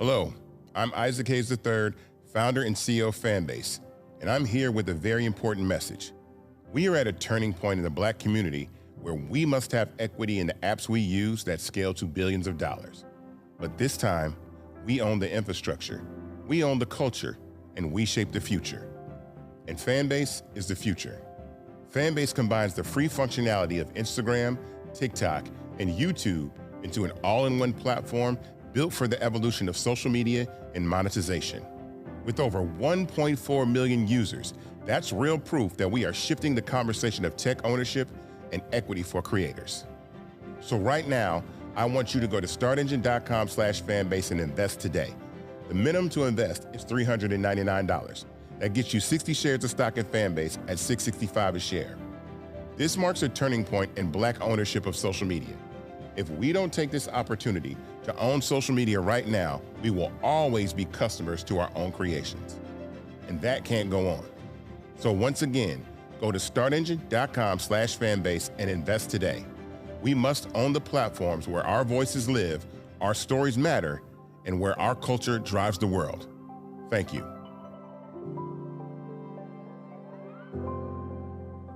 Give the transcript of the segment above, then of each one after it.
Hello, I'm Isaac Hayes III, founder and CEO of Fanbase, and I'm here with a very important message. We are at a turning point in the Black community where we must have equity in the apps we use that scale to billions of dollars. But this time, we own the infrastructure, we own the culture, and we shape the future. And Fanbase is the future. Fanbase combines the free functionality of Instagram, TikTok, and YouTube into an all-in-one platform built for the evolution of social media and monetization. With over 1.4 million users, that's real proof that we are shifting the conversation of tech ownership and equity for creators. So right now, I want you to go to startengine.com/fanbase and invest today. The minimum to invest is $399. That gets you 60 shares of stock in Fanbase at $665 a share. This marks a turning point in Black ownership of social media. If we don't take this opportunity to own social media right now, we will always be customers to our own creations. And that can't go on. So once again, go to startengine.com/fanbase and invest today. We must own the platforms where our voices live, our stories matter, and where our culture drives the world. Thank you.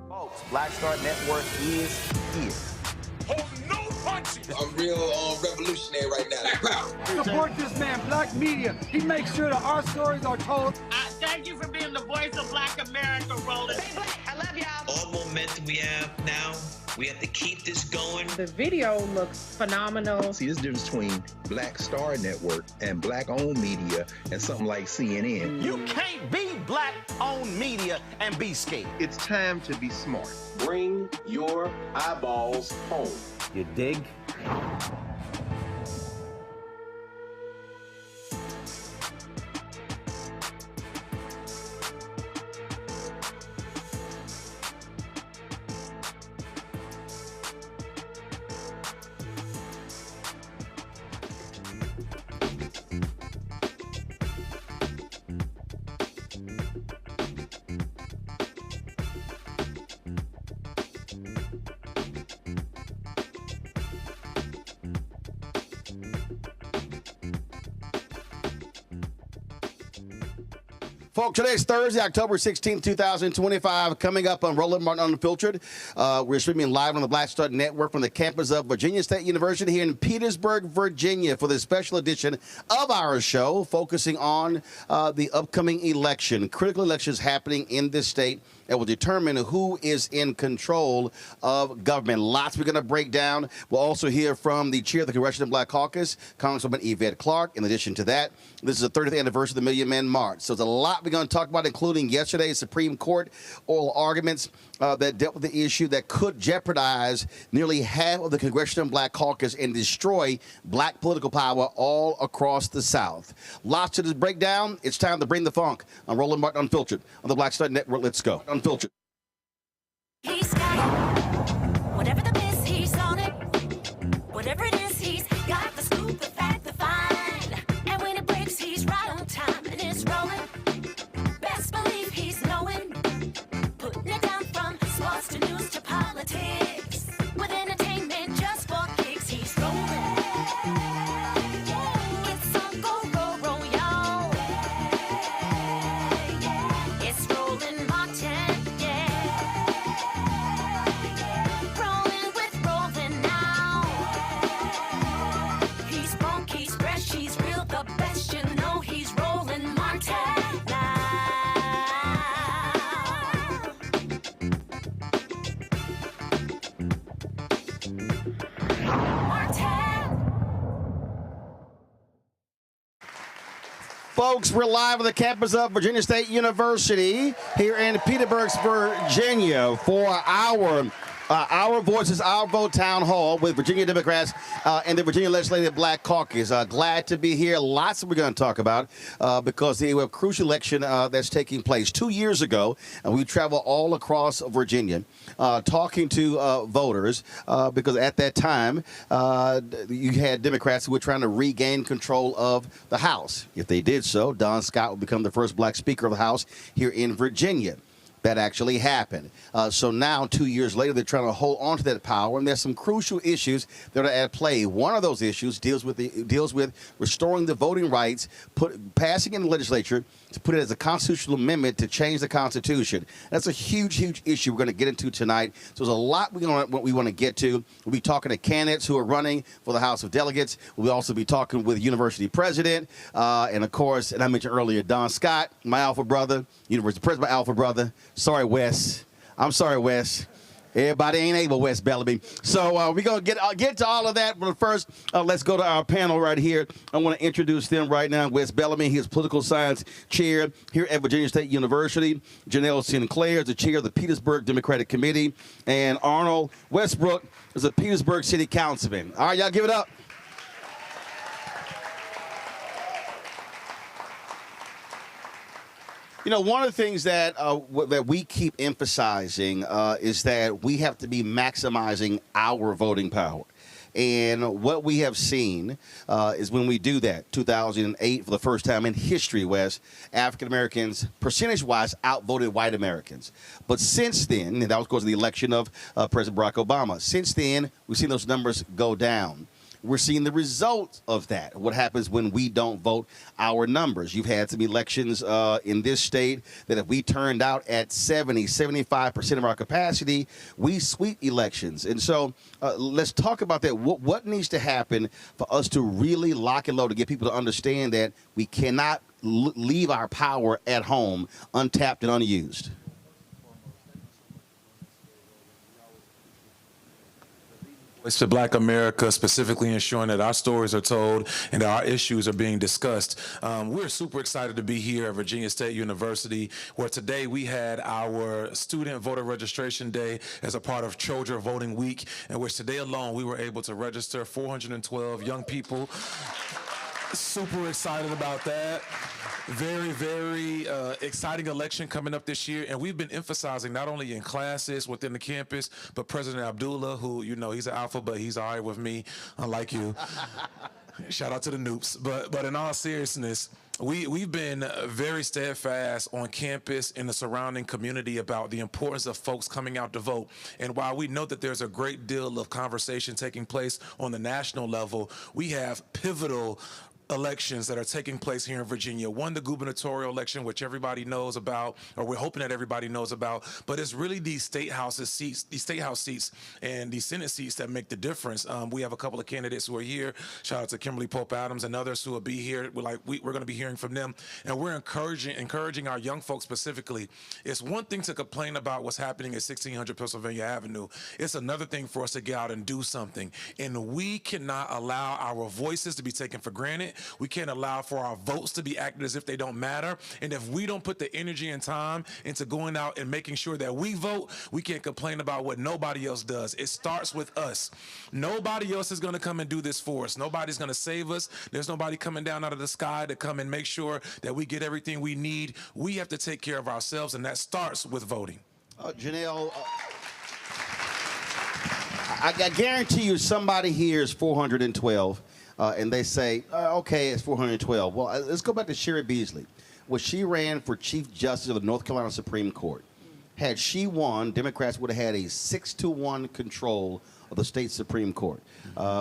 Folks, Black Star Network is here. I'm real revolutionary right now. Support this man, Black Media. He makes sure that our stories are told. Thank you for being the voice of Black America, Roland. Stay black. I love y'all. All momentum we have now, we have to keep this going. The video looks phenomenal. See, this difference between Black Star Network and Black-owned media and something like CNN. You can't be Black-owned media and be scared. It's time to be smart. Bring your eyeballs home. You dig? Folks, today's Thursday, October 16th, 2025. Coming up on Roland Martin Unfiltered. We're streaming live on the Black Star Network from the campus of Virginia State University here in Petersburg, Virginia, for this special edition of our show, focusing on the upcoming election. Critical elections happening in this state that will determine who is in control of government. Lots we're going to break down. We'll also hear from the chair of the Congressional Black Caucus, Congresswoman Yvette Clarke. In addition to that, this is the 30th anniversary of the Million Man March. So there's a lot we're going to talk about, including yesterday's Supreme Court oral arguments that dealt with the issue that could jeopardize nearly half of the Congressional Black Caucus and destroy Black political power all across the South. Lots to this breakdown. It's time to bring the funk on Roland Martin Unfiltered on the Black Star Network. Let's go. Unfiltered. He's got it. Whatever the miss, he's on it. Whatever it is, he's got the scoop, the fact, the find. And when it breaks, he's right on time and it's rolling. Best believe he's knowing. Putting it down from sports to news to politics. With entertainment just for kicks, he's rolling. It's on go, roll, roll, y'all. It's Roland Martin, rolling with Roland now. He's funky, he's fresh, he's real, the best, you know he's Roland Martin now. Folks, we're live on the campus of Virginia State University here in Petersburg, Virginia, for our Voices, Our Vote Town Hall with Virginia Democrats and the Virginia Legislative Black Caucus. Glad to be here. Lots that we're going to talk about because we have a crucial election that's taking place. 2 years ago, we traveled all across Virginia talking to voters because at that time, you had Democrats who were trying to regain control of the House. If they did so, Don Scott would become the first Black Speaker of the House here in Virginia. that actually happened. So now, 2 years later, they're trying to hold on to that power, and there's some crucial issues that are at play. One of those issues deals with restoring the voting rights, passing in the legislature to put it as a constitutional amendment to change the Constitution. That's a huge, huge issue we're going to get into tonight. So there's a lot we want to get to. We'll be talking to candidates who are running for the House of Delegates. We'll also be talking with university president, and of course, and I mentioned earlier, Don Scott, my alpha brother, university president, my alpha brother. Sorry, Wes. I'm sorry, Wes. Everybody ain't able, Wes Bellamy. So we're going to get to all of that. But first, let's go to our panel right here. I want to introduce them right now. Wes Bellamy, he is political science chair here at Virginia State University. Janelle Sinclair is the chair of the Petersburg Democratic Committee. And Arnold Westbrook is a Petersburg City Councilman. All right, y'all give it up. You know, one of the things that we keep emphasizing is that we have to be maximizing our voting power. And what we have seen is when we do that, 2008, for the first time in history, Wes, African Americans, percentage-wise, outvoted white Americans. But since then, and that was because of the election of President Barack Obama, since then, we've seen those numbers go down. We're seeing the results of that, what happens when we don't vote our numbers. You've had some elections in this state that if we turned out at 75% of our capacity, we sweep elections. And so let's talk about that. What needs to happen for us to really lock and load to get people to understand that we cannot leave our power at home untapped and unused? It's to Black America, specifically ensuring that our stories are told and that our issues are being discussed. We're super excited to be here at Virginia State University, where today we had our student voter registration day as a part of Trojan Voting Week, in which today alone we were able to register 412 young people. Super excited about that. Very, very exciting election coming up this year. And we've been emphasizing not only in classes within the campus, but President Abdullah, who, you know, he's an alpha, but he's all right with me, unlike you. Shout out to the Noops. But in all seriousness, we've been very steadfast on campus in the surrounding community about the importance of folks coming out to vote. And while we know that there's a great deal of conversation taking place on the national level, we have pivotal elections that are taking place here in Virginia. One, the gubernatorial election, which everybody knows about, or we're hoping that everybody knows about, but it's really these state house seats and these Senate seats that make the difference. We have a couple of candidates who are here. Shout out to Kimberly Pope Adams and others who will be here. We're going to be hearing from them, and we're encouraging our young folks specifically. It's one thing to complain about what's happening at 1600 Pennsylvania Avenue. It's another thing for us to get out and do something, and we cannot allow our voices to be taken for granted. We can't allow for our votes to be acted as if they don't matter. And if we don't put the energy and time into going out and making sure that we vote, we can't complain about what nobody else does. It starts with us. Nobody else is going to come and do this for us. Nobody's going to save us. There's nobody coming down out of the sky to come and make sure that we get everything we need. We have to take care of ourselves, and that starts with voting. Janelle, I guarantee you somebody here is 412. And they say, okay, it's 412. Well, let's go back to Sherry Beasley. When she ran for Chief Justice of the North Carolina Supreme Court, had she won, Democrats would have had a 6-1 control of the state Supreme Court.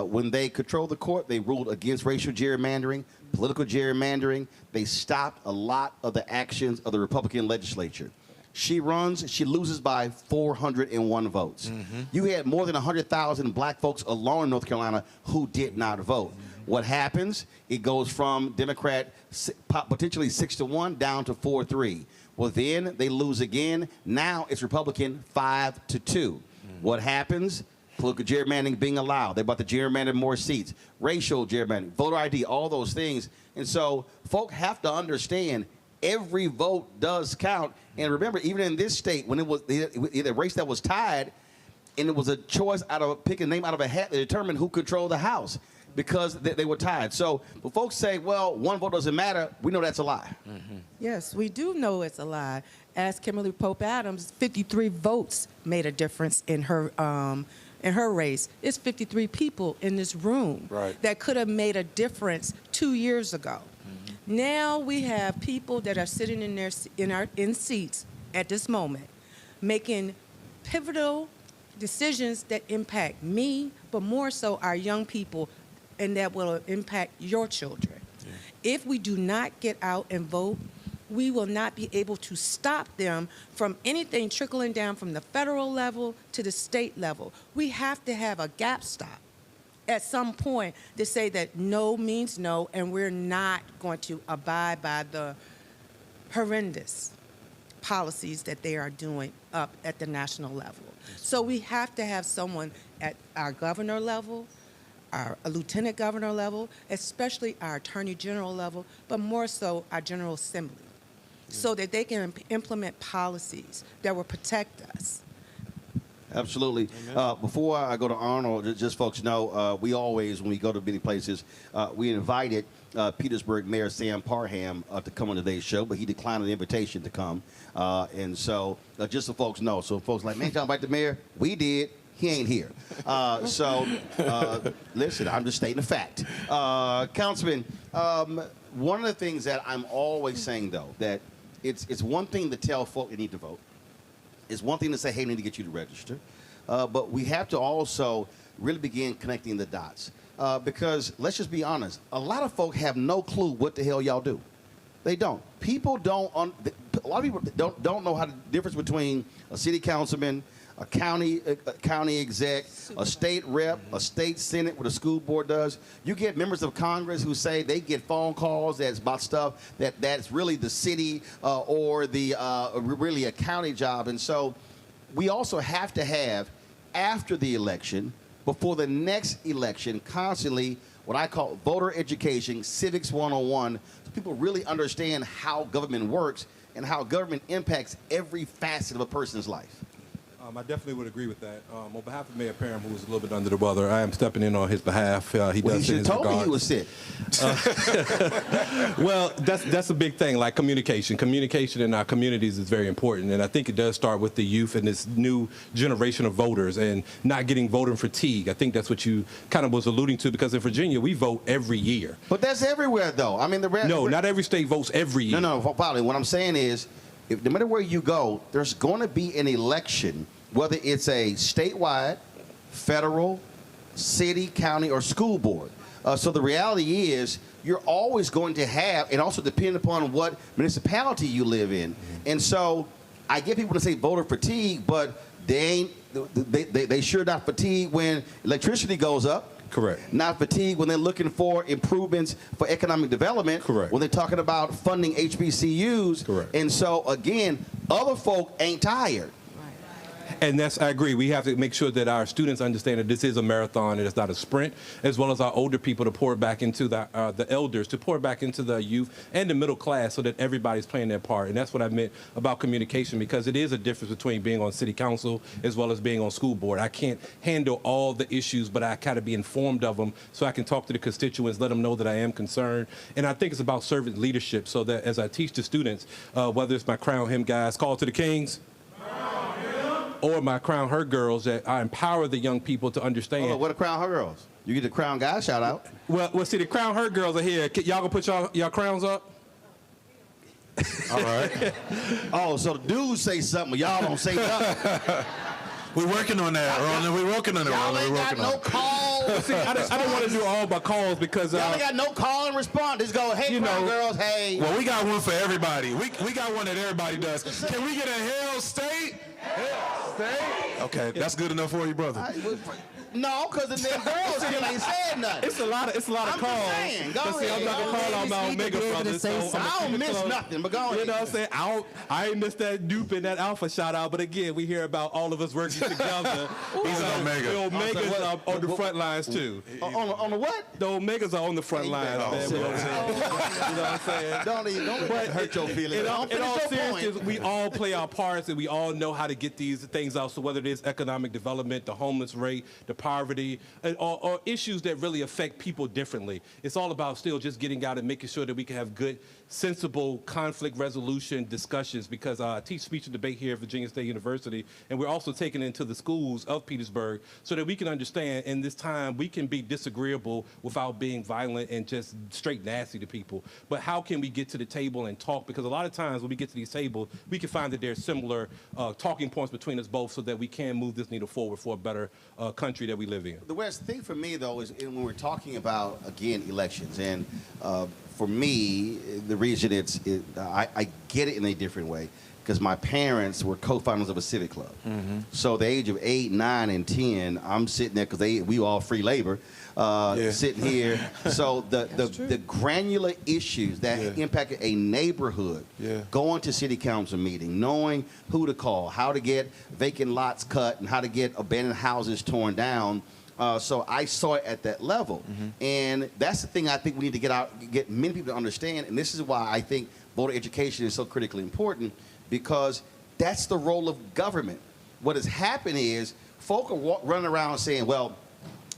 When they controlled the court, they ruled against racial gerrymandering, political gerrymandering. They stopped a lot of the actions of the Republican legislature. She runs, she loses by 401 votes. Mm-hmm. You had more than 100,000 black folks alone in North Carolina who did not vote. Mm-hmm. What happens? It goes from Democrat potentially 6-1 down to 4-3. Well, then they lose again. Now it's Republican 5-2. Mm-hmm. What happens? Political gerrymandering being allowed. They're about to gerrymander more seats. Racial gerrymandering, voter ID, all those things. And so folk have to understand every vote does count. And remember, even in this state, when it was a race that was tied, and it was a choice out of picking a name out of a hat that determined who controlled the House because they were tied. So when folks say, well, one vote doesn't matter, we know that's a lie. Mm-hmm. Yes, we do know it's a lie. As Kimberly Pope Adams, 53 votes made a difference in her race. It's 53 people in this room that could have made a difference 2 years ago. Now we have people that are sitting in seats at this moment making pivotal decisions that impact me, but more so our young people, and that will impact your children. If we do not get out and vote, we will not be able to stop them from anything trickling down from the federal level to the state level. We have to have a gap stop at some point to say that no means no, and we're not going to abide by the horrendous policies that they are doing up at the national level. So we have to have someone at our governor level, our lieutenant governor level, especially our attorney general level, but more so our General Assembly, so that they can implement policies that will protect us. Absolutely. Before I go to Arnold, just folks know, we always, when we go to many places, we invited Petersburg Mayor Sam Parham to come on today's show, but he declined an invitation to come. And so, just so folks know, so folks like, man, y'all invite the mayor? We did. He ain't here. Listen, I'm just stating a fact. Councilman, one of the things that I'm always saying, though, that it's one thing to tell folk they need to vote. It's one thing to say, hey, we need to get you to register. But we have to also really begin connecting the dots. Because let's just be honest, a lot of folk have no clue what the hell y'all do. They don't. People don't, a lot of people don't know how the difference between a city councilman, a county exec, a state rep, a state senate, what a school board does. You get members of Congress who say they get phone calls that's about stuff that's really the city or the really a county job. And so we also have to have, after the election, before the next election, constantly what I call voter education, civics 101, so people really understand how government works and how government impacts every facet of a person's life. I definitely would agree with that. On behalf of Mayor Parham, who was a little bit under the weather, I am stepping in on his behalf. He does you should have told me he was sick. Well, that's a big thing, like communication. Communication in our communities is very important, and I think it does start with the youth and this new generation of voters and not getting voter fatigue. I think that's what you kind of was alluding to, because in Virginia, we vote every year. But that's everywhere, though. I mean, no, not every state votes every year. No, probably. What I'm saying is, no matter where you go, there's going to be an election, whether it's a statewide, federal, city, county, or school board. So the reality is you're always going to have, and also depending upon what municipality you live in. And so I get people to say voter fatigue, but they sure not fatigued when electricity goes up. Correct. Not fatigued when they're looking for improvements for economic development. Correct. When they're talking about funding HBCUs. Correct. And so, again, other folk ain't tired. And I agree. We have to make sure that our students understand that this is a marathon and it's not a sprint, as well as our older people to pour back into the elders, to pour back into the youth and the middle class so that everybody's playing their part. And that's what I meant about communication, because it is a difference between being on city council as well as being on school board. I can't handle all the issues, but I kind of be informed of them so I can talk to the constituents, let them know that I am concerned. And I think it's about servant leadership, so that as I teach the students, whether it's my Crown Him guys, Call to the Kings, or my Crown Her girls, that I empower the young people to understand. Oh, what are Crown Her girls? You get the Crown Guy shout out. Well, see, the Crown Her girls are here. Y'all gonna put y'all crowns up? All right. Oh, so the dudes say something, but y'all don't say nothing. We're working on that, Roland. We're working on it, Y'all Roland. ain't got no calls. See, I don't want to do all my calls because y'all ain't got no call and response. Just go, hey, Crown girls, hey. Well, we got one for everybody. We got one that everybody does. Can we get a Hell State? Hell State? Okay, that's good enough for you, brother. No, because the damn girls still ain't said nothing. It's a lot of calls. Saying, go but see, ahead, I'm not gonna call out my Omega brothers. So I don't miss nothing, but go ahead. You know what I'm saying? I ain't missed that dupe and that alpha shout out. But again, we hear about all of us working together. He's an Omega. The Omegas are on the front lines too. On the what? The Omegas are on the front lines, man. You know what I'm saying? Don't hurt your feelings. In all seriousness, we all play our parts and we all know how to get these things out. So whether it is economic development, the homeless rate, the poverty, or issues that really affect people differently. It's all about still just getting out and making sure that we can have good, sensible conflict resolution discussions, because I teach speech and debate here at Virginia State University, and we're also taking it into the schools of Petersburg so that we can understand in this time we can be disagreeable without being violent and just straight nasty to people. But how can we get to the table and talk? Because a lot of times when we get to these tables, we can find that there's similar talking points between us both so that we can move this needle forward for a better country that we live in. The West thing for me, though, is when we're talking about, again, elections, and for me, the reason I get it in a different way, because my parents were co-founders of a civic club. So the age of 8, 9, and 10, I'm sitting there, because we all free labor, sitting here. So the granular issues that impacted a neighborhood, going to city council meeting, knowing who to call, how to get vacant lots cut, and how to get abandoned houses torn down. So I saw it at that level. And that's the thing I think we need to get many people to understand. And this is why I think voter education is so critically important, because that's the role of government. What has happened is folk are running around saying, well,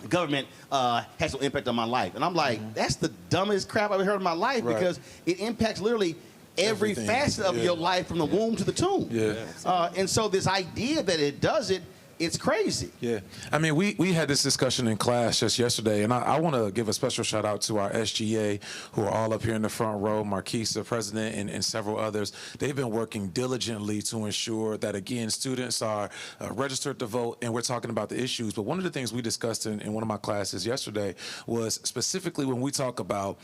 government has no impact on my life. And I'm like, that's the dumbest crap I've ever heard in my life, because it impacts literally every facet of your life, from the womb to the tomb. And so this idea that it does it, it's crazy. I mean, we had this discussion in class just yesterday, and I want to give a special shout out to our SGA, who are all up here in the front row, Marquise, the president, and several others. They've been working diligently to ensure that, again, students are registered to vote, and we're talking about the issues. But one of the things we discussed in one of my classes yesterday was specifically when we talk about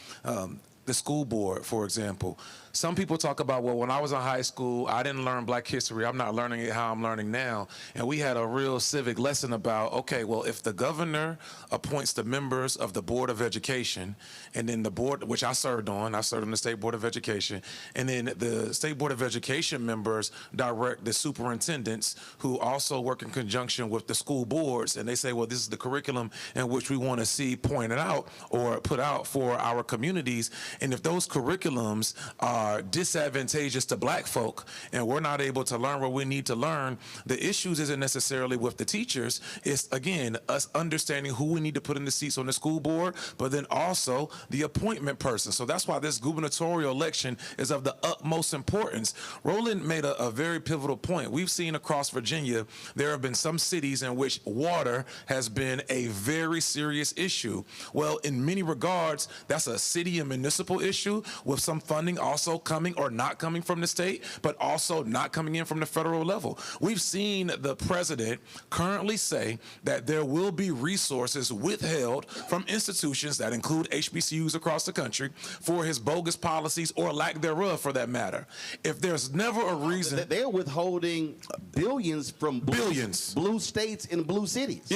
the school board, for example. Some people talk about, well, when I was in high school, I didn't learn Black history. I'm not learning it how I'm learning now. And we had a real civic lesson about, okay, well, if the governor appoints the members of the Board of Education, and then the board, which I served on the State Board of Education, and then the State Board of Education members direct the superintendents, who also work in conjunction with the school boards, and they say, well, this is the curriculum in which we want to see pointed out or put out for our communities. And if those curriculums are disadvantageous to Black folk and we're not able to learn what we need to learn, the issues isn't necessarily with the teachers. It's, again, us understanding who we need to put in the seats on the school board, but then also the appointment person. So that's why this gubernatorial election is of the utmost importance. Roland made a very pivotal point. We've seen across Virginia, there have been some cities in which water has been a very serious issue. Well, in many regards, that's a city and municipal issue, with some funding also coming or not coming from the state, but also not coming in from the federal level. We've seen the president currently say that there will be resources withheld from institutions that include HBCUs across the country for his bogus policies, or lack thereof for that matter. If there's never a reason... They're withholding billions from blue states and blue cities.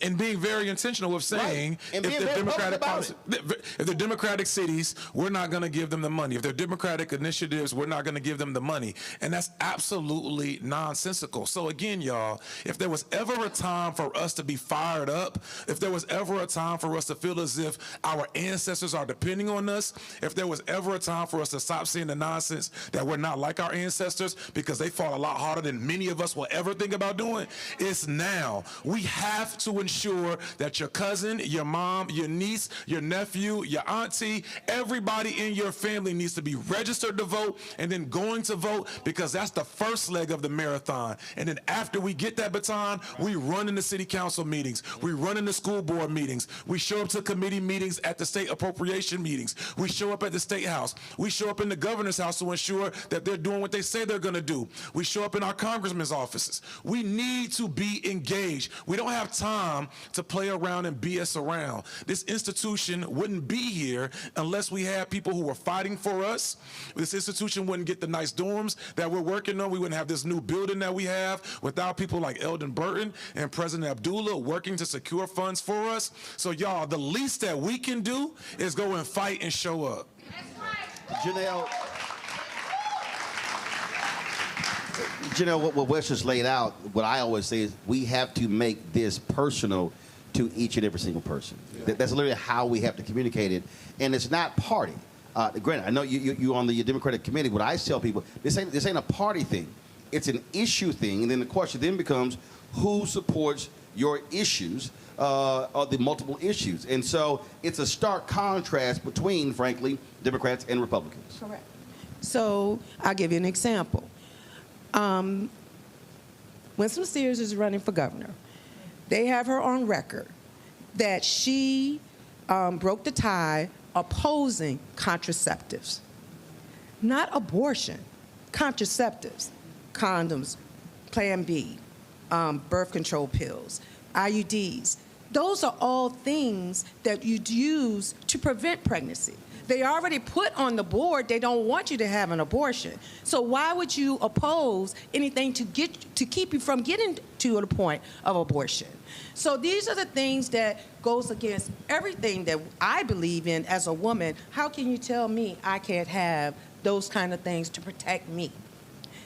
And being very intentional with saying, if they're Democratic cities, we're not going to give them the money. If they're Democratic initiatives, we're not going to give them the money. And that's absolutely nonsensical. So again, y'all, if there was ever a time for us to be fired up, if there was ever a time for us to feel as if our ancestors are depending on us, if there was ever a time for us to stop seeing the nonsense that we're not like our ancestors because they fought a lot harder than many of us will ever think about doing, it's now. We have to ensure that your cousin, your mom, your niece, your nephew, your auntie, everybody in your family needs to be registered to vote and then going to vote, because that's the first leg of the marathon. And then after we get that baton, we run into city council meetings, we run into school board meetings, we show up to committee meetings at the state appropriation meetings, we show up at the state house, we show up in the governor's house to ensure that they're doing what they say they're going to do, we show up in our congressmen's offices. We need to be engaged. We don't have time to play around and BS around. This institution wouldn't be here unless we had people who were fighting for us. This institution wouldn't get the nice dorms that we're working on. We wouldn't have this new building that we have without people like Eldon Burton and President Abdullah working to secure funds for us. So y'all, the least that we can do is go and fight and show up. Janelle, what Wes just laid out, what I always say is we have to make this personal to each and every single person. That's literally how we have to communicate it. And it's not party. Granted, I know you're on the Democratic committee. What I tell people, this ain't a party thing. It's an issue thing. And then the question then becomes, who supports your issues of the multiple issues. And so it's a stark contrast between, frankly, Democrats and Republicans. Correct. So I'll give you an example. Winston Sears is running for governor. They have her on record that she broke the tie opposing contraceptives. Not abortion, contraceptives, condoms, Plan B, birth control pills, IUDs. Those are all things that you'd use to prevent pregnancy. They already put on the board they don't want you to have an abortion. So why would you oppose anything to keep you from getting to the point of abortion? So these are the things that goes against everything that I believe in as a woman. How can you tell me I can't have those kind of things to protect me?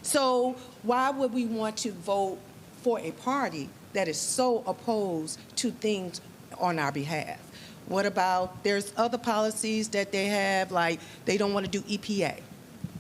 So why would we want to vote for a party that is so opposed to things on our behalf? What about, there's other policies that they have, like they don't want to do EPA.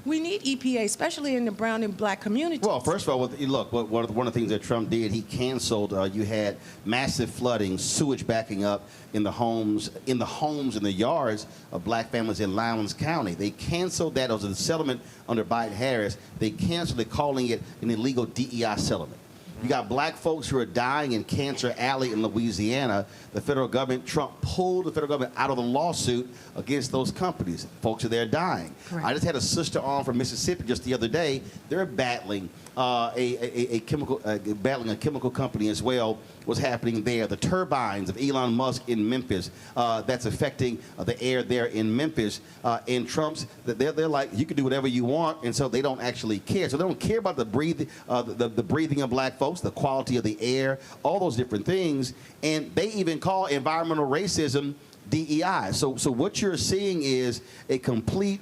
We need EPA, especially in the brown and black communities. Well, first of all, look, one of the things that Trump did, he canceled, you had massive flooding, sewage backing up in the homes, in the yards of black families in Lowndes County. They canceled that. It was a settlement under Biden-Harris. They canceled it, calling it an illegal DEI settlement. You got black folks who are dying in Cancer Alley in Louisiana. The federal government, Trump pulled the federal government out of the lawsuit against those companies. Folks are there dying. Correct. I just had a sister on from Mississippi just the other day. They're battling a chemical company as well. What's happening there? The turbines of Elon Musk in Memphis, that's affecting the air there in Memphis. And Trump's, they're like, you can do whatever you want, and so they don't actually care. So they don't care about the breathing of black folks, the quality of the air, all those different things. And they even call environmental racism DEI. So what you're seeing is a complete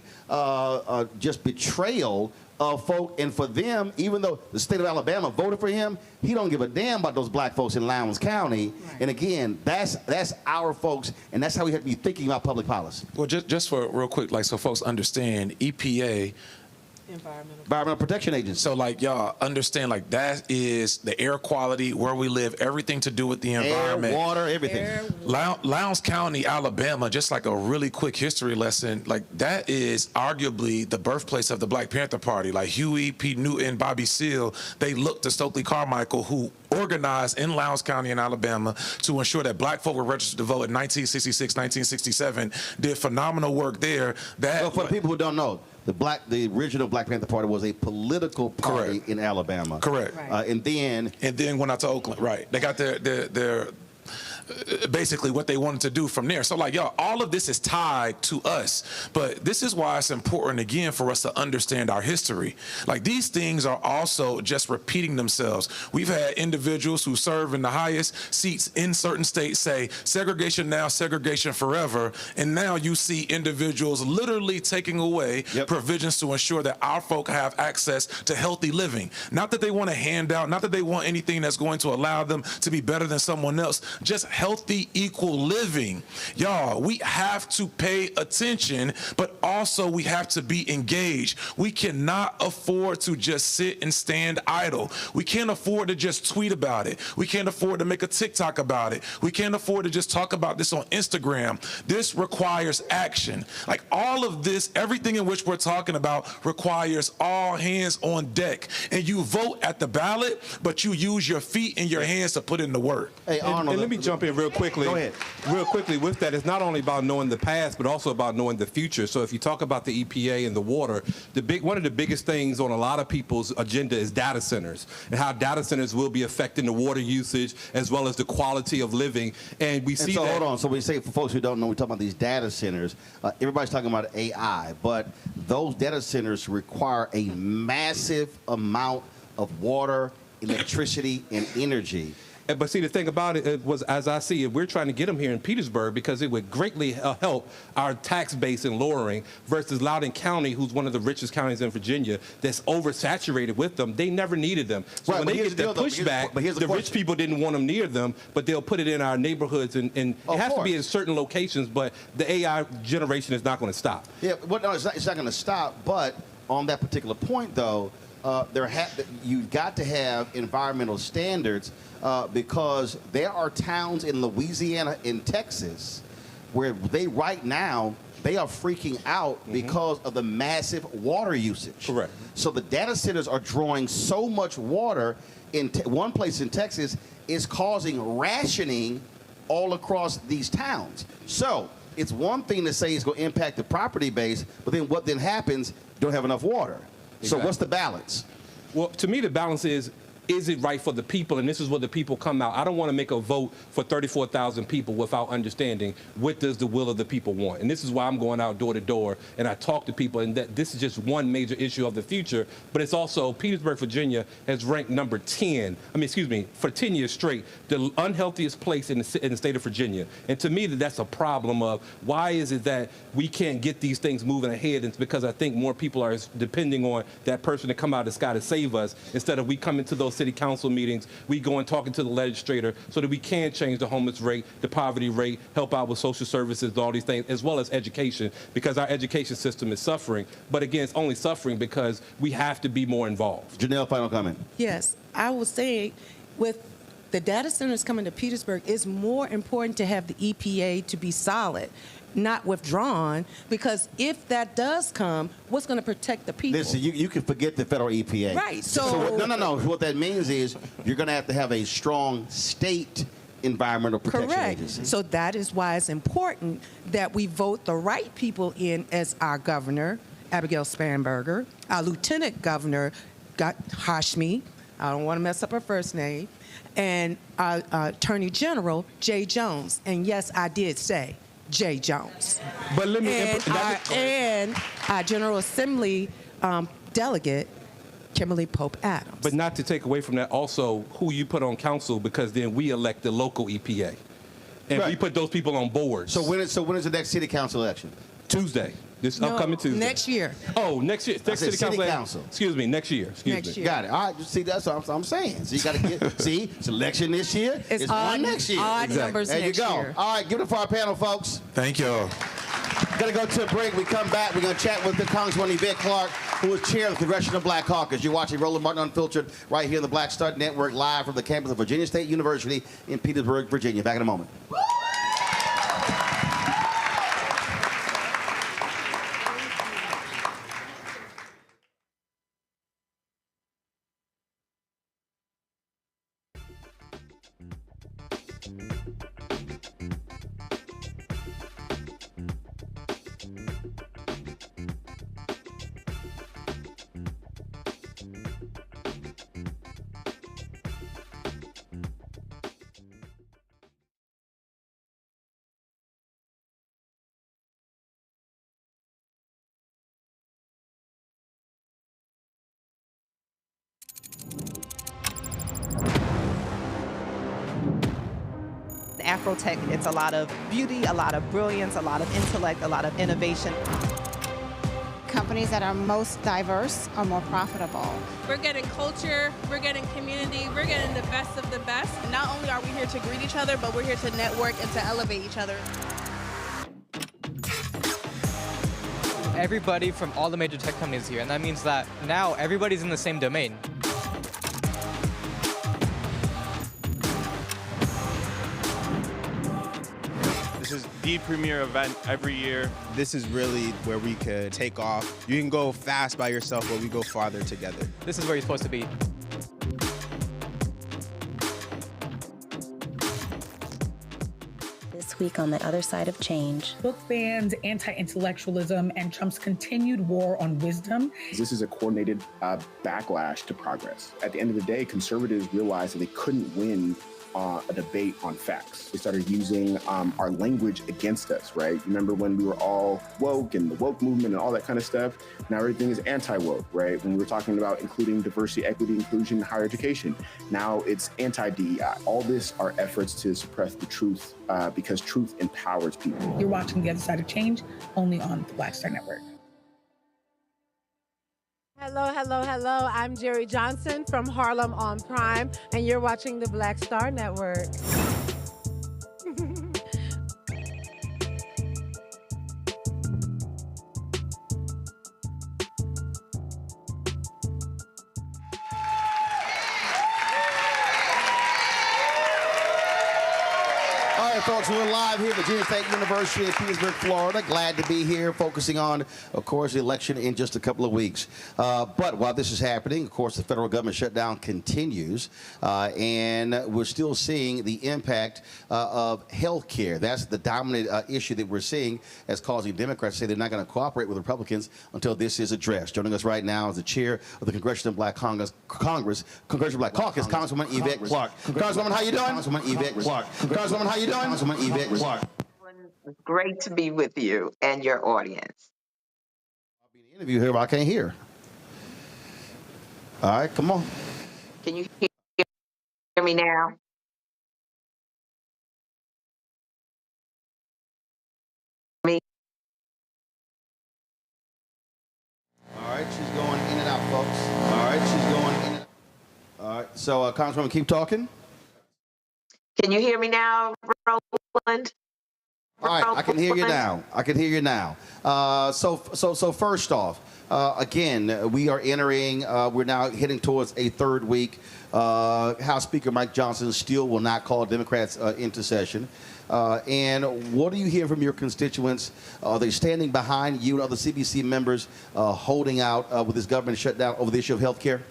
just betrayal of folk, and for them, even though the state of Alabama voted for him, he don't give a damn about those black folks in Lowndes County. Right. And again, that's our folks, and that's how we have to be thinking about public policy. Well, just for real quick, like so folks understand, EPA, Environmental Protection Agency. So like y'all understand, like that is the air quality, where we live, everything to do with the environment. Air, water, everything. Lowndes County, Alabama, just like a really quick history lesson, like that is arguably the birthplace of the Black Panther Party. Like Huey P. Newton, Bobby Seale, they looked to Stokely Carmichael, who organized in Lowndes County in Alabama to ensure that black folk were registered to vote in 1966, 1967, did phenomenal work there. Well, for the people who don't know, the original Black Panther Party was a political party in Alabama. Correct. Right. And then went out to Oakland. Right. They got their basically what they wanted to do from there. So like, y'all, all of this is tied to us, but this is why it's important again for us to understand our history. Like these things are also just repeating themselves. We've had individuals who serve in the highest seats in certain states say segregation now, segregation forever, and now you see individuals literally taking away provisions to ensure that our folk have access to healthy living. Not that they want a handout, not that they want anything that's going to allow them to be better than someone else, just healthy, equal living. Y'all, we have to pay attention, but also we have to be engaged. We cannot afford to just sit and stand idle. We can't afford to just tweet about it. We can't afford to make a TikTok about it. We can't afford to just talk about this on Instagram. This requires action. Like all of this, everything in which we're talking about requires all hands on deck. And you vote at the ballot, but you use your feet and your hands to put in the work. Hey, Arnold, and let me jump in real quickly. Go ahead. Real quickly with that, it's not only about knowing the past, but also about knowing the future. So if you talk about the EPA and the water, one of the biggest things on a lot of people's agenda is data centers and how data centers will be affecting the water usage as well as the quality of living. And we see that. Hold on. So we say, for folks who don't know, we talk about these data centers. Everybody's talking about AI, but those data centers require a massive amount of water, electricity, and energy. But see, the thing about it was, as I see it, we're trying to get them here in Petersburg because it would greatly help our tax base in lowering versus Loudoun County, who's one of the richest counties in Virginia, that's oversaturated with them. They never needed them. So when they get that pushback, the rich people didn't want them near them, but they'll put it in our neighborhoods, and it has to be in certain locations, but the AI generation is not going to stop. Yeah, well, no, it's not going to stop, but on that particular point, though, you've got to have environmental standards because there are towns in Louisiana and Texas where right now they are freaking out because of the massive water usage. Correct. So the data centers are drawing so much water in one place in Texas is causing rationing all across these towns. So it's one thing to say it's going to impact the property base, but then what then happens? You don't have enough water. Exactly. So what's the balance? Well, to me, the balance is it right for the people? And this is where the people come out. I don't want to make a vote for 34,000 people without understanding what does the will of the people want. And this is why I'm going out door to door and I talk to people. And that this is just one major issue of the future. But it's also Petersburg, Virginia has ranked number 10. For 10 years straight, the unhealthiest place in the state of Virginia. And to me, that's a problem of why is it that we can't get these things moving ahead? And it's because I think more people are depending on that person to come out of the sky to save us instead of we come into those city council meetings, we go and talking to the legislator so that we can change the homeless rate, the poverty rate, help out with social services, all these things, as well as education, because our education system is suffering. But again, it's only suffering because we have to be more involved. Janelle, final comment. Yes, I would say with the data centers coming to Petersburg, it's more important to have the EPA to be solid, not withdrawn, because if that does come, what's going to protect the people? Listen, you can forget the federal EPA. Right. No. What that means is you're going to have a strong state environmental protection agency. So that is why it's important that we vote the right people in as our governor, Abigail Spanberger, our lieutenant governor, Hashmi, I don't want to mess up her first name, and our Attorney General, Jay Jones. And yes, I did say Jay Jones. But let me and our General Assembly delegate, Kimberly Pope Adams. But not to take away from that, also who you put on council, because then we elect the local EPA, and we put those people on boards. So when is the next city council election? Tuesday. This upcoming Tuesday. Next year. Oh, next year. Next city council. Excuse me, next year. Next year. Got it. All right. See, that's what I'm saying. So you got to get. See, it's election this year. It's one next year. Odd numbers there next you go. year. All right, give it for our panel, folks. Thank y'all. Gonna go to a break. We come back. We're gonna chat with the Congresswoman Yvette Clarke, who is chair of the Congressional Black Caucus. You're watching Roland Martin Unfiltered right here on the Black Star Network, live from the campus of Virginia State University in Petersburg, Virginia. Back in a moment. Afrotech, it's a lot of beauty, a lot of brilliance, a lot of intellect, a lot of innovation. Companies that are most diverse are more profitable. We're getting culture, we're getting community, we're getting the best of the best. And not only are we here to greet each other, but we're here to network and to elevate each other. Everybody from all the major tech companies here, and that means that now everybody's in the same domain. This is the premier event every year. This is really where we could take off. You can go fast by yourself, but we go farther together. This is where you're supposed to be. This week on The Other Side of Change. Book bans, anti-intellectualism, and Trump's continued war on wisdom. This is a coordinated backlash to progress. At the end of the day, conservatives realized that they couldn't win a debate on facts. They started using our language against us, right? Remember when we were all woke and the woke movement and all that kind of stuff? Now everything is anti-woke, right? When we were talking about including diversity, equity, inclusion, in higher education, now it's anti-DEI. All this are efforts to suppress the truth because truth empowers people. You're watching The Other Side of Change, only on the Black Star Network. Hello, hello, hello. I'm Jerry Johnson from Harlem on Prime, and you're watching the Black Star Network. right, folks, we're live here at Virginia State University in Petersburg, Florida. Glad to be here, focusing on, of course, the election in just a couple of weeks. But while this is happening, of course, the federal government shutdown continues, and we're still seeing the impact of health care. That's the dominant issue that we're seeing, as causing Democrats to say they're not going to cooperate with Republicans until this is addressed. Joining us right now is the chair of the Congressional Black Congressional Black Caucus, Congresswoman Yvette Clarke. Congresswoman, how you doing? Congresswoman Yvette Clarke. Congresswoman, how you doing? Congresswoman Yvette Clarke. It's great to be with you and your audience. Interview here, but I can't hear. All right, come on. Can you hear me now? Me? All right, she's going in and out, folks. All right, she's going in and out. All right, so Congresswoman, keep talking. Can you hear me now, Roland? All right, I can hear you now. I can hear you now. So first off, again, we are entering, we're now heading towards a third week. House Speaker Mike Johnson still will not call Democrats into session. And what do you hear from your constituents? Are they standing behind you and other CBC members holding out with this government shutdown over the issue of health care?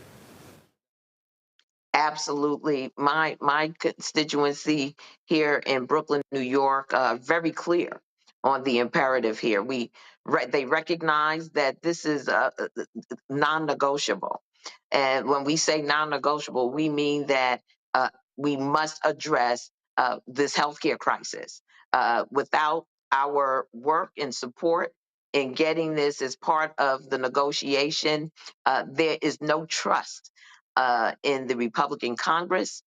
Absolutely. My constituency here in Brooklyn, New York, very clear on the imperative here. They recognize that this is non-negotiable. And when we say non-negotiable, we mean that we must address this healthcare crisis. Without our work and support in getting this as part of the negotiation, there is no trust in the Republican Congress,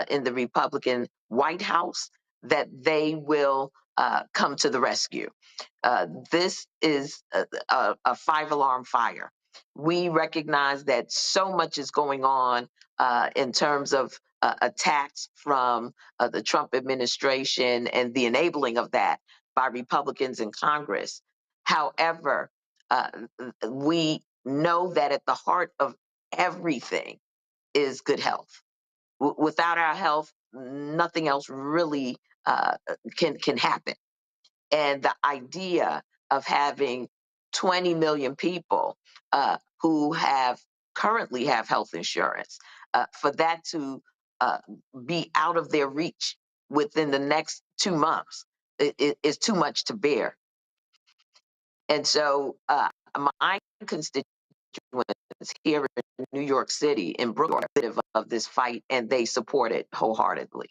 in the Republican White House, that they will come to the rescue. This is a five-alarm fire. We recognize that so much is going on in terms of attacks from the Trump administration and the enabling of that by Republicans in Congress. However, we know that at the heart of everything is good health. Without our health, nothing else really can happen. And the idea of having 20 million people who currently have health insurance, for that to be out of their reach within the next 2 months is too much to bear. And so my constituents here in New York City, in Brooklyn, of this fight, and they support it wholeheartedly.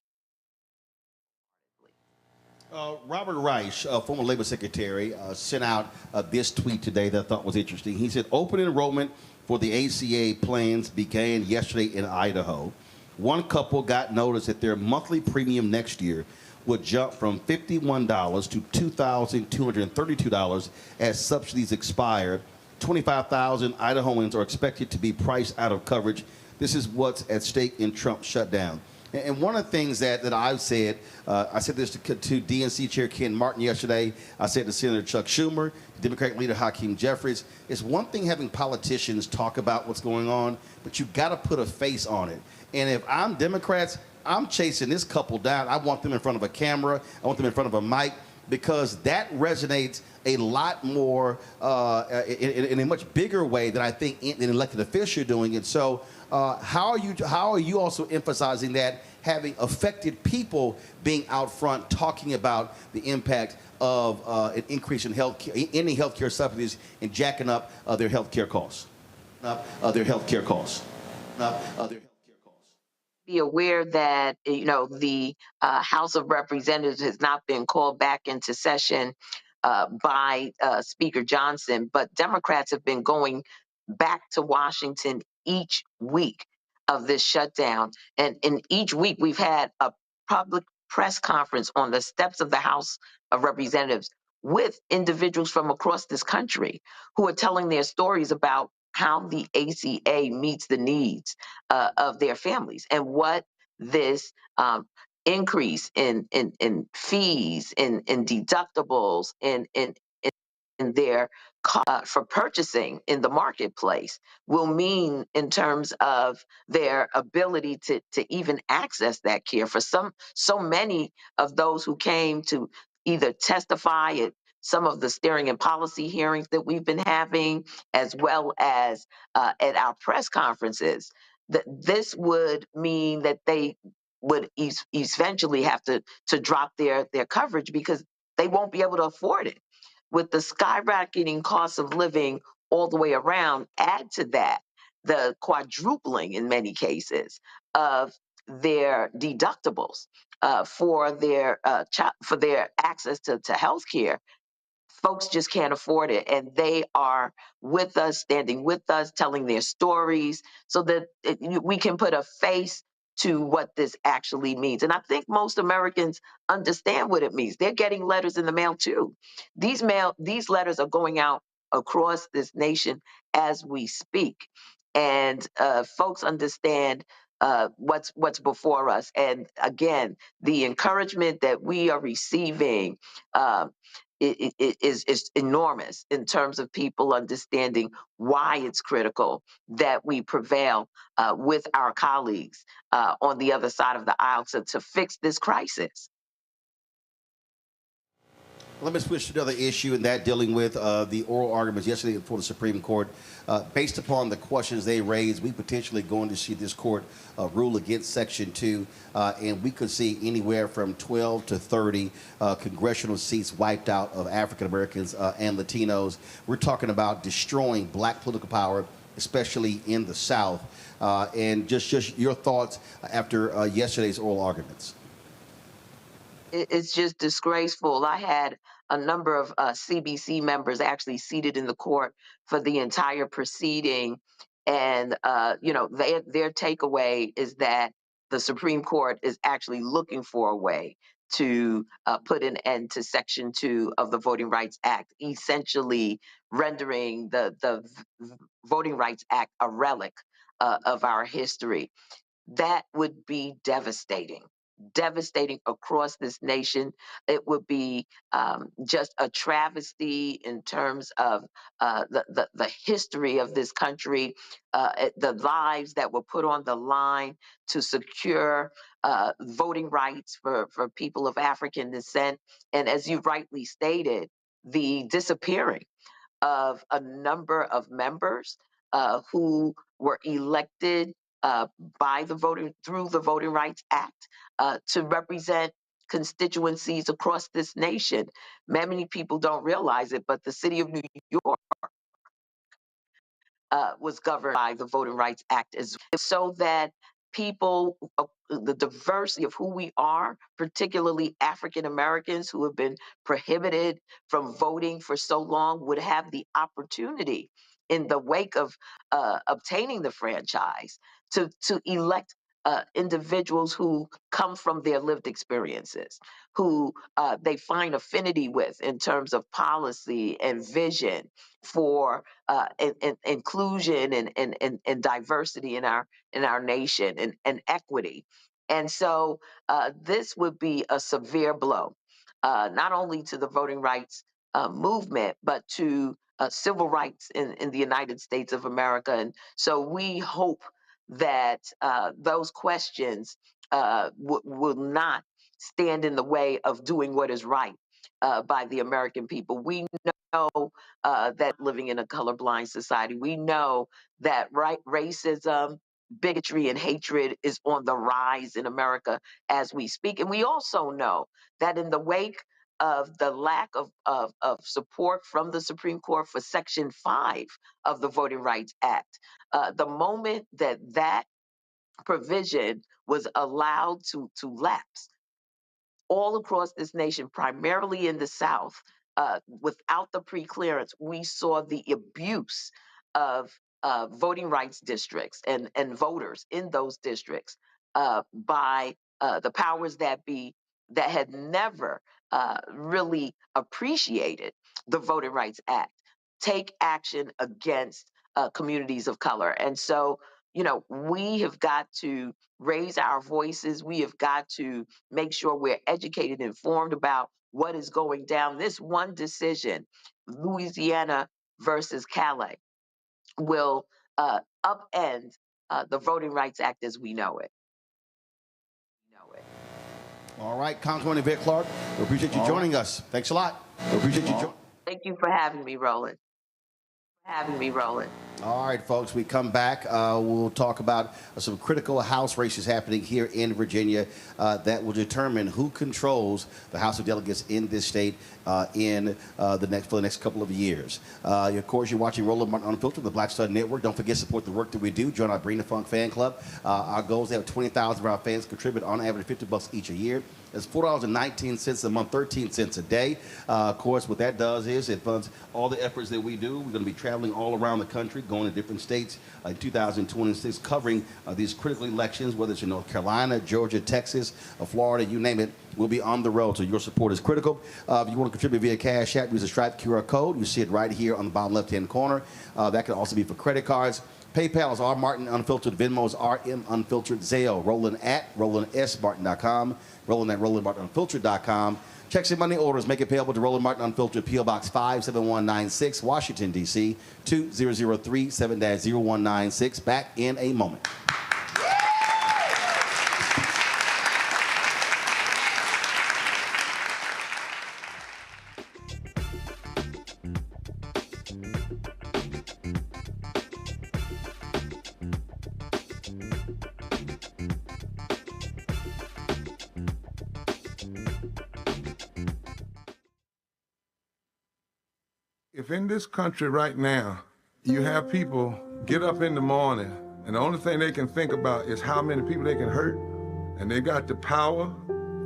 Robert Reich, former labor secretary, sent out this tweet today that I thought was interesting. He said, open enrollment for the ACA plans began yesterday in Idaho. One couple got notice that their monthly premium next year would jump from $51 to $2,232 as subsidies expire. 25,000 Idahoans are expected to be priced out of coverage. This is what's at stake in Trump's shutdown. And one of the things that I've said, I said this to DNC Chair Ken Martin yesterday, I said to Senator Chuck Schumer, Democratic leader Hakeem Jeffries, it's one thing having politicians talk about what's going on, but you've got to put a face on it. And if I'm Democrats, I'm chasing this couple down. I want them in front of a camera. I want them in front of a mic, because that resonates a lot more in a much bigger way than I think an elected official doing it. So how are you also emphasizing that, having affected people being out front talking about the impact of an increase in any healthcare subsidies and jacking up their healthcare costs? Be aware that the House of Representatives has not been called back into session by Speaker Johnson, but Democrats have been going back to Washington each week of this shutdown, and in each week we've had a public press conference on the steps of the House of Representatives with individuals from across this country who are telling their stories about how the ACA meets the needs of their families, and what this increase in fees, in deductibles, in their for purchasing in the marketplace will mean in terms of their ability to even access that care. For so many of those who came to either testify at some of the steering and policy hearings that we've been having, as well as at our press conferences, that this would mean that they would eventually have to drop their coverage because they won't be able to afford it. With the skyrocketing cost of living all the way around, add to that the quadrupling in many cases of their deductibles for their access to health care. Folks just can't afford it, and they are with us, standing with us, telling their stories so that we can put a face to what this actually means. And I think most Americans understand what it means. They're getting letters in the mail too. These letters are going out across this nation as we speak, and folks understand what's before us. And again, the encouragement that we are receiving. Is enormous in terms of people understanding why it's critical that we prevail with our colleagues on the other side of the aisle to fix this crisis. Let me switch to another issue, and that dealing with the oral arguments yesterday before the Supreme Court. Based upon the questions they raised, we potentially going to see this court rule against Section 2, and we could see anywhere from 12 to 30 congressional seats wiped out of African Americans and Latinos. We're talking about destroying black political power, especially in the South. And just your thoughts after yesterday's oral arguments. It's just disgraceful. I had a number of CBC members actually seated in the court for the entire proceeding, and their takeaway is that the Supreme Court is actually looking for a way to put an end to Section 2 of the Voting Rights Act, essentially rendering the Voting Rights Act a relic of our history. That would be devastating across this nation. It would be just a travesty in terms of the history of this country, the lives that were put on the line to secure voting rights for people of African descent. And as you rightly stated, the disappearing of a number of members who were elected through the Voting Rights Act to represent constituencies across this nation. Many people don't realize it, but the city of New York was governed by the Voting Rights Act as well, so that people, the diversity of who we are, particularly African Americans who have been prohibited from voting for so long, would have the opportunity in the wake of obtaining the franchise to elect individuals who come from their lived experiences, who they find affinity with in terms of policy and vision for inclusion and diversity in our nation and equity. And so this would be a severe blow, not only to the voting rights movement, but to civil rights in the United States of America. And so we hope that those questions will not stand in the way of doing what is right by the American people. We know that living in a colorblind society, we know that racism, bigotry, and hatred is on the rise in America as we speak. And we also know that in the wake of the lack of support from the Supreme Court for Section 5 of the Voting Rights Act, the moment that provision was allowed to lapse all across this nation, primarily in the South, without the pre-clearance, we saw the abuse of voting rights districts and voters in those districts by the powers that be that had never really appreciated the Voting Rights Act take action against communities of color. And so, we have got to raise our voices. We have got to make sure we're educated and informed about what is going down. This one decision Louisiana versus Calais will upend the Voting Rights Act as we know it. All right, Congresswoman Yvette Clarke, we appreciate you joining us. Thanks a lot. We appreciate you joining. Thank you for having me, Roland. All right, folks, we come back. We'll talk about some critical House races happening here in Virginia that will determine who controls the House of Delegates in this state for the next couple of years. Of course, you're watching Roland Martin Unfiltered, the Black Star Network. Don't forget to support the work that we do. Join our Bring the Funk fan club. Our goal is to have 20,000 of our fans contribute on average $50 each a year. It's $4.19 a month, 13 cents a day. Of course, what that does is it funds all the efforts that we do. We're going to be traveling all around the country, going to different states in 2026, covering these critical elections, whether it's in North Carolina, Georgia, Texas, Florida, you name it. We'll be on the road, so your support is critical. If you want to contribute via Cash App, use the Stripe QR code. You see it right here on the bottom left-hand corner. That can also be for credit cards. PayPal is R Martin Unfiltered. Venmo is RM Unfiltered. Zelle, Roland at RolandSMartin.com. Roland at RolandMartinUnfiltered.com. Checks and money orders make it payable to Roland Martin Unfiltered, P.O. Box 57196, Washington, D.C. 2003 7-0196. Back in a moment. If in this country right now, you have people get up in the morning and the only thing they can think about is how many people they can hurt, and they got the power,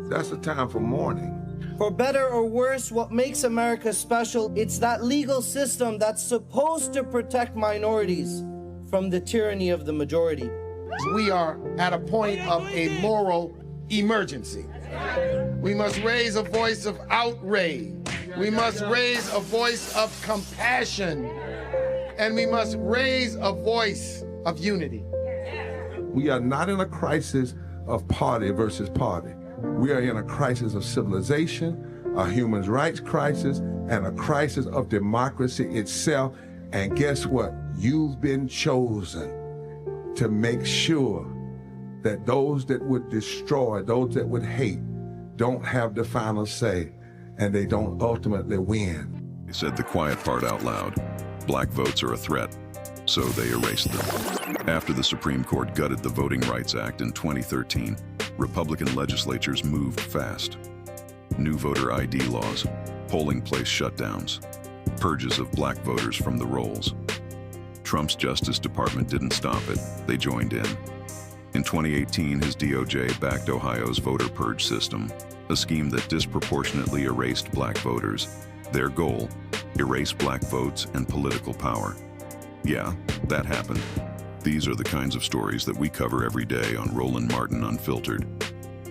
that's the time for mourning. For better or worse, what makes America special, it's that legal system that's supposed to protect minorities from the tyranny of the majority. We are at a point of a moral emergency. We must raise a voice of outrage. We must raise a voice of compassion. And we must raise a voice of unity. We are not in a crisis of party versus party. We are in a crisis of civilization, a human rights crisis, and a crisis of democracy itself. And guess what? You've been chosen to make sure that those that would destroy, those that would hate, don't have the final say, and they don't ultimately win. They said the quiet part out loud. Black votes are a threat, so they erased them. After the Supreme Court gutted the Voting Rights Act in 2013, Republican legislatures moved fast. New voter ID laws, polling place shutdowns, purges of black voters from the rolls. Trump's Justice Department didn't stop it, they joined in. In 2018, his DOJ backed Ohio's voter purge system, a scheme that disproportionately erased black voters. Their goal, erase black votes and political power. Yeah, that happened. These are the kinds of stories that we cover every day on Roland Martin Unfiltered.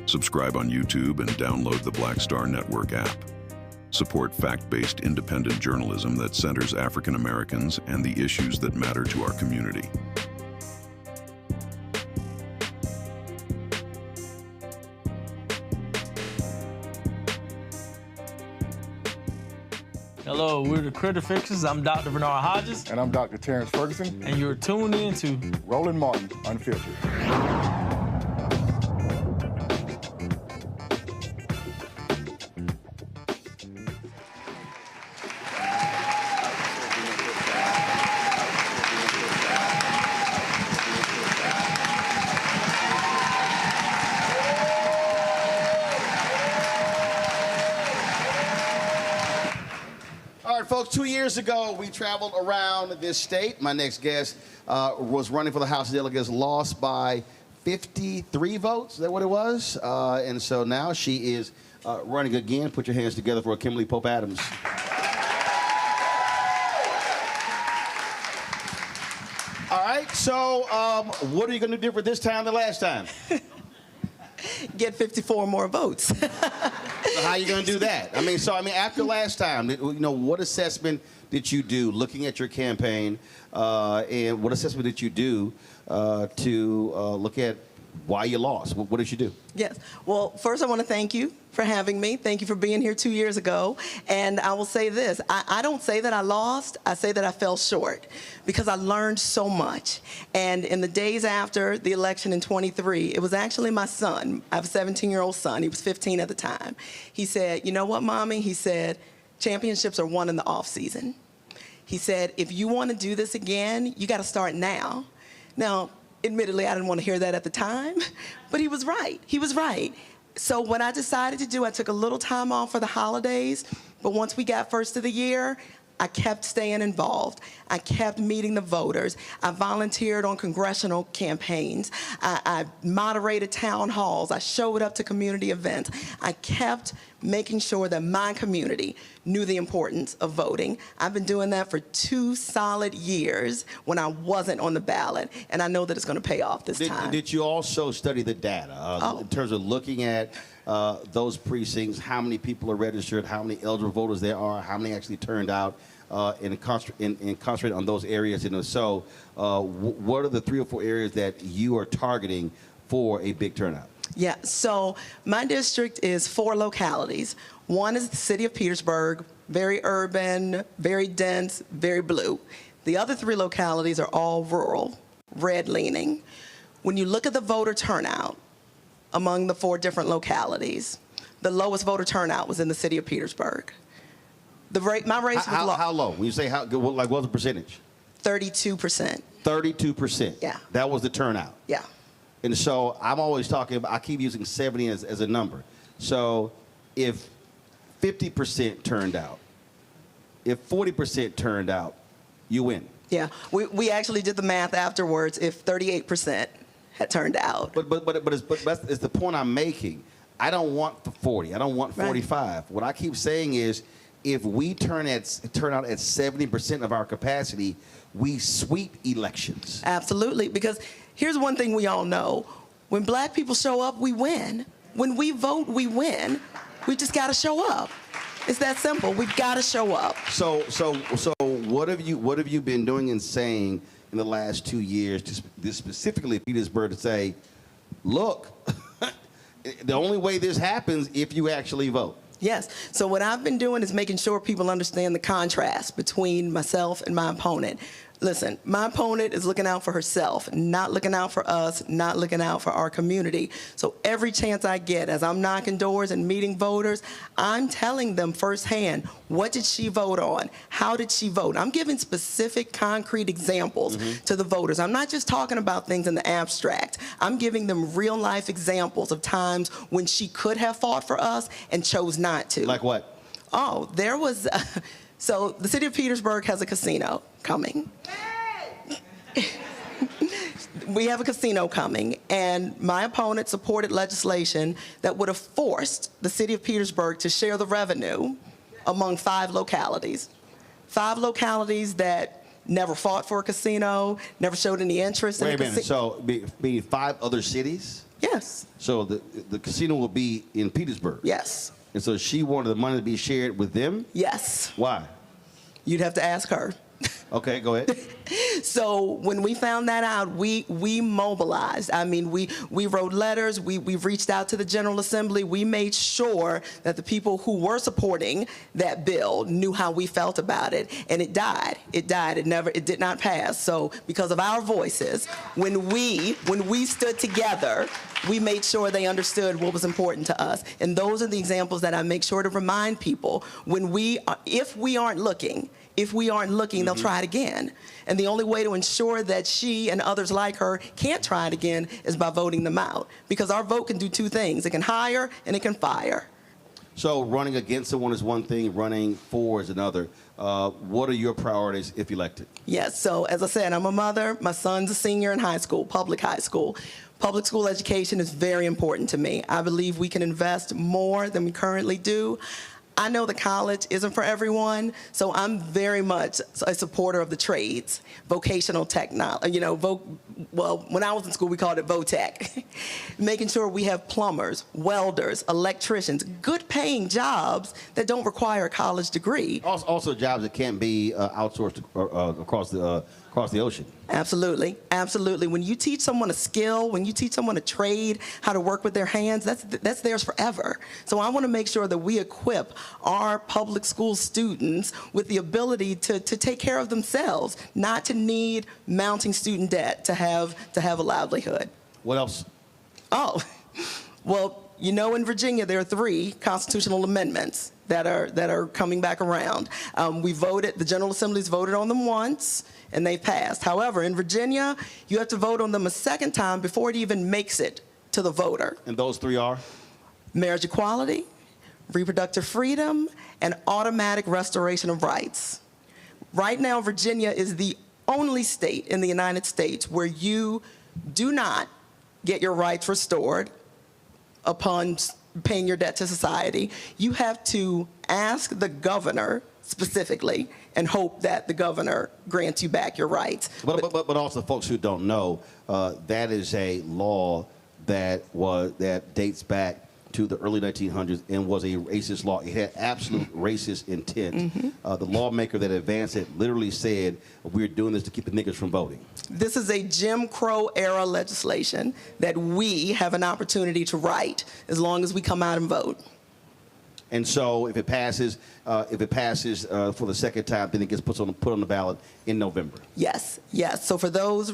Subscribe on YouTube and download the Black Star Network app. Support fact-based independent journalism that centers African Americans and the issues that matter to our community. Hello, we're the Critter Fixers. I'm Dr. Bernard Hodges. And I'm Dr. Terrence Ferguson. And you're tuned in to Roland Martin Unfiltered. Folks, 2 years ago, we traveled around this state. My next guest was running for the House of Delegates, lost by 53 votes. Is that what it was? And so now she is running again. Put your hands together for Kimberly Pope Adams. All right, so what are you going to do different this time than last time? Get 54 more votes. So how are you going to do that? After last time, what assessment did you do looking at your campaign, and what assessment did you do to look at why you lost. What did you do? Yes. Well, first I want to thank you for having me. Thank you for being here 2 years ago. And I will say this, I don't say that I lost, I say that I fell short because I learned so much. And in the days after the election in 23, it was actually my son. I have a 17-year-old son. He was 15 at the time. He said, you know what, Mommy? He said, championships are won in the off season. He said, if you want to do this again, you got to start now. Now, admittedly, I didn't want to hear that at the time, but he was right. He was right. So what I decided to do, I took a little time off for the holidays, but once we got first of the year, I kept staying involved. I kept meeting the voters. I volunteered on congressional campaigns. I moderated town halls. I showed up to community events. I kept making sure that my community knew the importance of voting. I've been doing that for 2 solid years when I wasn't on the ballot, and I know that it's going to pay off this time. Did you also study the data in terms of looking at those precincts, how many people are registered, how many eligible voters there are, how many actually turned out, and concentrate on those areas? And so what are the 3 or 4 areas that you are targeting for a big turnout? Yeah, so my district is 4 localities. One is the city of Petersburg, very urban, very dense, very blue. The other 3 localities are all rural, red leaning. When you look at the voter turnout among the 4 different localities, the lowest voter turnout was in the city of Petersburg. My race was low. How low? When you say how, like what's the percentage? 32%. 32%. Yeah. That was the turnout. Yeah. And so I'm always talking about, I keep using 70 as a number. So if 50% turned out, if 40% turned out, you win. Yeah, we actually did the math afterwards. If 38% had turned out. But it's the point I'm making. I don't want 40. I don't want 45. Right. What I keep saying is, if we turn out at 70% of our capacity, we sweep elections. Absolutely, because here's one thing we all know. When black people show up, we win. When we vote, we win. We just got to show up. It's that simple. We've got to show up. So what have you been doing and saying in the last 2 years, this specifically Petersburg, to say, look, the only way this happens if you actually vote? Yes. So what I've been doing is making sure people understand the contrast between myself and my opponent. Listen, my opponent is looking out for herself, not looking out for us, not looking out for our community. So every chance I get, as I'm knocking doors and meeting voters, I'm telling them firsthand, what did she vote on? How did she vote? I'm giving specific, concrete examples to the voters. I'm not just talking about things in the abstract. I'm giving them real-life examples of times when she could have fought for us and chose not to. Like what? Oh, there was... So the city of Petersburg has a casino coming. We have a casino coming, and my opponent supported legislation that would have forced the city of Petersburg to share the revenue among 5 localities. 5 localities that never fought for a casino, never showed any interest in a casino. Wait a minute, so be 5 other cities? Yes. So the casino will be in Petersburg? Yes. And so she wanted the money to be shared with them? Yes. Why? You'd have to ask her. Okay, go ahead. So when we found that out, we mobilized. I mean, we wrote letters. We've reached out to the General Assembly. We made sure that the people who were supporting that bill knew how we felt about it, and it died. It died. It did not pass. So because of our voices, when we stood together, we made sure they understood what was important to us. And those are the examples that I make sure to remind people. If we aren't looking, they'll try it again. And the only way to ensure that she and others like her can't try it again is by voting them out. Because our vote can do 2 things. It can hire and it can fire. So running against someone is one thing, running for is another. What are your priorities if elected? Yes, so as I said, I'm a mother. My son's a senior in high school, public high school. Public school education is very important to me. I believe we can invest more than we currently do. I know the college isn't for everyone, so I'm very much a supporter of the trades, vocational technology. Well, when I was in school, we called it VOTEC. Making sure we have plumbers, welders, electricians, good-paying jobs that don't require a college degree. Also jobs that can't be outsourced across the ocean. Absolutely, absolutely. When you teach someone a skill, when you teach someone a trade, how to work with their hands, that's theirs forever. So I want to make sure that we equip our public school students with the ability to take care of themselves, not to need mounting student debt to have a livelihood. What else? Oh, well, in Virginia there are 3 constitutional amendments that are coming back around. The General Assembly's voted on them once, and they passed. However, in Virginia, you have to vote on them a second time before it even makes it to the voter. And those 3 are? Marriage equality, reproductive freedom, and automatic restoration of rights. Right now, Virginia is the only state in the United States where you do not get your rights restored upon paying your debt to society. You have to ask the governor specifically and hope that the governor grants you back your rights. But also, folks who don't know, that is a law that dates back to the early 1900s and was a racist law. It had absolute racist intent. The lawmaker that advanced it literally said, we're doing this to keep the niggas from voting. This is a Jim Crow era legislation that we have an opportunity to right as long as we come out and vote. And so if it passes for the second time, then it gets put on the ballot in November. Yes. So for those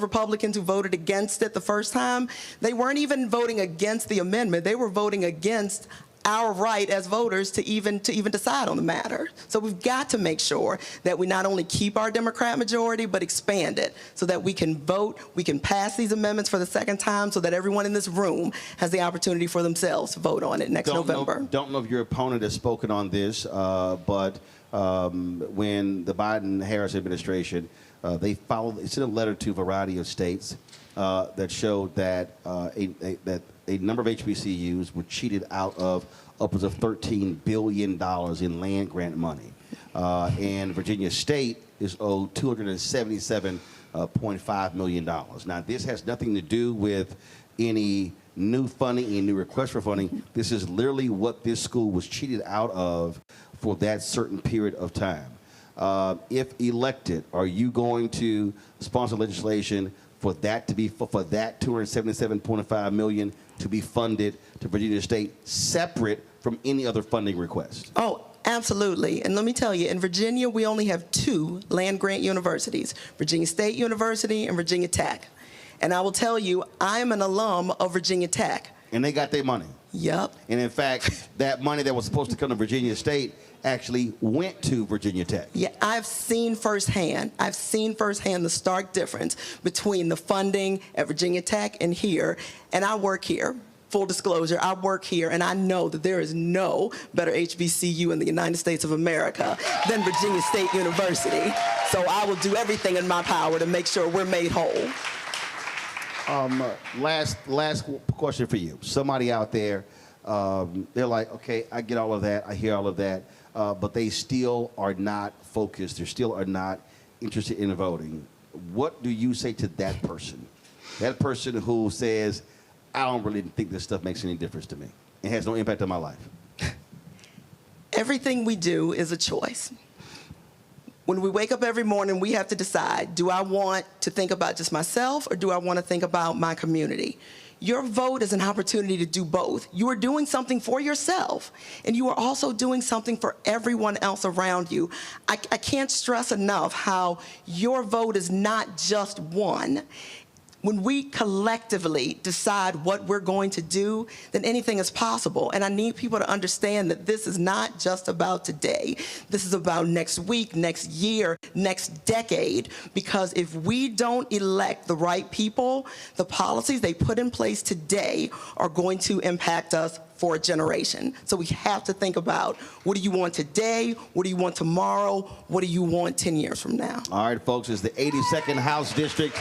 Republicans who voted against it the first time, they weren't even voting against the amendment. They were voting against our right as voters to even decide on the matter. So we've got to make sure that we not only keep our Democrat majority, but expand it so that we can vote, we can pass these amendments for the second time so that everyone in this room has the opportunity for themselves to vote on it next November. Don't know if your opponent has spoken on this, but when the Biden-Harris administration, they sent a letter to a variety of states that showed that a number of HBCUs were cheated out of upwards of $13 billion in land grant money. And Virginia State is owed $277.5 million. Now, this has nothing to do with any new funding, any new request for funding. This is literally what this school was cheated out of for that certain period of time. If elected, are you going to sponsor legislation for that to be for that $277.5 million to be funded to Virginia State separate from any other funding request? Oh, absolutely. And let me tell you, in Virginia, we only have 2 land grant universities, Virginia State University and Virginia Tech. And I will tell you, I am an alum of Virginia Tech. And they got their money. Yep. And in fact, that money that was supposed to come to Virginia State actually went to Virginia Tech. Yeah, I've seen firsthand the stark difference between the funding at Virginia Tech and here, and I work here. Full disclosure, I work here, and I know that there is no better HBCU in the United States of America than Virginia State University. So I will do everything in my power to make sure we're made whole. Last question for you. Somebody out there, they're like, okay, I get all of that, I hear all of that, but they still are not focused, they still are not interested in voting. What do you say to that person? That person who says, I don't really think this stuff makes any difference to me. It has no impact on my life. Everything we do is a choice. When we wake up every morning, we have to decide, do I want to think about just myself or do I want to think about my community? Your vote is an opportunity to do both. You are doing something for yourself, and you are also doing something for everyone else around you. I can't stress enough how your vote is not just one. When we collectively decide what we're going to do, then anything is possible. And I need people to understand that this is not just about today. This is about next week, next year, next decade. Because if we don't elect the right people, the policies they put in place today are going to impact us for a generation. So we have to think about, what do you want today? What do you want tomorrow? What do you want 10 years from now? All right, folks, it's the 82nd House District.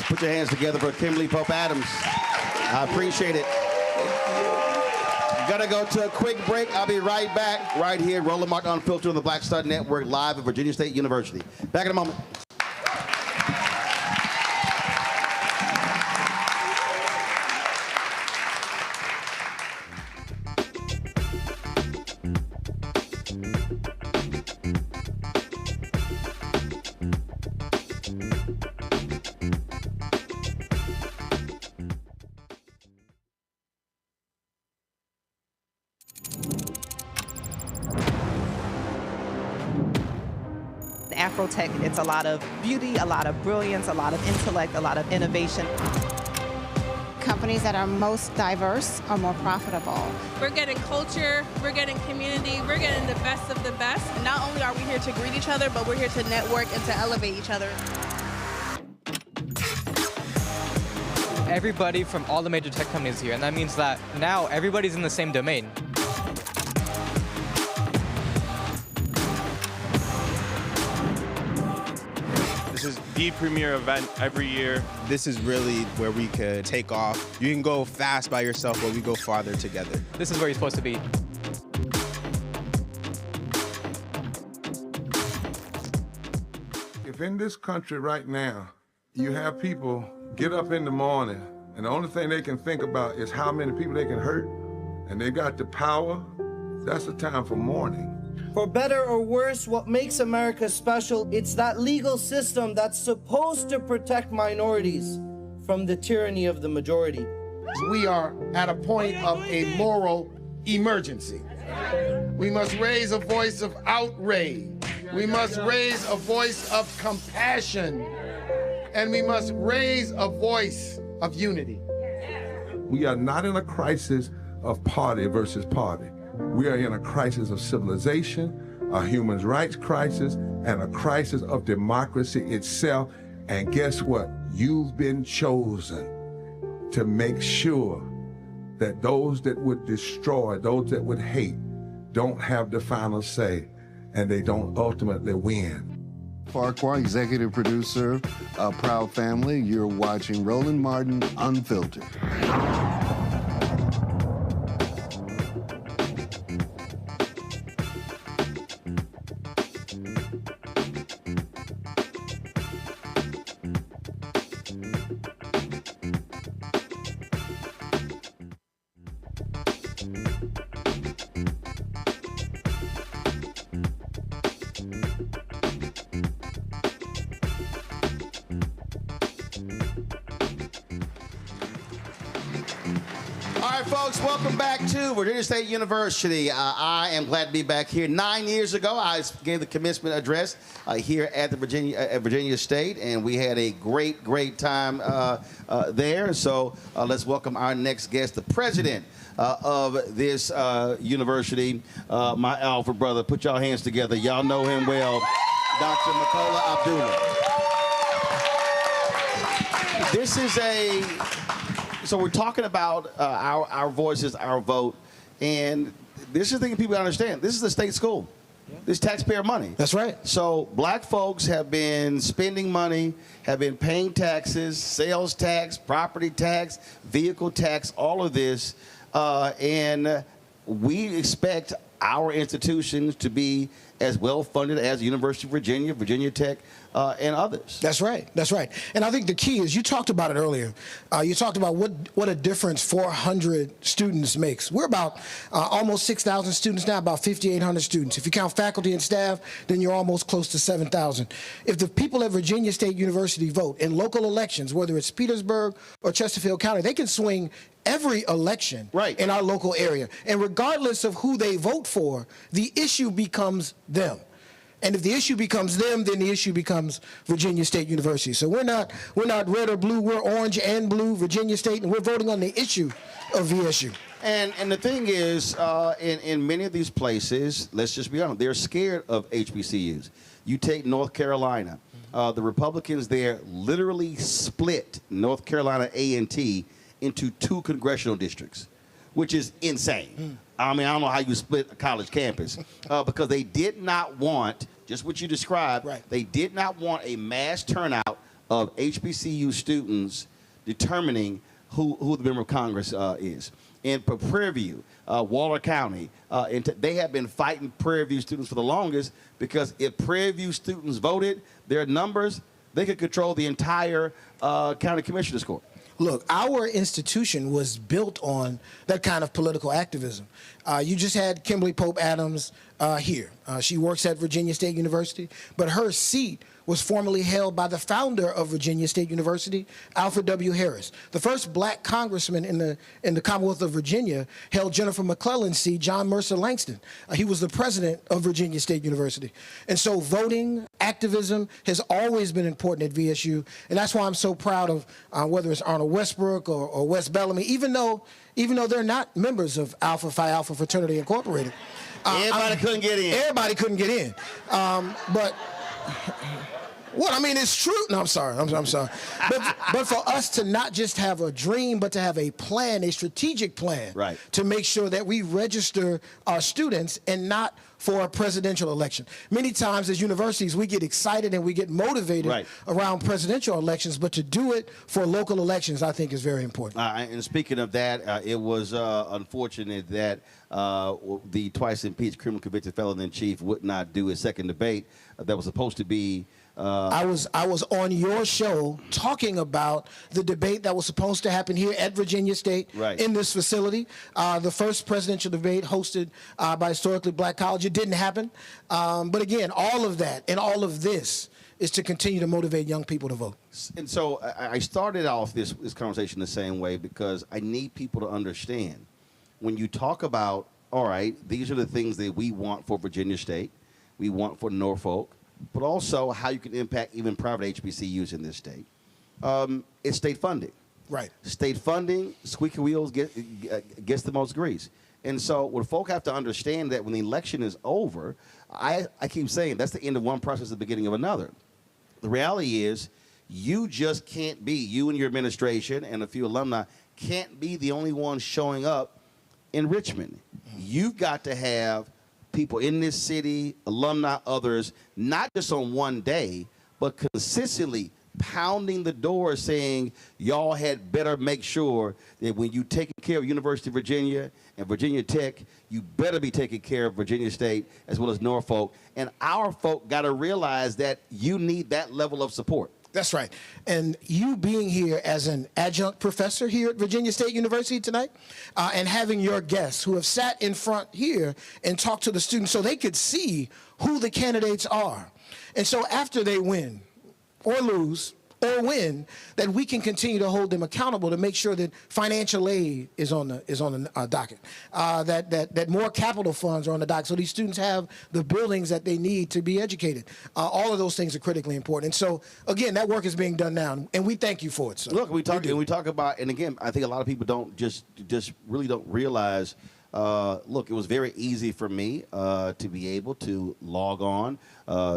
Put your hands together for Kimberly Pope Adams. I appreciate it. Gotta go to a quick break. I'll be right back right here. Roland Martin Unfiltered on the Black Star Network, live at Virginia State University. Back in a moment. Afrotech, it's a lot of beauty, a lot of brilliance, a lot of intellect, a lot of innovation. Companies that are most diverse are more profitable. We're getting culture, we're getting community, we're getting the best of the best. And not only are we here to greet each other, but we're here to network and to elevate each other. Everybody from all the major tech companies here, and that means that now everybody's in the same domain. This is the premier event every year. This is really where we could take off. You can go fast by yourself, but we go farther together. This is where you're supposed to be. If in this country right now, you have people get up in the morning and the only thing they can think about is how many people they can hurt, and they got the power, that's the time for mourning. For better or worse, what makes America special, it's that legal system that's supposed to protect minorities from the tyranny of the majority. We are at a point of a moral emergency. We must raise a voice of outrage. We must raise a voice of compassion. And we must raise a voice of unity. We are not in a crisis of party versus party. We are in a crisis of civilization, a human rights crisis, and a crisis of democracy itself. And guess what? You've been chosen to make sure that those that would destroy, those that would hate, don't have the final say, and they don't ultimately win. Farquhar, executive producer, a proud family. You're watching Roland Martin Unfiltered. Folks, welcome back to Virginia State University. I am glad to be back here. 9 years ago, I gave the commencement address here at the Virginia State, and we had a great time there. So let's welcome our next guest, the president of this university, my alpha brother. Put y'all hands together. Y'all know him well, Dr. Makola Abdullah. This is So we're talking about our voices, our vote, and this is the thing people understand. This is a state school. This is taxpayer money. That's right. So black folks have been spending money, have been paying taxes, sales tax, property tax, vehicle tax, all of this, and we expect our institutions to be as well funded as the University of Virginia, Virginia Tech, and others. That's right. That's right. And I think the key is, you talked about it earlier. You talked about what a difference 400 students makes. We're about almost 6,000 students now, about 5,800 students. If you count faculty and staff, then you're almost close to 7,000. If the people at Virginia State University vote in local elections, whether it's Petersburg or Chesterfield County, they can swing every election in our local area. And regardless of who they vote for, the issue becomes them. And if the issue becomes them, then the issue becomes Virginia State University. So we're not red or blue, we're orange and blue, Virginia State, and we're voting on the issue of VSU. And the thing is, in many of these places, let's just be honest, they're scared of HBCUs. You take North Carolina. The Republicans there literally split North Carolina A&T into 2 congressional districts, which is insane. I mean, I don't know how you split a college campus, because they did not want, just what you described, they did not want a mass turnout of HBCU students determining who the member of Congress is. in Prairie View, Waller County. And they have been fighting Prairie View students for the longest because if Prairie View students voted, their numbers, they could control the entire county commissioner's court. Look, our institution was built on that kind of political activism. You just had Kimberly Pope Adams here. She works at Virginia State University, but her seat was formerly held by the founder of Virginia State University, Alfred W. Harris. The first black congressman in the Commonwealth of Virginia held Jennifer McClellan's seat, John Mercer Langston. He was the president of Virginia State University. And so voting, activism has always been important at VSU, and that's why I'm so proud of whether it's Arnold Westbrook or Wes Bellamy, even though they're not members of Alpha Phi Alpha Fraternity Incorporated. Everybody couldn't get in. Everybody couldn't get in. But well, I mean, it's true. No, I'm sorry. I'm sorry. But for us to not just have a dream, but to have a plan, a strategic plan, right, to make sure that we register our students and not for a presidential election. Many times as universities, we get excited and we get motivated around presidential elections, but to do it for local elections, I think is very important. And speaking of that, it was unfortunate that the twice impeached criminal convicted felon in chief would not do his second debate that was supposed to be. I was on your show talking about the debate that was supposed to happen here at Virginia State in this facility. The first presidential debate hosted by Historically Black College. It didn't happen. But again, all of that and all of this is to continue to motivate young people to vote. And so I started off this conversation the same way because I need people to understand when you talk about, all right, these are the things that we want for Virginia State, we want for Norfolk, but also how you can impact even private HBCUs in this state. It's state funding. Right. State funding, squeaky wheels gets the most grease. And so what folk have to understand that when the election is over, I keep saying that's the end of one process, the beginning of another. The reality is you just can't be, you and your administration and a few alumni can't be the only ones showing up in Richmond. You've got to have people in this city, alumni, others, not just on one day, but consistently pounding the door saying, y'all had better make sure that when you taking care of University of Virginia and Virginia Tech, you better be taking care of Virginia State as well as Norfolk. And our folk got to realize that you need that level of support. That's right. And you being here as an adjunct professor here at Virginia State University tonight, and having your guests who have sat in front here and talked to the students so they could see who the candidates are. And so after they win or lose or win, that we can continue to hold them accountable to make sure that financial aid is on the docket, that more capital funds are on the docket, so these students have the buildings that they need to be educated. All of those things are critically important. And so, again, that work is being done now, and we thank you for it. So. Look, we talk about, and again, I think a lot of people don't just really don't realize. Look, it was very easy for me to be able to log on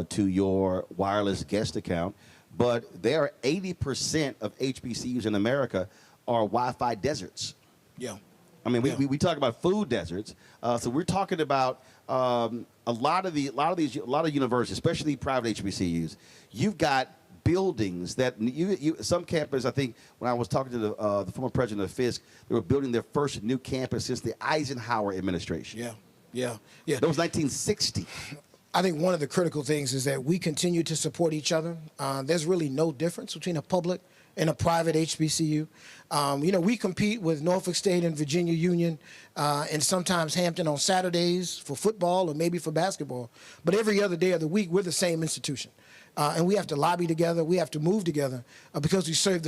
to your wireless guest account. But there are 80% of HBCUs in America are Wi-Fi deserts. Yeah. I mean, we talk about food deserts. So we're talking about a lot of universities, especially private HBCUs. You've got buildings that some campus. I think when I was talking to the former president of Fisk, they were building their first new campus since the Eisenhower administration. Yeah. That was 1960. I think one of the critical things is that we continue to support each other. There's really no difference between a public and a private HBCU. We compete with Norfolk State and Virginia Union and sometimes Hampton on Saturdays for football or maybe for basketball. But every other day of the week, we're the same institution. And we have to lobby together. We have to move together because we serve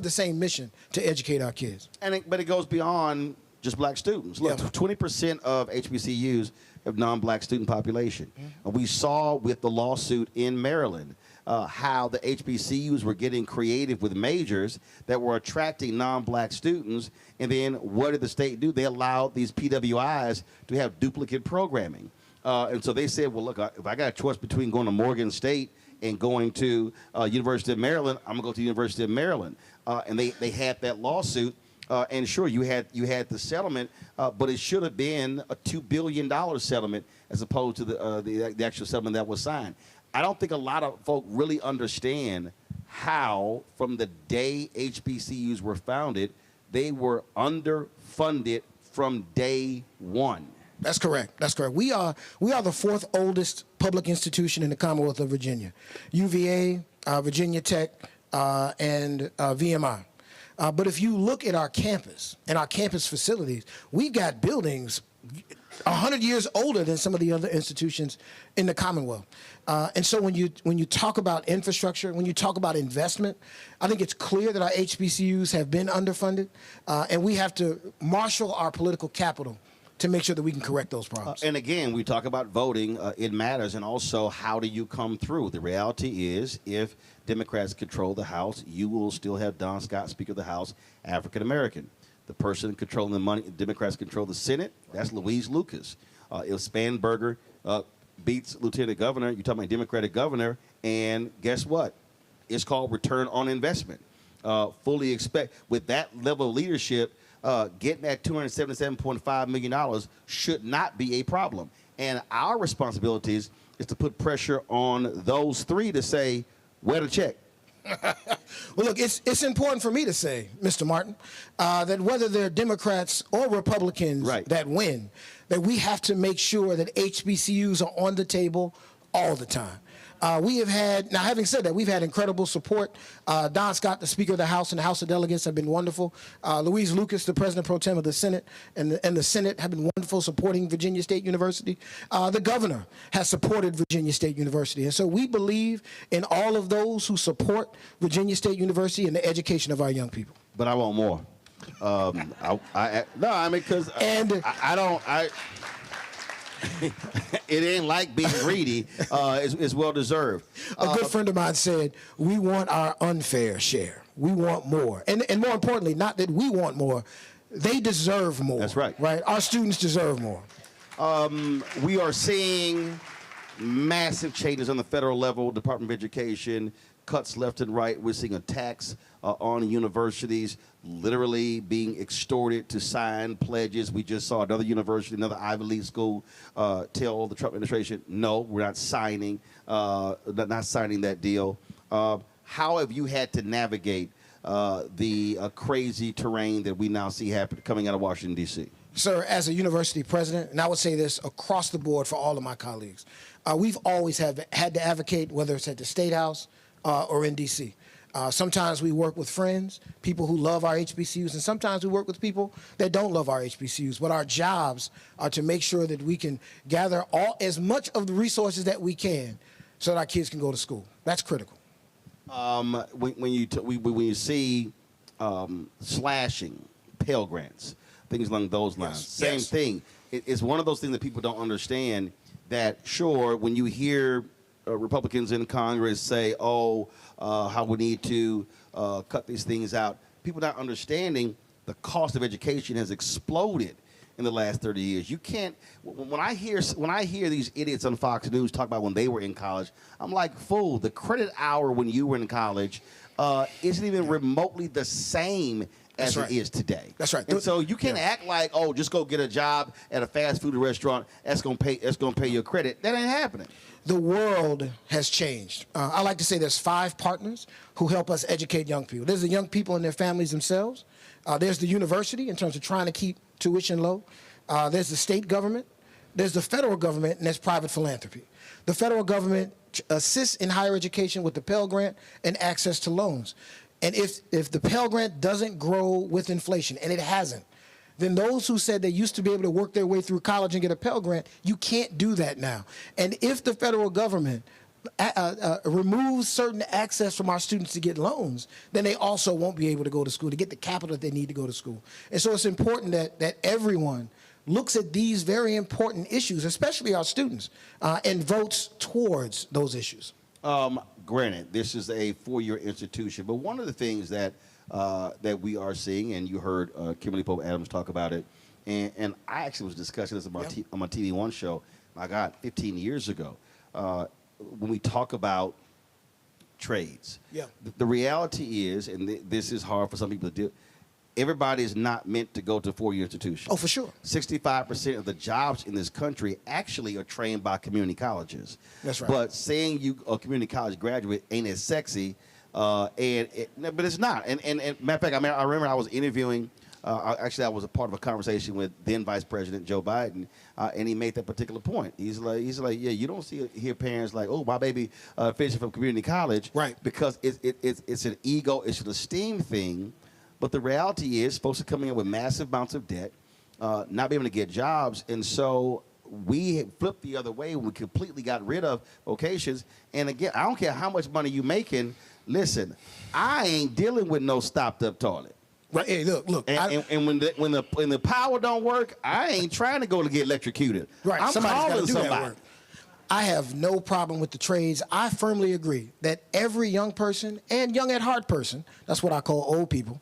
the same mission to educate our kids. But it goes beyond just black students. Look, 20% of HBCUs have non-black student population. We saw with the lawsuit in Maryland how the HBCUs were getting creative with majors that were attracting non-black students. And then what did the state do? They allowed these PWIs to have duplicate programming. And so they said, well, look, if I got a choice between going to Morgan State and going to University of Maryland, I'm going to go to the University of Maryland. And they had that lawsuit. And sure, you had the settlement, but it should have been a $2 billion settlement as opposed to the actual settlement that was signed. I don't think a lot of folk really understand how, from the day HBCUs were founded, they were underfunded from day one. That's correct. That's correct. We are the fourth oldest public institution in the Commonwealth of Virginia. UVA, Virginia Tech, and VMI. But if you look at our campus and our campus facilities, we've got buildings 100 years older than some of the other institutions in the Commonwealth. And so when you talk about infrastructure, when you talk about investment, I think it's clear that our HBCUs have been underfunded, and we have to marshal our political capital to make sure that we can correct those problems. And again, we talk about voting. It matters. And also, how do you come through? The reality is, if Democrats control the House, you will still have Don Scott, Speaker of the House, African American. The person controlling the money, Democrats control the Senate, that's Louise Lucas. If Spanberger beats Lieutenant Governor, you're talking about Democratic governor, and guess what? It's called return on investment. Fully expect, with that level of leadership, getting that $277.5 million should not be a problem. And our responsibilities is to put pressure on those three to say, where to check. Well, look, it's important for me to say, Mr. Martin, that whether they're Democrats or Republicans that win, that we have to make sure that HBCUs are on the table all the time. We have had, now having said that, we've had incredible support. Don Scott, the Speaker of the House, and the House of Delegates have been wonderful. Louise Lucas, the President Pro Tem of the Senate, and the Senate have been wonderful supporting Virginia State University. The Governor has supported Virginia State University. And so we believe in all of those who support Virginia State University and the education of our young people. But I want more. Because it ain't like being greedy. It's well deserved. A good friend of mine said, we want our unfair share. We want more. And more importantly, not that we want more, they deserve more. That's right. Right? Our students deserve more. We are seeing massive changes on the federal level, Department of Education, cuts left and right. We're seeing attacks on universities, literally being extorted to sign pledges. We just saw another university, another Ivy League school, tell the Trump administration, no, we're not signing that deal. How have you had to navigate the crazy terrain that we now see coming out of Washington, D.C.? Sir, as a university president, and I would say this across the board for all of my colleagues, we've always had to advocate, whether it's at the State House or in D.C. Sometimes we work with friends, people who love our HBCUs, and sometimes we work with people that don't love our HBCUs. But our jobs are to make sure that we can gather as much of the resources that we can so that our kids can go to school. That's critical. When you see slashing Pell Grants, things along those lines, same thing. It's one of those things that people don't understand, that sure, when you hear Republicans in Congress say, how we need to cut these things out, people not understanding the cost of education has exploded in the last 30 years. You can't, when I hear these idiots on Fox News talk about when they were in college, I'm like, fool, the credit hour when you were in college isn't even remotely the same as it is today. That's right. And so you can't act like, just go get a job at a fast food restaurant, that's gonna pay your credit. That ain't happening. The world has changed. I like to say there's 5 partners who help us educate young people. There's the young people and their families themselves. There's the university in terms of trying to keep tuition low. There's the state government. There's the federal government, and there's private philanthropy. The federal government assists in higher education with the Pell Grant and access to loans. And if the Pell Grant doesn't grow with inflation, and it hasn't, then those who said they used to be able to work their way through college and get a Pell Grant, you can't do that now. And if the federal government removes certain access from our students to get loans, then they also won't be able to go to school, to get the capital that they need to go to school. And so it's important that everyone looks at these very important issues, especially our students, and votes towards those issues. Granted, this is a 4-year institution, but one of the things that we are seeing, and you heard Kimberly Pope Adams talk about it, and I actually was discussing this on my TV One show, my God, 15 years ago, when we talk about trades. Yeah. The reality is, and this is hard for some people to do, everybody is not meant to go to a 4-year institution. Oh, for sure. 65% of the jobs in this country actually are trained by community colleges. That's right. But saying you a community college graduate ain't as sexy But it's not. And matter of fact, I remember I was interviewing. Actually, I was a part of a conversation with then Vice President Joe Biden, and he made that particular point. He's like, yeah, you don't hear parents like, oh, my baby finishing from community college, right? Because it's an ego, it's an esteem thing. But the reality is, folks are coming in with massive amounts of debt, not being able to get jobs, and so we flipped the other way when we completely got rid of vocations. And again, I don't care how much money you making. Listen, I ain't dealing with no stopped up toilet. Right. Hey, look. And when the power don't work, I ain't trying to go to get electrocuted. Right. I'm calling somebody. That work. I have no problem with the trades. I firmly agree that every young person and young at heart person, that's what I call old people,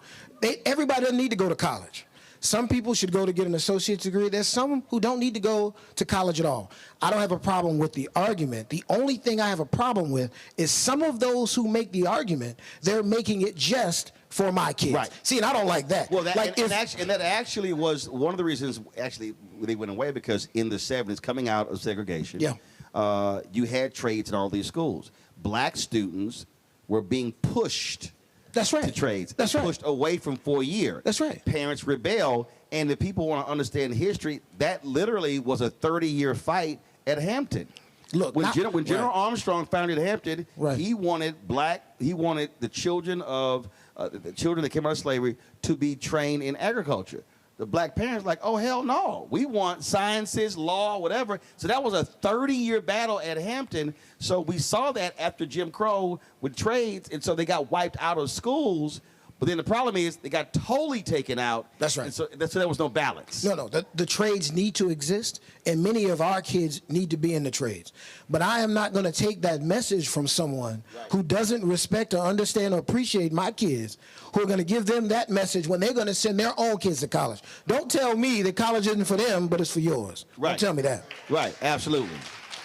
everybody doesn't need to go to college. Some people should go to get an associate's degree. There's some who don't need to go to college at all. I don't have a problem with the argument. The only thing I have a problem with is some of those who make the argument, they're making it just for my kids. Right. See, and I don't like that. Well, that actually was one of the reasons actually they went away, because in the 70s, coming out of segregation, you had trades in all these schools. Black students were being pushed to trades. That's right. Pushed away from 4-year. That's right. Parents rebel, and if people want to understand history, that literally was a 30-year fight at Hampton. Look, when General Armstrong founded Hampton, he wanted the children of the children that came out of slavery to be trained in agriculture. The black parents like, oh, hell no. We want sciences, law, whatever. So that was a 30-year battle at Hampton. So we saw that after Jim Crow with trades, and so they got wiped out of schools. But then the problem is they got totally taken out. That's right. And so there was no balance. No. The trades need to exist, and many of our kids need to be in the trades. But I am not going to take that message from someone who doesn't respect or understand or appreciate my kids, who are going to give them that message when they're going to send their own kids to college. Don't tell me that college isn't for them, but it's for yours. Right. Don't tell me that. Right. Absolutely.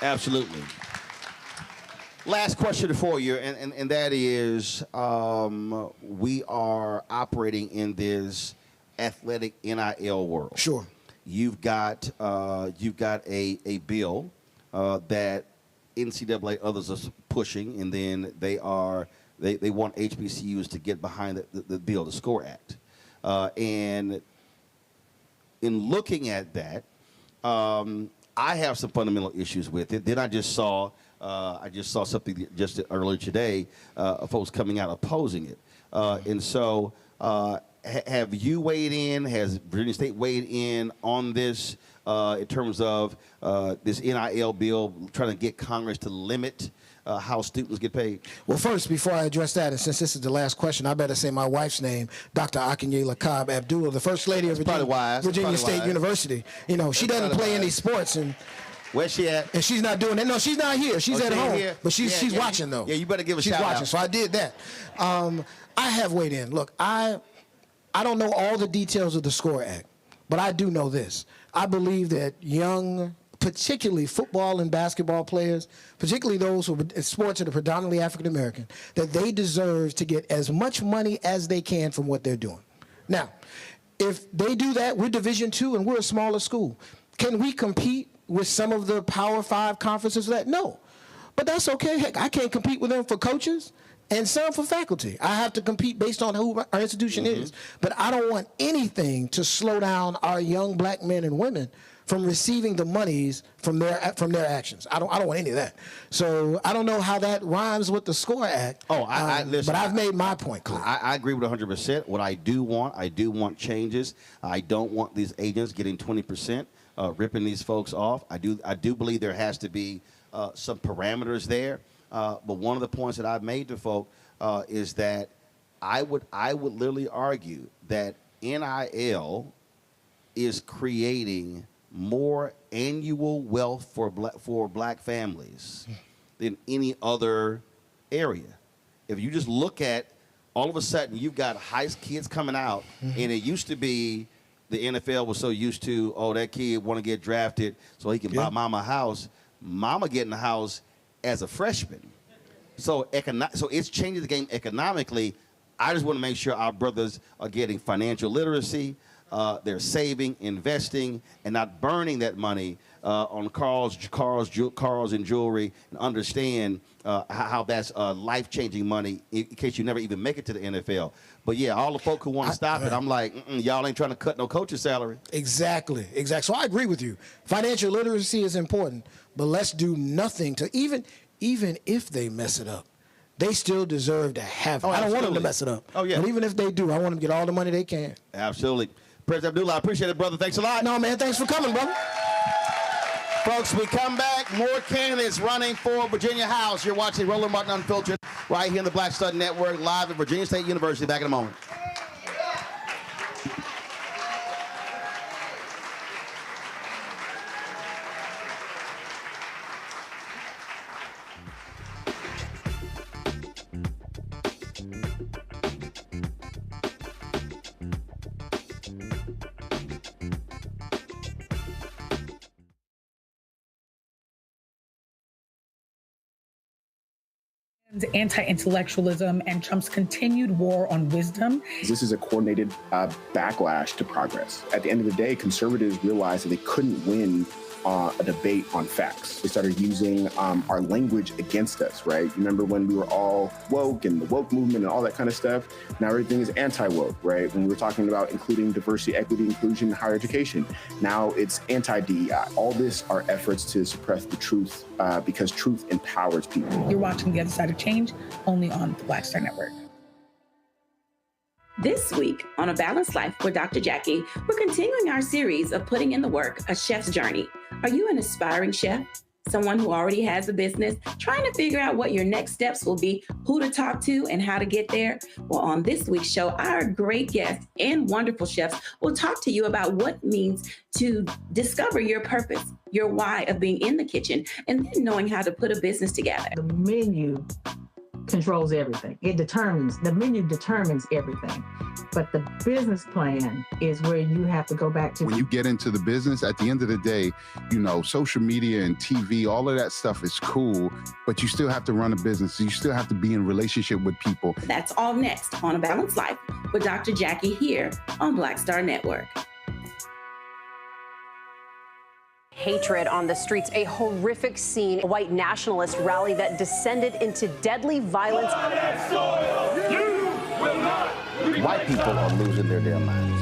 Absolutely. Last question for you, and that is, we are operating in this athletic NIL world. Sure. You've got a bill that NCAA others are pushing, and then they want HBCUs to get behind the bill, the SCORE Act. And in looking at that, I have some fundamental issues with it. Then I just saw something just earlier today, folks coming out opposing it. And so have you weighed in? Has Virginia State weighed in on this in terms of this NIL bill, trying to get Congress to limit how students get paid? Well, first, before I address that, and since this is the last question, I better say my wife's name, Dr. Akinyela Cobb Abdullah, the First Lady of Virginia State University. You know, she doesn't play any sports, and where's she at? And she's not doing that. No, she's not here. She's at home. Here? But she's watching, though. Yeah, you better give a shout out. She's watching, so I did that. I have weighed in. Look, I don't know all the details of the SCORE Act, but I do know this. I believe that young, particularly football and basketball players, particularly those who are in sports that are predominantly African American, that they deserve to get as much money as they can from what they're doing. Now, if they do that, we're Division II and we're a smaller school. Can we compete with some of the Power 5 conferences for that? No. But that's okay. Heck, I can't compete with them for coaches and some for faculty. I have to compete based on who our institution is. But I don't want anything to slow down our young black men and women from receiving the monies from their actions. I don't want any of that. So I don't know how that rhymes with the SCORE Act. Listen, but I've made my point clear. I agree with 100%. What I do want changes. I don't want these agents getting 20%. Ripping these folks off. I do believe there has to be some parameters there. But one of the points that I've made to folk is that I would literally argue that NIL is creating more annual wealth for black families than any other area. If you just look at, all of a sudden you've got high kids coming out, and it used to be the NFL was so used to, oh, that kid want to get drafted so he can buy mama a house. Mama getting a house as a freshman. So it's changing the game economically. I just want to make sure our brothers are getting financial literacy. they're saving, investing, and not burning that money on cars and jewelry, and understand how that's life-changing money in case you never even make it to the NFL. But yeah, all the folk who want to stop it, I'm like, y'all ain't trying to cut no coach's salary. Exactly. So I agree with you. Financial literacy is important, but let's do nothing to even if they mess it up. They still deserve to have it. I don't want them to mess it up. Oh, yeah. But even if they do, I want them to get all the money they can. Absolutely. President Abdullah, I appreciate it, brother. Thanks a lot. No, man, thanks for coming, brother. Folks, we come back. More candidates running for Virginia House. You're watching Roland Martin Unfiltered right here on the Black Star Network, live at Virginia State University. Back in a moment. Anti-intellectualism and Trump's continued war on wisdom. This is a coordinated backlash to progress. At the end of the day, conservatives realized that they couldn't win a debate on facts. They started using our language against us, right? Remember when we were all woke and the woke movement and all that kind of stuff? Now everything is anti-woke, right? When we were talking about including diversity, equity, inclusion, higher education, now it's anti-DEI. All this are efforts to suppress the truth because truth empowers people. You're watching The Other Side of Change only on the Black Star Network. This week on A Balanced Life with Dr. Jackie, we're continuing our series of putting in the work, A Chef's Journey. Are you an aspiring chef? Someone who already has a business, trying to figure out what your next steps will be, who to talk to, and how to get there? Well, on this week's show, our great guests and wonderful chefs will talk to you about what it means to discover your purpose, your why of being in the kitchen, and then knowing how to put a business together. The menu controls everything. The menu determines everything. But the business plan is where you have to go back to. When you get into the business, at the end of the day, you know, social media and TV, all of that stuff is cool, but you still have to run a business. You still have to be in relationship with people. That's all next on A Balanced Life with Dr. Jackie here on Black Star Network. Hatred on the streets, a horrific scene, a white nationalist rally that descended into deadly violence. White people are losing their damn minds.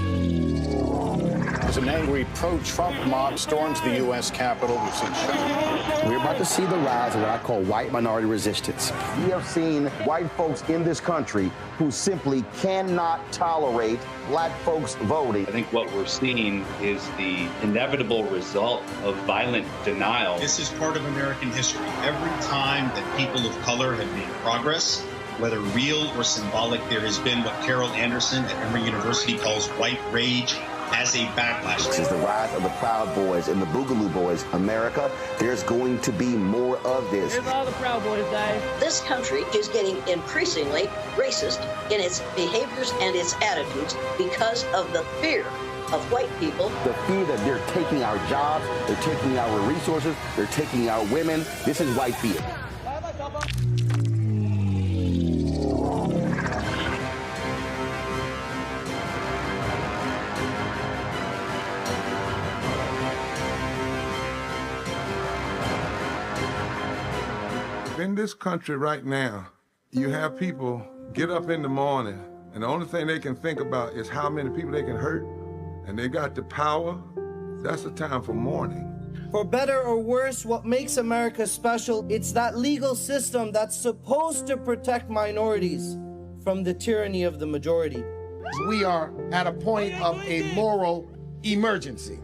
As an angry pro-Trump mob storms the U.S. Capitol, we've seen shooting. We're about to see the rise of what I call white minority resistance. We have seen white folks in this country who simply cannot tolerate black folks voting. I think what we're seeing is the inevitable result of violent denial. This is part of American history. Every time that people of color have made progress, whether real or symbolic, there has been what Carol Anderson at Emory University calls white rage as a backlash. This is the rise of the Proud Boys and the Boogaloo Boys. America, there's going to be more of this. Here's all the Proud Boys, Dave. This country is getting increasingly racist in its behaviors and its attitudes because of the fear of white people. The fear that they're taking our jobs, they're taking our resources, they're taking our women. This is white fear. In this country right now, you have people get up in the morning and the only thing they can think about is how many people they can hurt, and they got the power. That's the time for mourning. For better or worse, what makes America special, it's that legal system that's supposed to protect minorities from the tyranny of the majority. We are at a point of a moral emergency.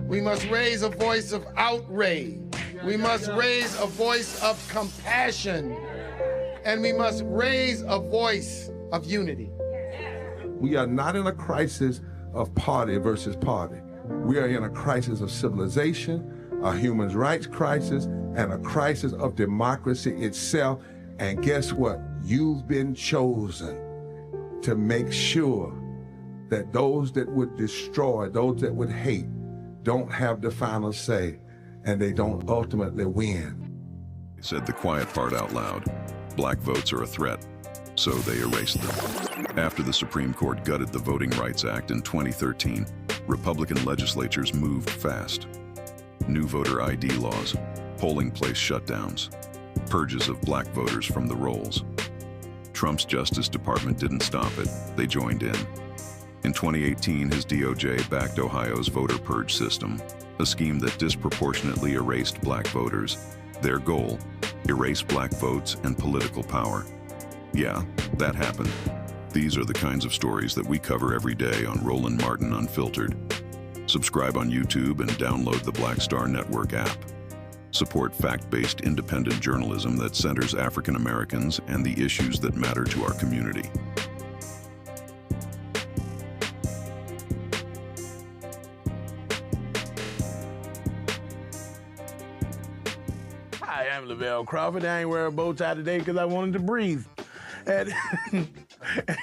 We must raise a voice of outrage. We must raise a voice of compassion. And we must raise a voice of unity. We are not in a crisis of party versus party. We are in a crisis of civilization, a human rights crisis, and a crisis of democracy itself. And guess what? You've been chosen to make sure that those that would destroy, those that would hate, don't have the final say, and they don't ultimately win. Said the quiet part out loud. Black votes are a threat, so they erased them. After the Supreme Court gutted the Voting Rights Act in 2013, Republican legislatures moved fast. New voter ID laws, polling place shutdowns, purges of black voters from the rolls. Trump's Justice Department didn't stop it, they joined in. In 2018, his DOJ backed Ohio's voter purge system, a scheme that disproportionately erased black voters. Their goal, erase black votes and political power. Yeah, that happened. These are the kinds of stories that we cover every day on Roland Martin Unfiltered. Subscribe on YouTube and download the Black Star Network app. Support fact-based independent journalism that centers African Americans and the issues that matter to our community. Hi, I'm Lavelle Crawford. I ain't wearing a bow tie today because I wanted to breathe. And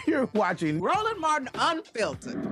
you're watching Roland Martin Unfiltered.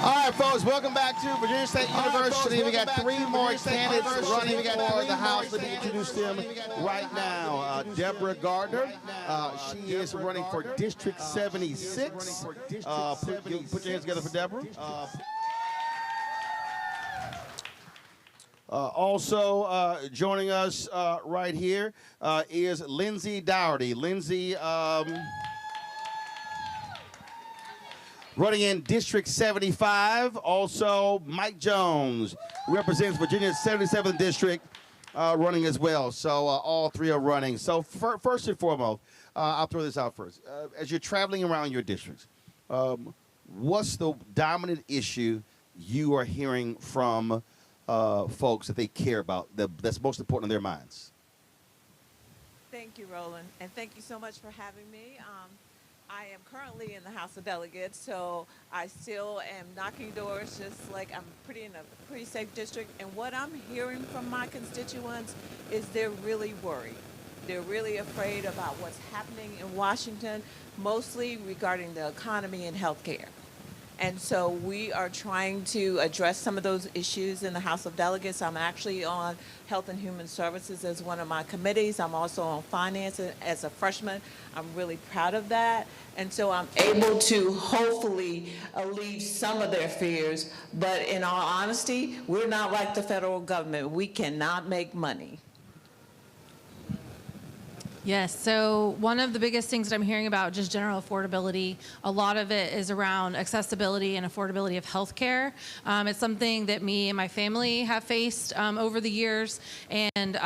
All right, folks, welcome back to Virginia State University. We got three more candidates running for the House. Let me introduce them right now. Deborah Gardner. She is running for District 76. Put your hands together for Deborah. Also joining us right here is Lindsay Dougherty. Lindsay, running in District 75. Also, Mike Jones represents Virginia's 77th District, running as well. So all three are running. So first and foremost, I'll throw this out first. As you're traveling around your districts, what's the dominant issue you are hearing from folks that they care about, that's most important in their minds? Thank you, Roland, and thank you so much for having me. I am currently in the House of Delegates, so I still am knocking doors, just like I'm in a pretty safe district. And what I'm hearing from my constituents is they're really worried. They're really afraid about what's happening in Washington, mostly regarding the economy and health care. And so we are trying to address some of those issues in the House of Delegates. I'm actually on Health and Human Services as one of my committees. I'm also on Finance as a freshman. I'm really proud of that. And so I'm able to hopefully alleviate some of their fears. But in all honesty, we're not like the federal government. We cannot make money. Yes, so one of the biggest things that I'm hearing about just general affordability, a lot of it is around accessibility and affordability of healthcare. It's something that me and my family have faced over the years, and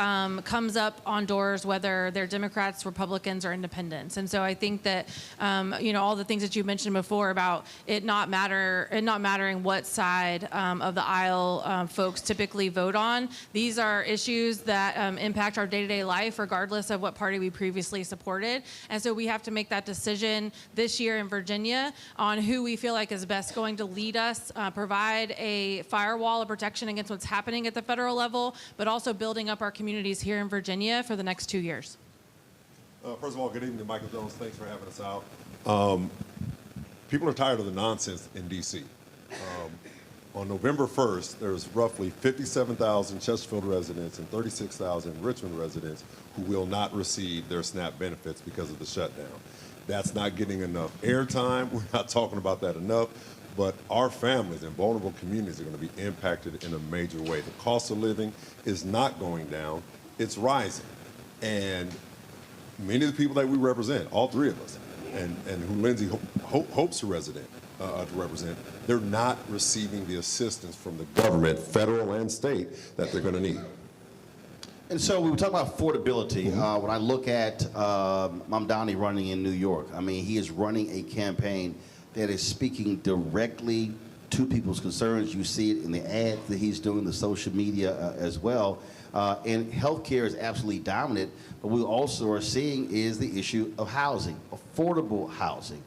comes up on doors whether they're Democrats, Republicans, or Independents. And so I think that all the things that you mentioned before about it not mattering what side of the aisle folks typically vote on. These are issues that impact our day-to-day life, regardless of what party we previously supported. And so we have to make that decision this year in Virginia on who we feel like is best going to lead us, provide a firewall of protection against what's happening at the federal level, but also building up our communities here in Virginia for the next 2 years. First of all, good evening, Michael Jones. Thanks for having us out. People are tired of the nonsense in D.C. On November 1st, there's roughly 57,000 Chesterfield residents and 36,000 Richmond residents who will not receive their SNAP benefits because of the shutdown. That's not getting enough airtime. We're not talking about that enough. But our families and vulnerable communities are going to be impacted in a major way. The cost of living is not going down, it's rising. And many of the people that we represent, all three of us, and who Lindsay hopes to represent, they're not receiving the assistance from the government, federal and state, that they're going to need. And so we were talking about affordability. When I look at Mamdani running in New York, I mean, he is running a campaign that is speaking directly to people's concerns. You see it in the ads that he's doing, the social media as well. And healthcare is absolutely dominant, but we also are seeing is the issue of housing, affordable housing.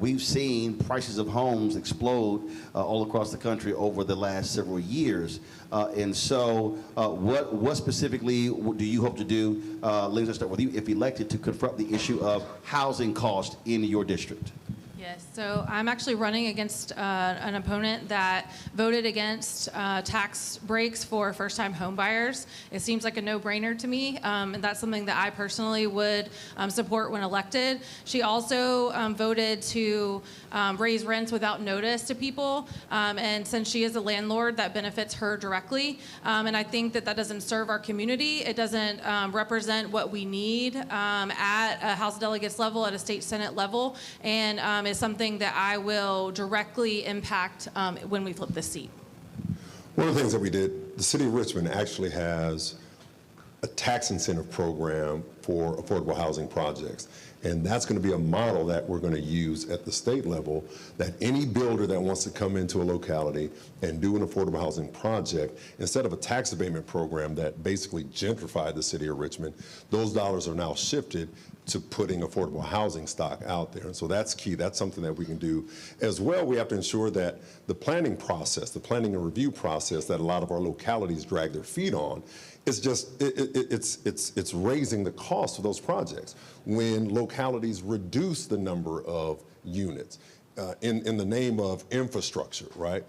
We've seen prices of homes explode all across the country over the last several years. And so what specifically do you hope to do, Lindsay, I'll start with you, if elected, to confront the issue of housing cost in your district? Yes, so I'm actually running against an opponent that voted against tax breaks for first-time home buyers. It seems like a no-brainer to me, and that's something that I personally would support when elected. She also voted to raise rents without notice to people, and since she is a landlord, that benefits her directly. And I think that that doesn't serve our community. It doesn't represent what we need at a House of Delegates level, at a state Senate level, and is something that I will directly impact when we flip this seat. One of the things that we did, the city of Richmond actually has a tax incentive program for affordable housing projects. And that's going to be a model that we're going to use at the state level, that any builder that wants to come into a locality and do an affordable housing project, instead of a tax abatement program that basically gentrified the city of Richmond, those dollars are now shifted to putting affordable housing stock out there. And so that's key. That's something that we can do. As well, we have to ensure that the planning process, the planning and review process that a lot of our localities drag their feet on, it's just, it's raising the cost of those projects. When localities reduce the number of units in the name of infrastructure, right?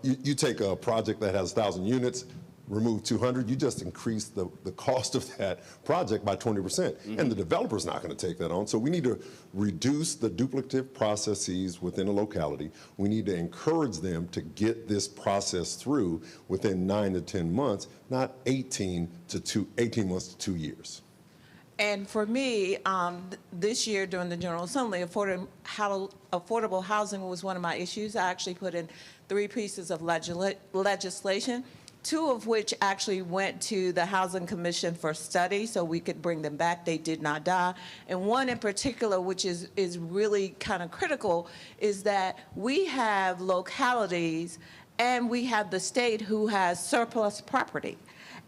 You take a project that has 1,000 units, remove 200, you just increase the cost of that project by 20%. Mm-hmm. And the developer's not going to take that on. So we need to reduce the duplicative processes within a locality. We need to encourage them to get this process through within 9 to 10 months, not 18 months to 2 years. And for me, this year during the General Assembly, affordable housing was one of my issues. I actually put in 3 pieces of legislation, 2 of which actually went to the Housing Commission for study so we could bring them back. They did not die. And one in particular, which is really kind of critical, is that we have localities and we have the state who has surplus property.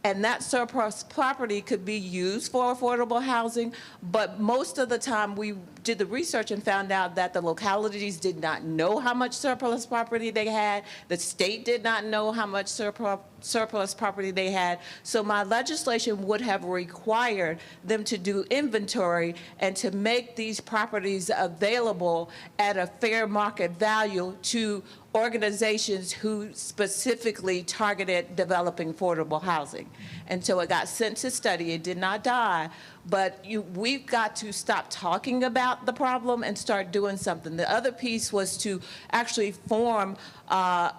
And that surplus property could be used for affordable housing, but most of the time we did the research and found out that the localities did not know how much surplus property they had. The state did not know how much surplus property they had. So my legislation would have required them to do inventory and to make these properties available at a fair market value to organizations who specifically targeted developing affordable housing. And so it got sent to study. It did not die. But we've got to stop talking about the problem and start doing something. The other piece was to actually form a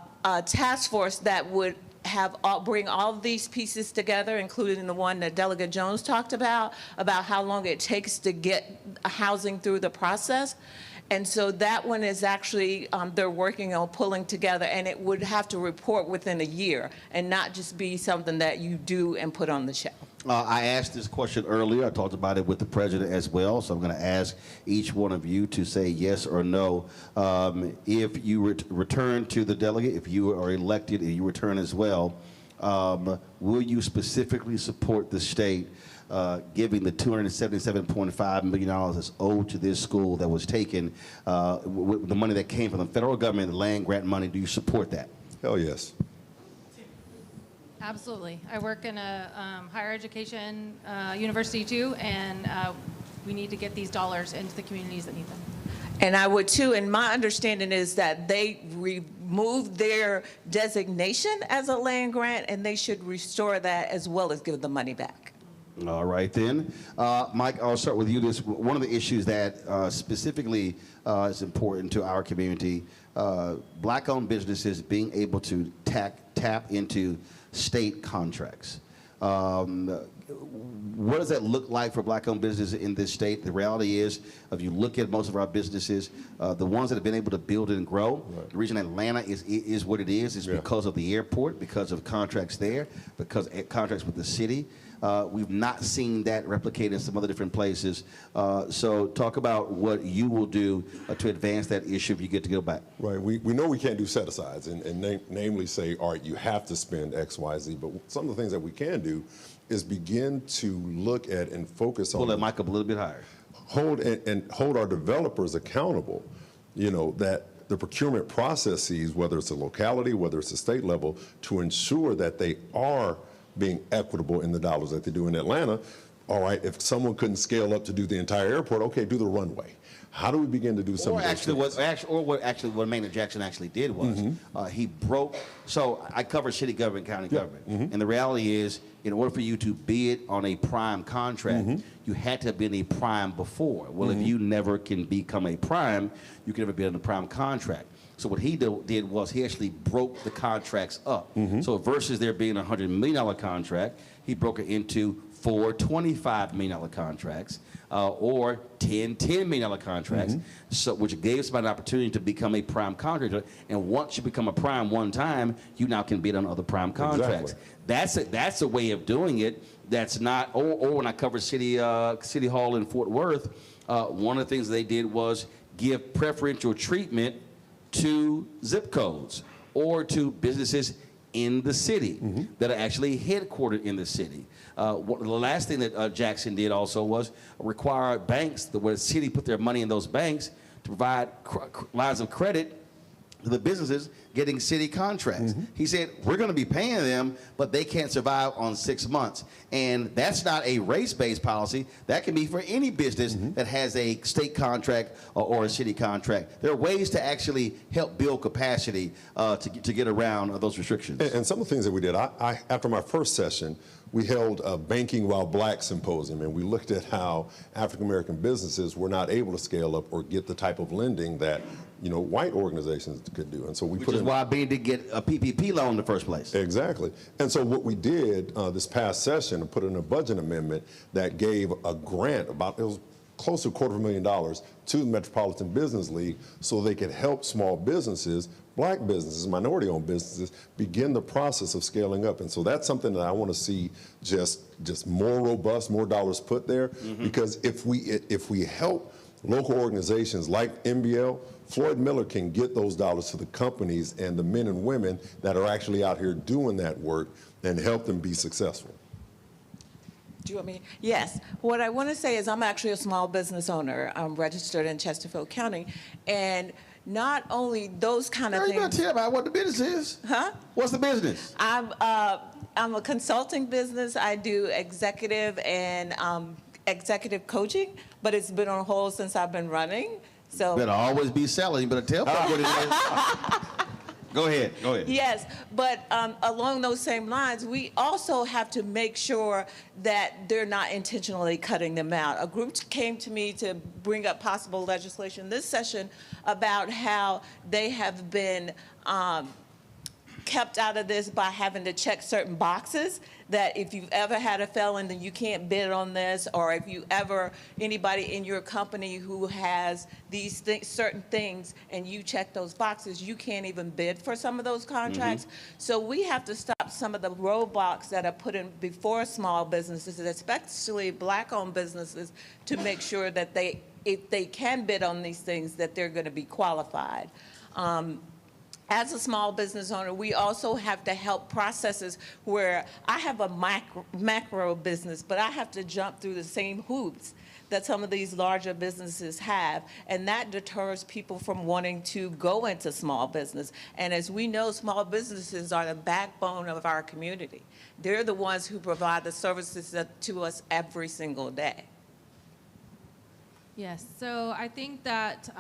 task force that would bring all of these pieces together, including the one that Delegate Jones talked about how long it takes to get housing through the process. And so that one is actually, they're working on pulling together, and it would have to report within a year and not just be something that you do and put on the shelf. I asked this question earlier. I talked about it with the president as well. So I'm going to ask each one of you to say yes or no. If you return to the delegate, if you are elected and you return as well, will you specifically support the state giving the $277.5 million that's owed to this school that was taken with the money that came from the federal government, the land grant money? Do you support that? Hell yes. Absolutely. I work in a higher education university too, and we need to get these dollars into the communities that need them. And I would too, and my understanding is that they removed their designation as a land grant, and they should restore that as well as give the money back. All right then. Mike, I'll start with you. This one of the issues that specifically is important to our community, black-owned businesses being able to tap into state contracts. What does that look like for black-owned businesses in this state? The reality is, if you look at most of our businesses, the ones that have been able to build and grow, right. The reason Atlanta is what it is because of the airport, because of contracts there, because of contracts with the city. We've not seen that replicated in some other different places. So talk about what you will do to advance that issue if you get to go back. Right. We know we can't do set-asides and namely say, all right, you have to spend X, Y, Z. But some of the things that we can do is begin to look at and focus on. Pull that mic up a little bit higher. Hold our developers accountable, that the procurement processes, whether it's a locality, whether it's a state level, to ensure that they are being equitable in the dollars that they do in Atlanta. All right, if someone couldn't scale up to do the entire airport, okay, do the runway. How do we begin to do some of those things? What Maynard Jackson actually did was he broke. So I cover city government, county government, and the reality is, in order for you to bid on a prime contract, you had to have been a prime before. Well, if you never can become a prime, you can never be on a prime contract. So what he did was he actually broke the contracts up. So versus there being a $100 million contract, he broke it into 4 $25 million contracts or 10 $10 million contracts, so which gave somebody an opportunity to become a prime contractor. And once you become a prime one time, you now can bid on other prime contracts. Exactly. That's a way of doing it. That's not. Or when I covered City Hall in Fort Worth, one of the things they did was give preferential treatment to zip codes or to businesses in the city that are actually headquartered in the city. The last thing that Jackson did also was require banks, where the city put their money in those banks, to provide lines of credit to the businesses getting city contracts. He said, we're going to be paying them, but they can't survive on 6 months. And that's not a race-based policy. That can be for any business that has a state contract or a city contract. There are ways to actually help build capacity to get around those restrictions. And some of the things that we did, after my first session, we held a Banking While Black symposium, and we looked at how African-American businesses were not able to scale up or get the type of lending that white organizations could do. And so we Which is why Bean did get a PPP loan in the first place. Exactly. And so what we did this past session, put in a budget amendment that gave a grant, it was close to $250,000 to the Metropolitan Business League so they could help small businesses, black businesses, minority-owned businesses, begin the process of scaling up. And so that's something that I want to see just more robust, more dollars put there, because if we help local organizations like MBL, Floyd Miller can get those dollars to the companies and the men and women that are actually out here doing that work and help them be successful. Do you want me? Yes. What I want to say is I'm actually a small business owner. I'm registered in Chesterfield County. And not only those kind of things. You got to tell about what the business is. Huh? What's the business? I'm a consulting business. I do executive and executive coaching, but it's been on hold since I've been running. So better always be selling. You better tell people what it is. Go ahead. Yes, but along those same lines, we also have to make sure that they're not intentionally cutting them out. A group came to me to bring up possible legislation this session about how they have been kept out of this by having to check certain boxes, that if you've ever had a felon, then you can't bid on this, or if you ever, anybody in your company who has these certain things and you check those boxes, you can't even bid for some of those contracts. So we have to stop some of the roadblocks that are put in before small businesses, especially black-owned businesses, to make sure that if they can bid on these things, that they're going to be qualified. As a small business owner, we also have to help processes where I have a macro business, but I have to jump through the same hoops that some of these larger businesses have, and that deters people from wanting to go into small business. And as we know, small businesses are the backbone of our community. They're the ones who provide the services to us every single day. Yes, so I think that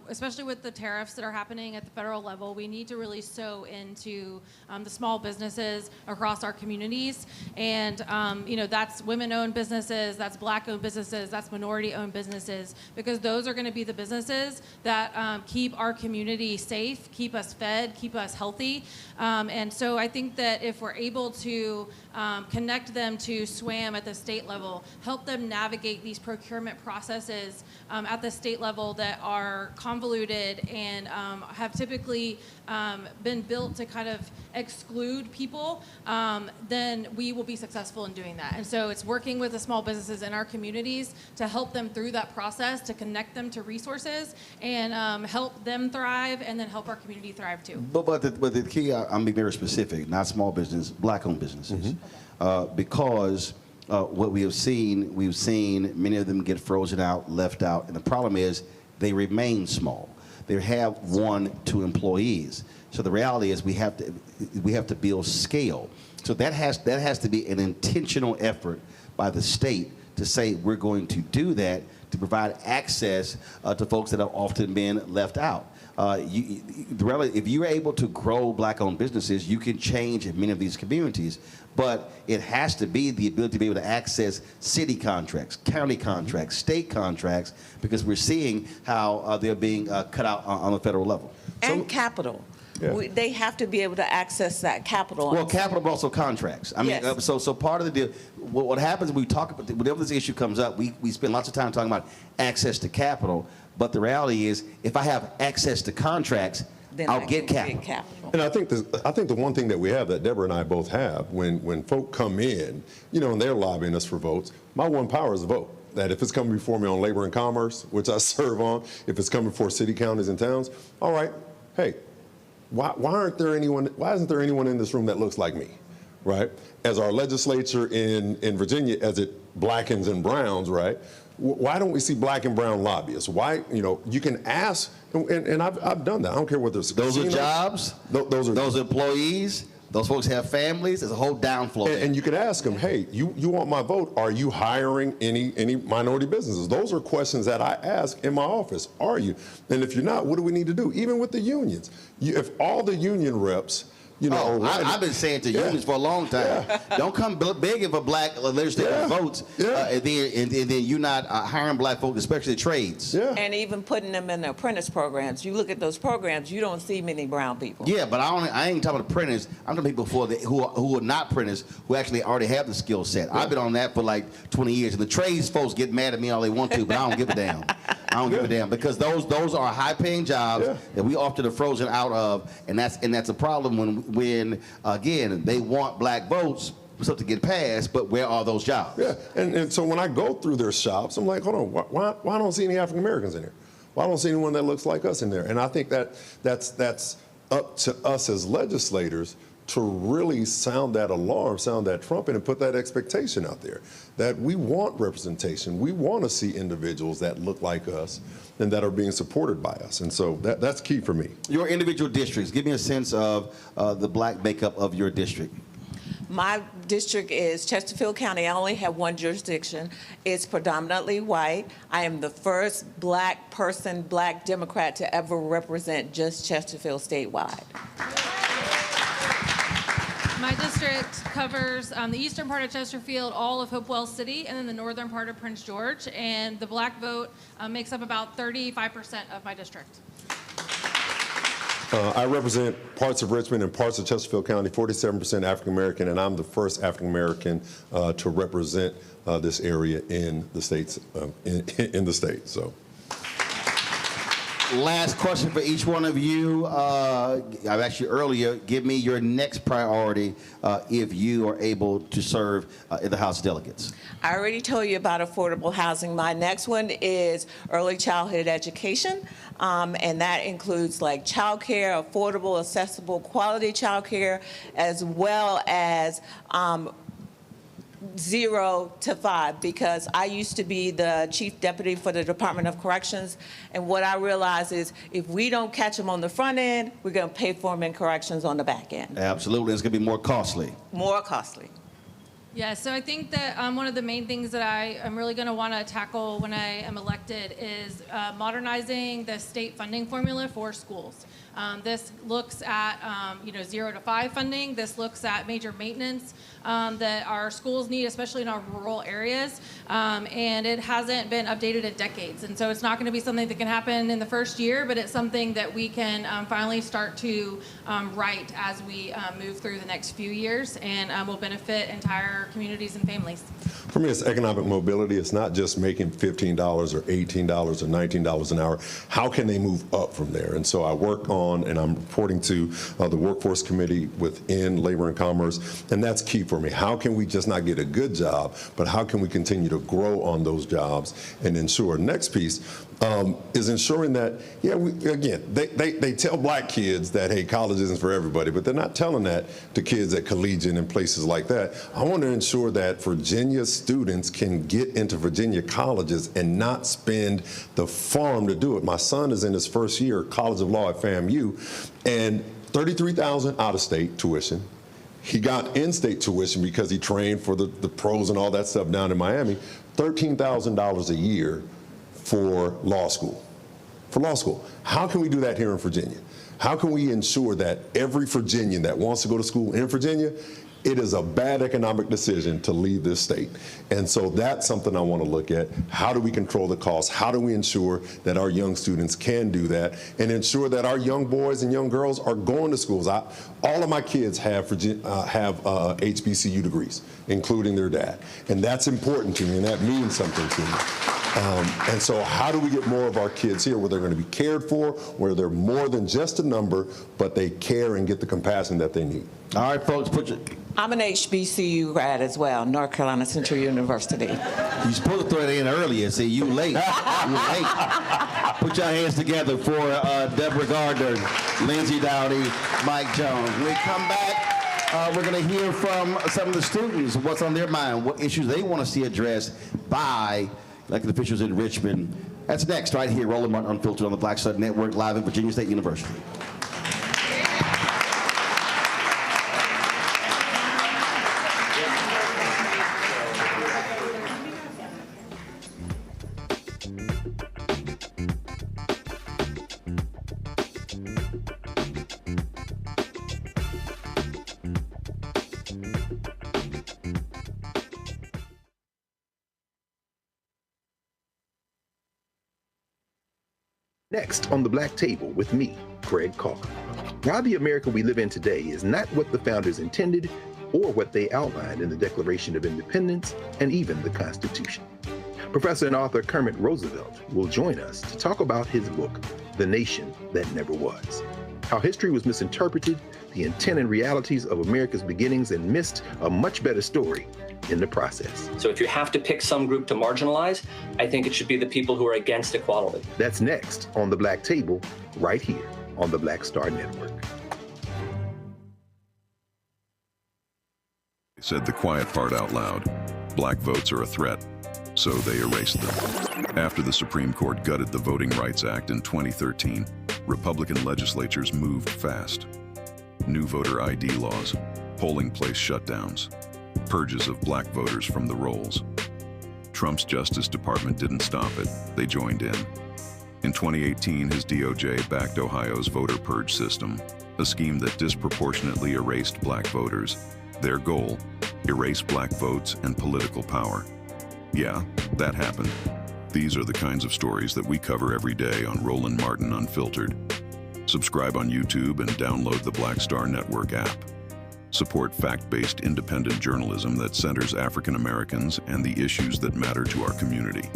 especially with the tariffs that are happening at the federal level, we need to really sow into the small businesses across our communities. And, that's women-owned businesses, that's black-owned businesses, that's minority-owned businesses, because those are going to be the businesses that keep our community safe, keep us fed, keep us healthy. And so I think that if we're able to connect them to SWAM at the state level, help them navigate these procurement processes at the state level that are convoluted and have typically been built to kind of exclude people, then we will be successful in doing that. And so it's working with the small businesses in our communities to help them through that process, to connect them to resources and help them thrive, and then help our community thrive too. But the key, I'm being very specific, not small business, black-owned businesses. Because what we've seen many of them get frozen out, left out, and the problem is they remain small. They have 1-2 employees. So the reality is we have to build scale. So that has to be an intentional effort by the state to say we're going to do that to provide access to folks that have often been left out. If you're able to grow black-owned businesses, you can change many of these communities. But it has to be the ability to be able to access city contracts, county contracts, state contracts, because we're seeing how they're being cut out on the federal level. And capital. Yeah. They have to be able to access that capital. Well, capital, but also contracts. I mean, yes. So part of the deal, what happens when we talk about, whenever this issue comes up, we spend lots of time talking about access to capital. But the reality is, if I have access to contracts, then I'll get capital. And I think the one thing that we have that Deborah and I both have, when folk come in, and they're lobbying us for votes, my one power is a vote. That if it's coming before me on labor and commerce, which I serve on, if it's coming for city, counties, and towns, all right, hey, why isn't there anyone in this room that looks like me, right? As our legislature in Virginia, as it blackens and browns, right? Why don't we see black and brown lobbyists? Why, you can ask, and I've done that. I don't care whether it's those are jobs, those employees, those folks have families. There's a whole downflow. And you can ask them, hey, you want my vote? Are you hiring any minority businesses? Those are questions that I ask in my office. Are you? And if you're not, what do we need to do? Even with the unions, if all the union reps. I've been saying to unions for a long time. Yeah. Don't come begging for black legislative votes, and then you're not hiring black folks, especially the trades. Yeah. And even putting them in the apprentice programs. You look at those programs, you don't see many brown people. Yeah, but I ain't talking about apprentice. I'm talking about people who are not apprentice, who actually already have the skill set. Yeah. I've been on that for like 20 years, and the trades folks get mad at me all they want to, but I don't give a damn. I don't give a damn, because those are high-paying jobs that we often are frozen out of, and that's a problem when again they want black votes for something to get passed, but where are those jobs? Yeah, and so when I go through their shops, I'm like, hold on, why don't I see any African Americans in there? Why don't I see anyone that looks like us in there? And I think that's up to us as legislators to really sound that alarm, sound that trumpet, and put that expectation out there that we want representation. We want to see individuals that look like us and that are being supported by us. And so that's key for me. Your individual districts, give me a sense of the black makeup of your district. My district is Chesterfield County. I only have one jurisdiction. It's predominantly white. I am the first black person, black Democrat to ever represent just Chesterfield statewide. My district covers the eastern part of Chesterfield, all of Hopewell City, and then the northern part of Prince George. And the black vote makes up about 35% of my district. I represent parts of Richmond and parts of Chesterfield County, 47% African American, and I'm the first African American to represent this area in the states. In the state. So. Last question for each one of you. I've asked you earlier, give me your next priority if you are able to serve in the House of Delegates. I already told you about affordable housing. My next one is early childhood education, and that includes like childcare, affordable, accessible, quality childcare, as well as 0 to 5, because I used to be the chief deputy for the Department of Corrections, and what I realize is if we don't catch them on the front end, we're going to pay for them in corrections on the back end. Absolutely, it's going to be more costly. More costly. Yeah, so I think that one of the main things that I am really going to want to tackle when I am elected is modernizing the state funding formula for schools. This looks at 0 to 5 funding. This looks at major maintenance that our schools need, especially in our rural areas. And it hasn't been updated in decades. And so it's not going to be something that can happen in the first year, but it's something that we can finally start to right as we move through the next few years, and will benefit entire communities and families. For me, it's economic mobility. It's not just making $15 or $18 or $19 an hour. How can they move up from there? And so I work on, and I'm reporting to the Workforce Committee within Labor and Commerce, and that's key for me. How can we just not get a good job, but how can we continue to grow on those jobs and ensure? Next piece is ensuring that, they tell black kids that, hey, college isn't for everybody, but they're not telling that to kids at collegiate and places like that. I want to ensure that Virginia students can get into Virginia colleges and not spend the farm to do it. My son is in his first year, College of Law at FAMU, and $33,000 out-of-state tuition. He got in-state tuition because he trained for the pros and all that stuff down in Miami, $13,000 a year for law school. How can we do that here in Virginia? How can we ensure that every Virginian that wants to go to school in Virginia, it is a bad economic decision to leave this state? And so that's something I want to look at. How do we control the costs? How do we ensure that our young students can do that and ensure that our young boys and young girls are going to schools? All of my kids have HBCU degrees, including their dad. And that's important to me, and that means something to me. And so how do we get more of our kids here where they're going to be cared for, where they're more than just a number, but they care and get the compassion that they need? All right, folks, I'm an HBCU grad as well, North Carolina Central University. You're supposed to throw it in earlier. See, you late. You late. Put your hands together for Deborah Gardner, Lindsay Dowdy, Mike Jones. When we come back, we're going to hear from some of the students what's on their mind, what issues they want to see addressed by elected officials in Richmond. That's next, right here, Roland Martin Unfiltered on the Black Star Network, live at Virginia State University. Next on the Black Table with me, Craig Carr. Why the America we live in today is not what the founders intended or what they outlined in the Declaration of Independence and even the Constitution. Professor and author Kermit Roosevelt will join us to talk about his book, The Nation That Never Was. How history was misinterpreted, the intent and realities of America's beginnings, and missed a much better story in the process. So if you have to pick some group to marginalize, I think it should be the people who are against equality. That's next on the Black Table, right here on the Black Star Network. They said the quiet part out loud. Black votes are a threat, so they erased them. After the Supreme Court gutted the Voting Rights Act in 2013, Republican legislatures moved fast. New voter ID laws, polling place shutdowns, purges of black voters from the rolls. Trump's Justice Department didn't stop it, they joined in. In 2018, his DOJ backed Ohio's voter purge system, a scheme that disproportionately erased black voters. Their goal, erase black votes and political power. Yeah, that happened. These are the kinds of stories that we cover every day on Roland Martin Unfiltered. Subscribe on YouTube and download the Black Star Network app. Support fact-based independent journalism that centers African Americans and the issues that matter to our community.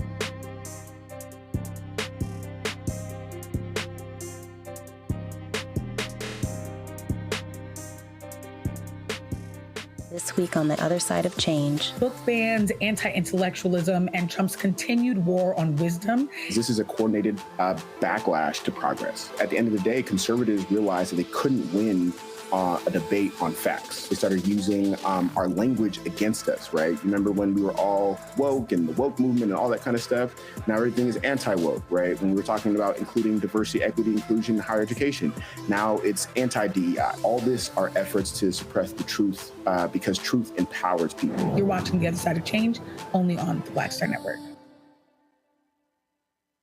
This week on The Other Side of Change. Book bans, anti-intellectualism, and Trump's continued war on wisdom. This is a coordinated backlash to progress. At the end of the day, conservatives realized that they couldn't win a debate on facts. They started using our language against us, right? You remember when we were all woke and the woke movement and all that kind of stuff? Now everything is anti-woke, right? When we were talking about including diversity, equity, inclusion, and higher education, now it's anti-DEI. All this are efforts to suppress the truth because truth empowers people. You're watching The Other Side of Change only on the Black Star Network.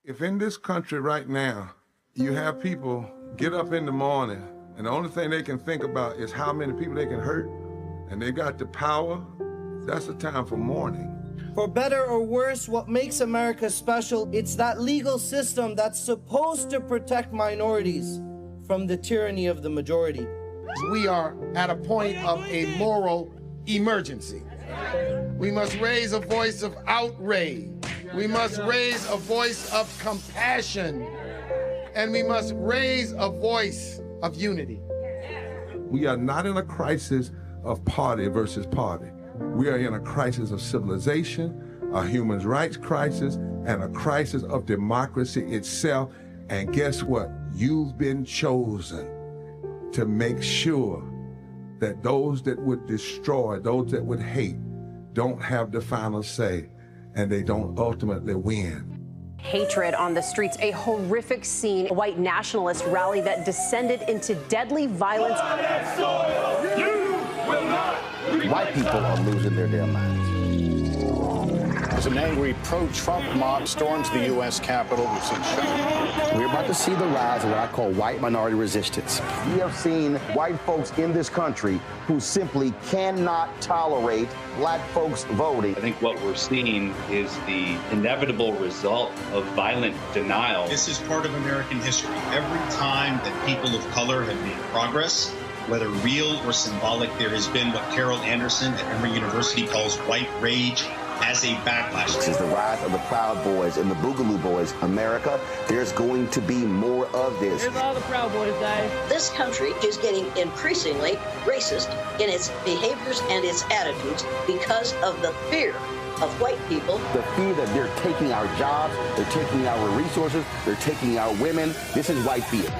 If in this country right now, you have people get up in the morning and the only thing they can think about is how many people they can hurt, and they got the power, that's the time for mourning. For better or worse, what makes America special, it's that legal system that's supposed to protect minorities from the tyranny of the majority. We are at a point of a moral emergency. We must raise a voice of outrage. We must raise a voice of compassion. And we must raise a voice of unity. We are not in a crisis of party versus party. We are in a crisis of civilization, a human rights crisis, and a crisis of democracy itself. And guess what? You've been chosen to make sure that those that would destroy, those that would hate, don't have the final say, and they don't ultimately win. Hatred on the streets, a horrific scene, a white nationalist rally that descended into deadly violence. White people are losing their damn minds. As an angry pro-Trump mob storms the U.S. Capitol, we've seen shooting. We're about to see the rise of what I call white minority resistance. We have seen white folks in this country who simply cannot tolerate black folks voting. I think what we're seeing is the inevitable result of violent denial. This is part of American history. Every time that people of color have made progress, whether real or symbolic, there has been what Carol Anderson at Emory University calls white rage as a backlash. This is the rise of the Proud Boys and the Boogaloo Boys. America, there's going to be more of this. Here's all the Proud Boys, guys. This country is getting increasingly racist in its behaviors and its attitudes because of the fear of white people. The fear that they're taking our jobs, they're taking our resources, they're taking our women. This is white fear.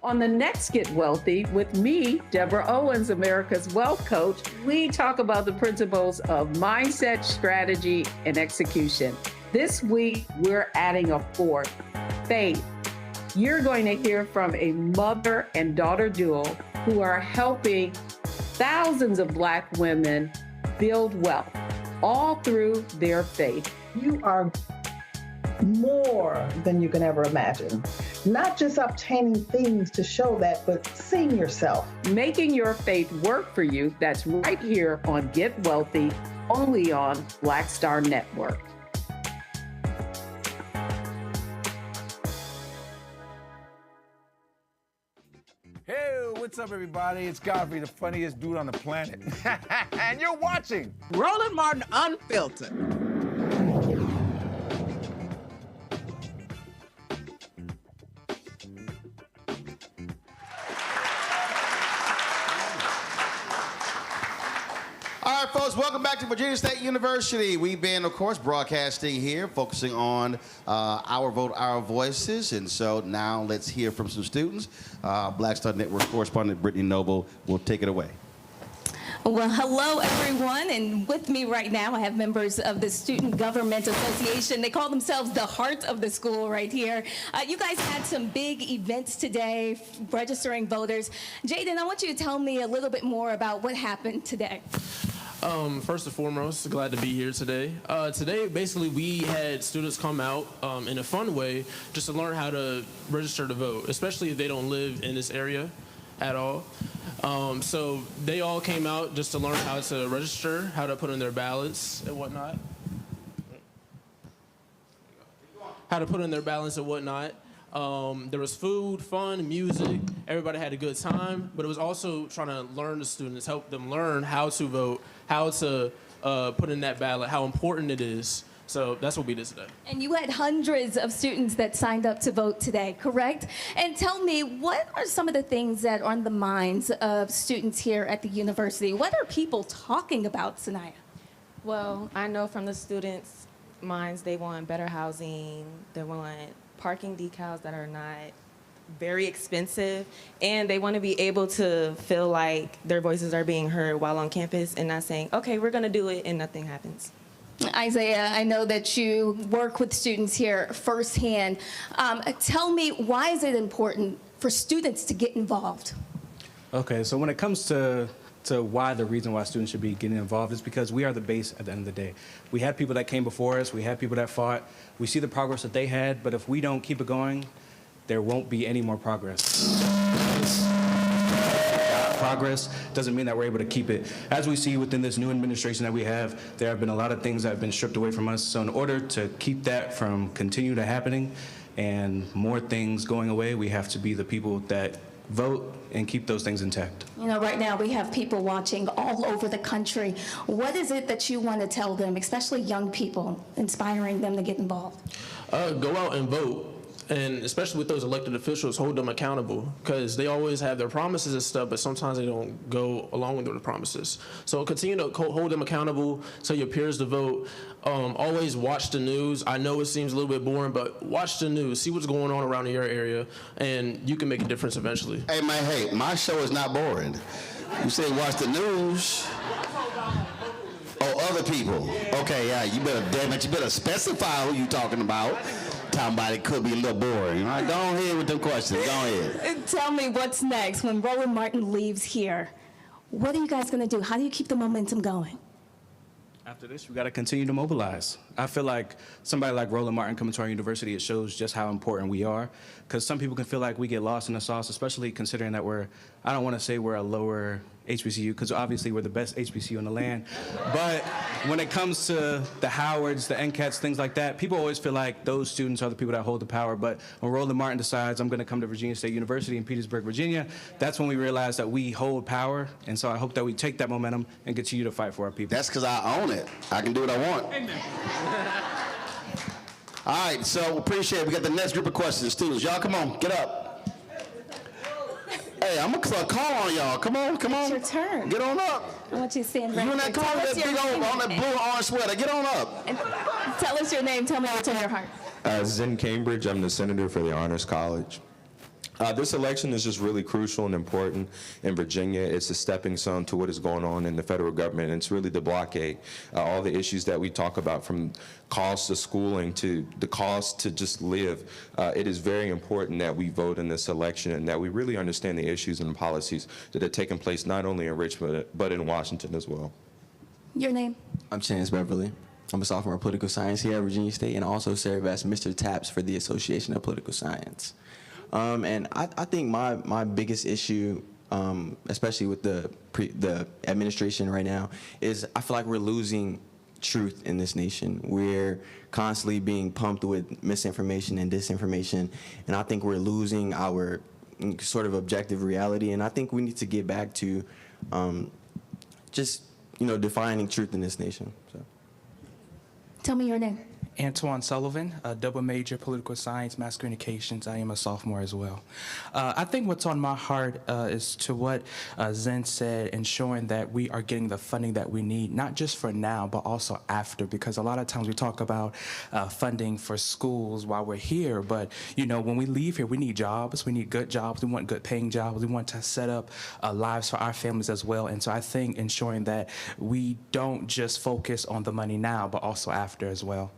On the next Get Wealthy with me, Deborah Owens, America's Wealth Coach, we talk about the principles of mindset, strategy, and execution. This week, we're adding a fourth, faith. You're going to hear from a mother and daughter duo who are helping thousands of Black women build wealth, all through their faith. You are more than you can ever imagine. Not just obtaining things to show that, but seeing yourself. Making your faith work for you. That's right here on Get Wealthy, only on Black Star Network. Hey, what's up, everybody? It's Godfrey, the funniest dude on the planet. And you're watching Roland Martin Unfiltered. All right, folks, welcome back to Virginia State University. We've been, of course, broadcasting here, focusing on Our Vote, Our Voices. And so now let's hear from some students. Black Star Network correspondent Brittany Noble will take it away. Well, hello, everyone. And with me right now, I have members of the Student Government Association. They call themselves the heart of the school right here. You guys had some big events today, registering voters. Jaden, I want you to tell me a little bit more about what happened today. First and foremost, glad to be here today. Today, basically, we had students come out in a fun way just to learn how to register to vote, especially if they don't live in this area at all. So they all came out just to learn how to register, how to put in their ballots and whatnot. There was food, fun, music. Everybody had a good time, but it was also trying to learn the students, help them learn how to vote, how to put in that ballot, how important it is. So that's what we did today. And you had hundreds of students that signed up to vote today, correct? And tell me, what are some of the things that are on the minds of students here at the university? What are people talking about, Sanaya? Well, I know from the students' minds, they want better housing, they want parking decals that are not very expensive, and they want to be able to feel like their voices are being heard while on campus and not saying, okay, we're going to do it, and nothing happens. Isaiah, I know that you work with students here firsthand. Tell me, why is it important for students to get involved? Okay, so when it comes to the reason why students should be getting involved is because we are the base at the end of the day. We had people that came before us, we had people that fought, we see the progress that they had, but if we don't keep it going, there won't be any more progress. progress doesn't mean that we're able to keep it. As we see within this new administration that we have, there have been a lot of things that have been stripped away from us. So in order to keep that from continue to happening and more things going away, we have to be the people that vote and keep those things intact. You know, right now we have people watching all over the country. What is it that you want to tell them, especially young people, inspiring them to get involved? Go out and vote. And especially with those elected officials, hold them accountable, because they always have their promises and stuff, but sometimes they don't go along with their promises. So continue to hold them accountable, tell your peers to vote. Always watch the news. I know it seems a little bit boring, but watch the news. See what's going on around in your area, and you can make a difference eventually. Hey, man, hey, my show is not boring. You say watch the news. Oh, other people. Okay, yeah, you better, damn it, you better specify who you talking about. Talking about it could be a little boring. All right, go ahead with them questions. Go ahead. Tell me what's next when Roland Martin leaves here. What are you guys going to do? How do you keep the momentum going? After this, we got to continue to mobilize. I feel like somebody like Roland Martin coming to our university, it shows just how important we are. Because some people can feel like we get lost in the sauce, especially considering that I don't want to say we're a lower HBCU, because obviously we're the best HBCU in the land. But when it comes to the Howards, the NCATs, things like that, people always feel like those students are the people that hold the power. But when Roland Martin decides I'm going to come to Virginia State University in Petersburg, Virginia, that's when we realize that we hold power. And so I hope that we take that momentum and continue to fight for our people. That's because I own it. I can do what I want. Amen. All right, so appreciate it. We got the next group of questions. Students, y'all come on, get up. Hey, I'm gonna call on y'all. Come on, come on. It's your turn. Get on up. I want you to stand right You in that car with that big old, on that blue orange sweater. Get on up. And tell us your name. Tell me what's on your heart. Zen Cambridge. I'm the senator for the Honors College. This election is just really crucial and important in Virginia. It's a stepping stone to what is going on in the federal government. And it's really the blockade. All the issues that we talk about, from cost to schooling to the cost to just live. It is very important that we vote in this election and that we really understand the issues and the policies that are taking place not only in Richmond, but in Washington as well. Your name? I'm Chance Beverly. I'm a sophomore in political science here at Virginia State and also serve as Mr. Taps for the Association of Political Science. And I think my biggest issue, especially with the administration right now, is I feel like we're losing truth in this nation. We're constantly being pumped with misinformation and disinformation, and I think we're losing our sort of objective reality. And I think we need to get back to just defining truth in this nation. So. Tell me your name. Antoine Sullivan, a double major, political science, mass communications. I am a sophomore as well. I think what's on my heart is to what Zen said, ensuring that we are getting the funding that we need, not just for now, but also after, because a lot of times we talk about funding for schools while we're here, but when we leave here, we need jobs, we need good jobs, we want good paying jobs, we want to set up lives for our families as well. And so I think ensuring that we don't just focus on the money now, but also after as well.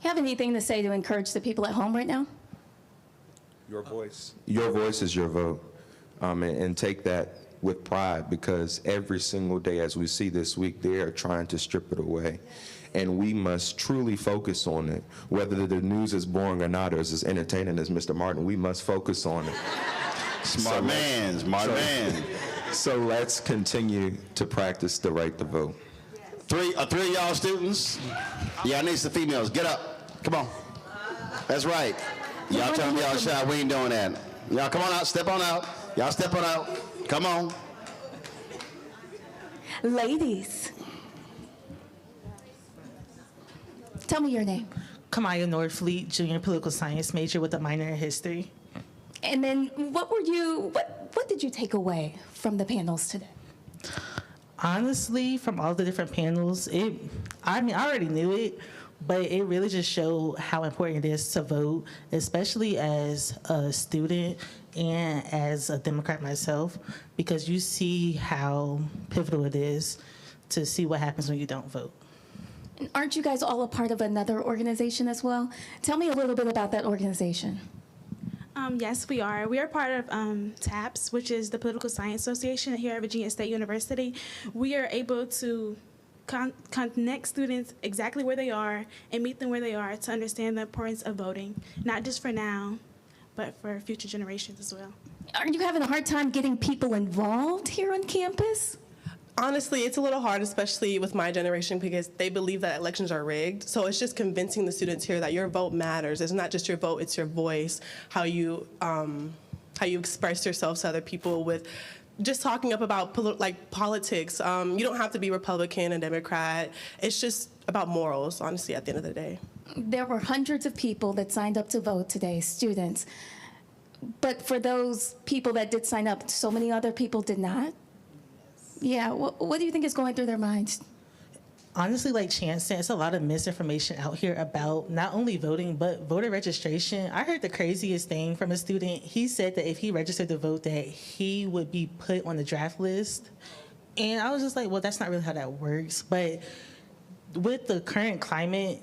You have anything to say to encourage the people at home right now? Your voice. Your voice is your vote. And take that with pride, because every single day, as we see this week, they are trying to strip it away. And we must truly focus on it. Whether the news is boring or not, or is as entertaining as Mr. Martin, we must focus on it. Smart man. So let's continue to practice the right to vote. Three of y'all students? Yeah, I need some females. Get up. Come on. That's right. Y'all tell me y'all shy. We ain't doing that. Y'all come on out. Step on out. Y'all step on out. Come on. Ladies. Tell me your name. Kamaya Norfleet, junior political science major with a minor in history. And then what did you take away from the panels today? Honestly, from all the different panels, I already knew it, but it really just showed how important it is to vote, especially as a student and as a Democrat myself, because you see how pivotal it is to see what happens when you don't vote. And aren't you guys all a part of another organization as well? Tell me a little bit about that organization. Yes, we are. We are part of TAPS, which is the Political Science Association here at Virginia State University. We are able to connect students exactly where they are and meet them where they are to understand the importance of voting, not just for now, but for future generations as well. Are you having a hard time getting people involved here on campus? Honestly, it's a little hard, especially with my generation, because they believe that elections are rigged. So it's just convincing the students here that your vote matters. It's not just your vote, it's your voice, how you express yourself to other people with just talking up about politics. You don't have to be Republican and Democrat. It's just about morals, honestly, at the end of the day. There were hundreds of people that signed up to vote today, students. But for those people that did sign up, so many other people did not? Yeah, what do you think is going through their minds? Honestly, like Chance said, it's a lot of misinformation out here about not only voting, but voter registration. I heard the craziest thing from a student. He said that if he registered to vote, that he would be put on the draft list. And I was just like, well, that's not really how that works. But with the current climate,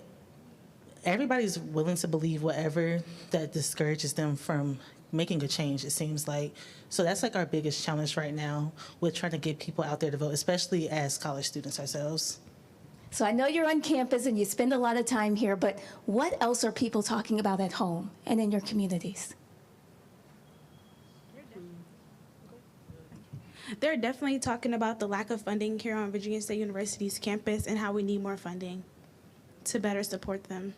everybody's willing to believe whatever that discourages them from making a change, it seems like. So that's like our biggest challenge right now with trying to get people out there to vote, especially as college students ourselves. So I know you're on campus and you spend a lot of time here, but what else are people talking about at home and in your communities? They're definitely talking about the lack of funding here on Virginia State University's campus and how we need more funding to better support them.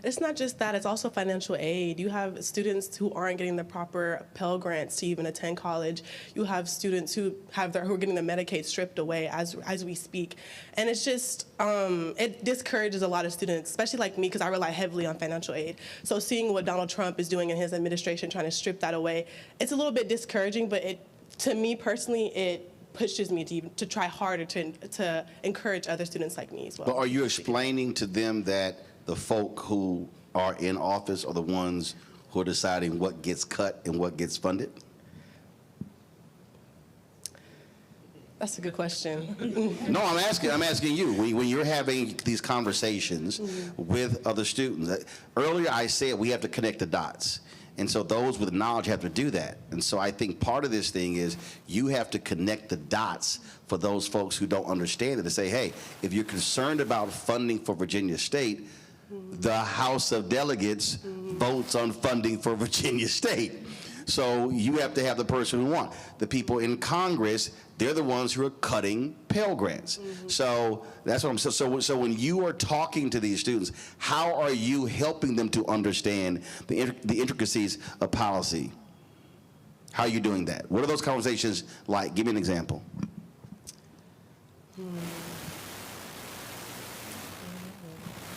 It's not just that, it's also financial aid. You have students who aren't getting the proper Pell Grants to even attend college. You have students who are getting their Medicaid stripped away as we speak. And it's just, it discourages a lot of students, especially like me, because I rely heavily on financial aid. So seeing what Donald Trump is doing in his administration, trying to strip that away, it's a little bit discouraging, but to me personally, it pushes me to try harder to encourage other students like me as well. But are you explaining to them that the folk who are in office are the ones who are deciding what gets cut and what gets funded? That's a good question. No, I'm asking you. When you're having these conversations with other students, earlier I said we have to connect the dots. And so those with knowledge have to do that. And so I think part of this thing is you have to connect the dots for those folks who don't understand it to say, hey, if you're concerned about funding for Virginia State, the House of Delegates votes on funding for Virginia State. So you have to have the person who wants. The people in Congress, they're the ones who are cutting Pell Grants. So that's what I'm saying. So when you are talking to these students, how are you helping them to understand the intricacies of policy? How are you doing that? What are those conversations like? Give me an example.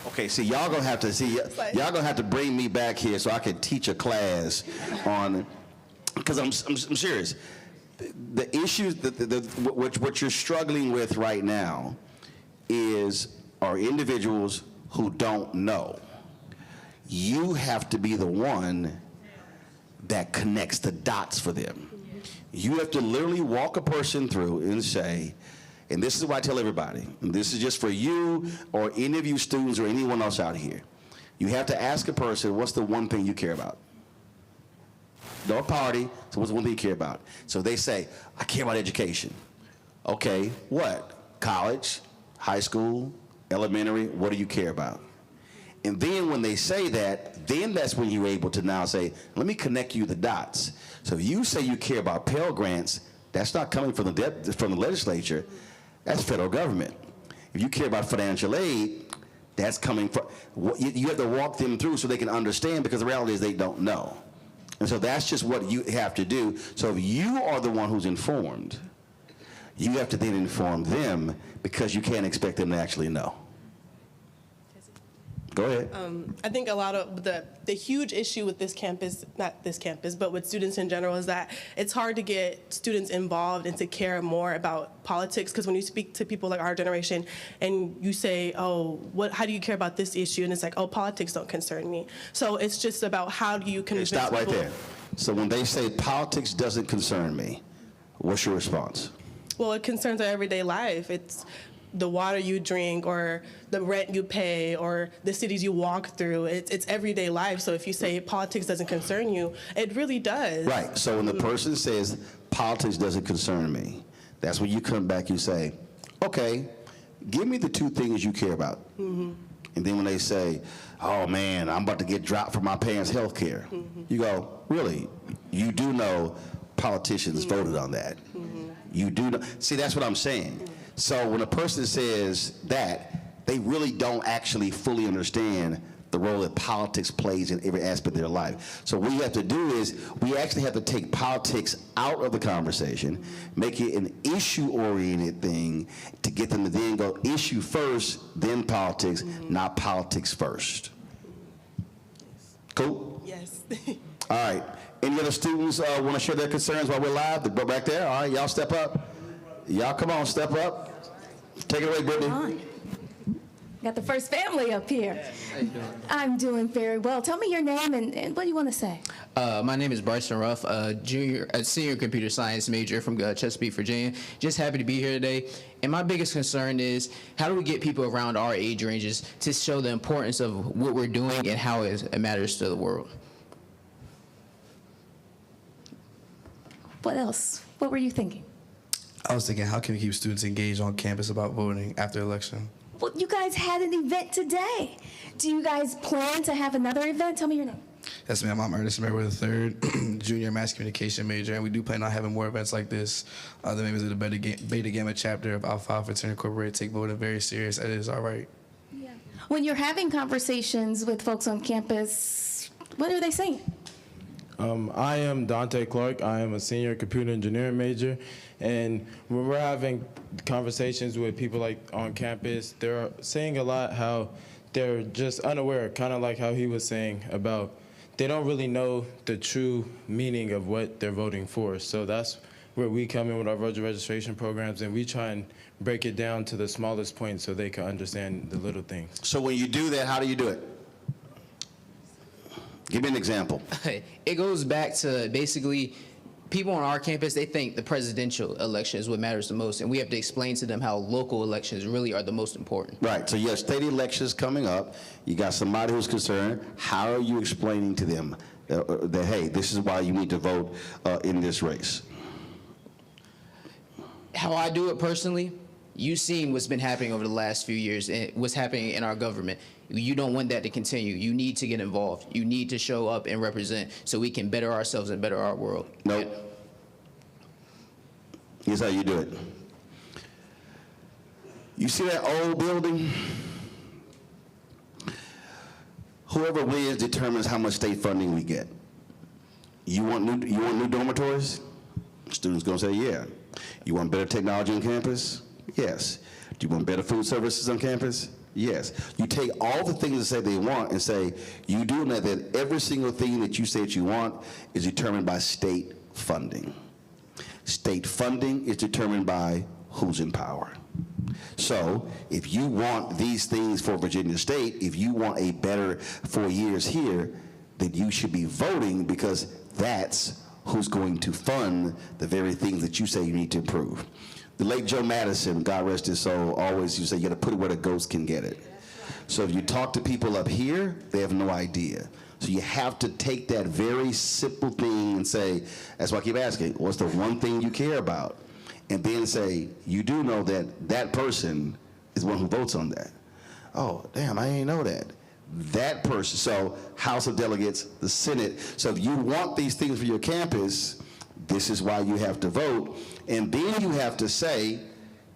Okay, see, y'all gonna have to bring me back here so I can teach a class on, because I'm serious. The issues, what you're struggling with right now are individuals who don't know. You have to be the one that connects the dots for them. You have to literally walk a person through and say, and this is what I tell everybody, and this is just for you or any of you students or anyone else out here. You have to ask a person, what's the one thing you care about? No party, so what's the one thing you care about? So they say, I care about education. Okay, what? College, high school, elementary, what do you care about? And then when they say that, then that's when you're able to now say, let me connect you the dots. So if you say you care about Pell Grants, that's not coming from the legislature. That's federal government. If you care about financial aid, that's coming from, you have to walk them through so they can understand, because the reality is they don't know. And so that's just what you have to do. So if you are the one who's informed, you have to then inform them, because you can't expect them to actually know. Go ahead. I think a lot of the huge issue with this campus, not this campus, but with students in general, is that it's hard to get students involved and to care more about politics. Because when you speak to people like our generation and you say, oh, how do you care about this issue? And it's like, oh, politics don't concern me. So it's just about how do you convince people. Stop right there. So when they say politics doesn't concern me, what's your response? Well, it concerns our everyday life. It's the water you drink, or the rent you pay, or the cities you walk through. It's everyday life. So if you say politics doesn't concern you, it really does. Right. So when the person says politics doesn't concern me, that's when you come back, you say, okay, give me the two things you care about. And then when they say, oh man, I'm about to get dropped for my parents' health care, you go, really? you do know politicians voted on that. You do know. See, that's what I'm saying. So when a person says that, they really don't actually fully understand the role that politics plays in every aspect of their life. So what we have to do is we actually have to take politics out of the conversation, make it an issue-oriented thing to get them to then go issue first, then politics, not politics first. Cool? Yes. All right. Any other students want to share their concerns while we're live? They're back there. All right, y'all step up. Y'all come on, step up. Take it away, Brittany. Got the first family up here. How you doing? I'm doing very well. Tell me your name and what do you want to say? My name is Bryson Ruff, a senior computer science major from Chesapeake, Virginia. Just happy to be here today. And my biggest concern is how do we get people around our age ranges to show the importance of what we're doing and how it matters to the world? What else? What were you thinking? I was thinking, how can we keep students engaged on campus about voting after election? Well, you guys had an event today. Do you guys plan to have another event? Tell me your name. Yes, ma'am. I'm Ernest Merriweather III, junior mass communication major, and we do plan on having more events like this. The members of the Beta Gamma chapter of Alpha Alpha Fraternity Incorporated take voting very serious. That is all right. Yeah. When you're having conversations with folks on campus, what are they saying? I am Dante Clark. I am a senior computer engineering major. And when we're having conversations with people like on campus, they're saying a lot how they're just unaware, kind of like how he was saying about they don't really know the true meaning of what they're voting for. So that's where we come in with our voter registration programs, and we try and break it down to the smallest point so they can understand the little things. So when you do that, how do you do it? Give me an example. It goes back to basically people on our campus, they think the presidential election is what matters the most, and we have to explain to them how local elections really are the most important. Right, so you have state elections coming up. You got somebody who's concerned. How are you explaining to them that, hey, this is why you need to vote in this race? How I do it personally, you've seen what's been happening over the last few years and what's happening in our government. You don't want that to continue. You need to get involved. You need to show up and represent so we can better ourselves and better our world. Nope. Here's how you do it. You see that old building? Whoever wins determines how much state funding we get. You want new dormitories? Students gonna say, yeah. You want better technology on campus? Yes. Do you want better food services on campus? Yes. You take all the things that say they want and say, you do know that every single thing that you say that you want is determined by state funding. State funding is determined by who's in power. So if you want these things for Virginia State, if you want a better 4 years here, then you should be voting because that's who's going to fund the very things that you say you need to improve. The late Joe Madison, God rest his soul, always used to say, you gotta put it where the ghost can get it. So if you talk to people up here, they have no idea. So you have to take that very simple thing and say, that's why I keep asking, what's the one thing you care about? And then say, you do know that that person is the one who votes on that. Oh, damn, I didn't know that. That person, so House of Delegates, the Senate. So if you want these things for your campus, this is why you have to vote. And then you have to say,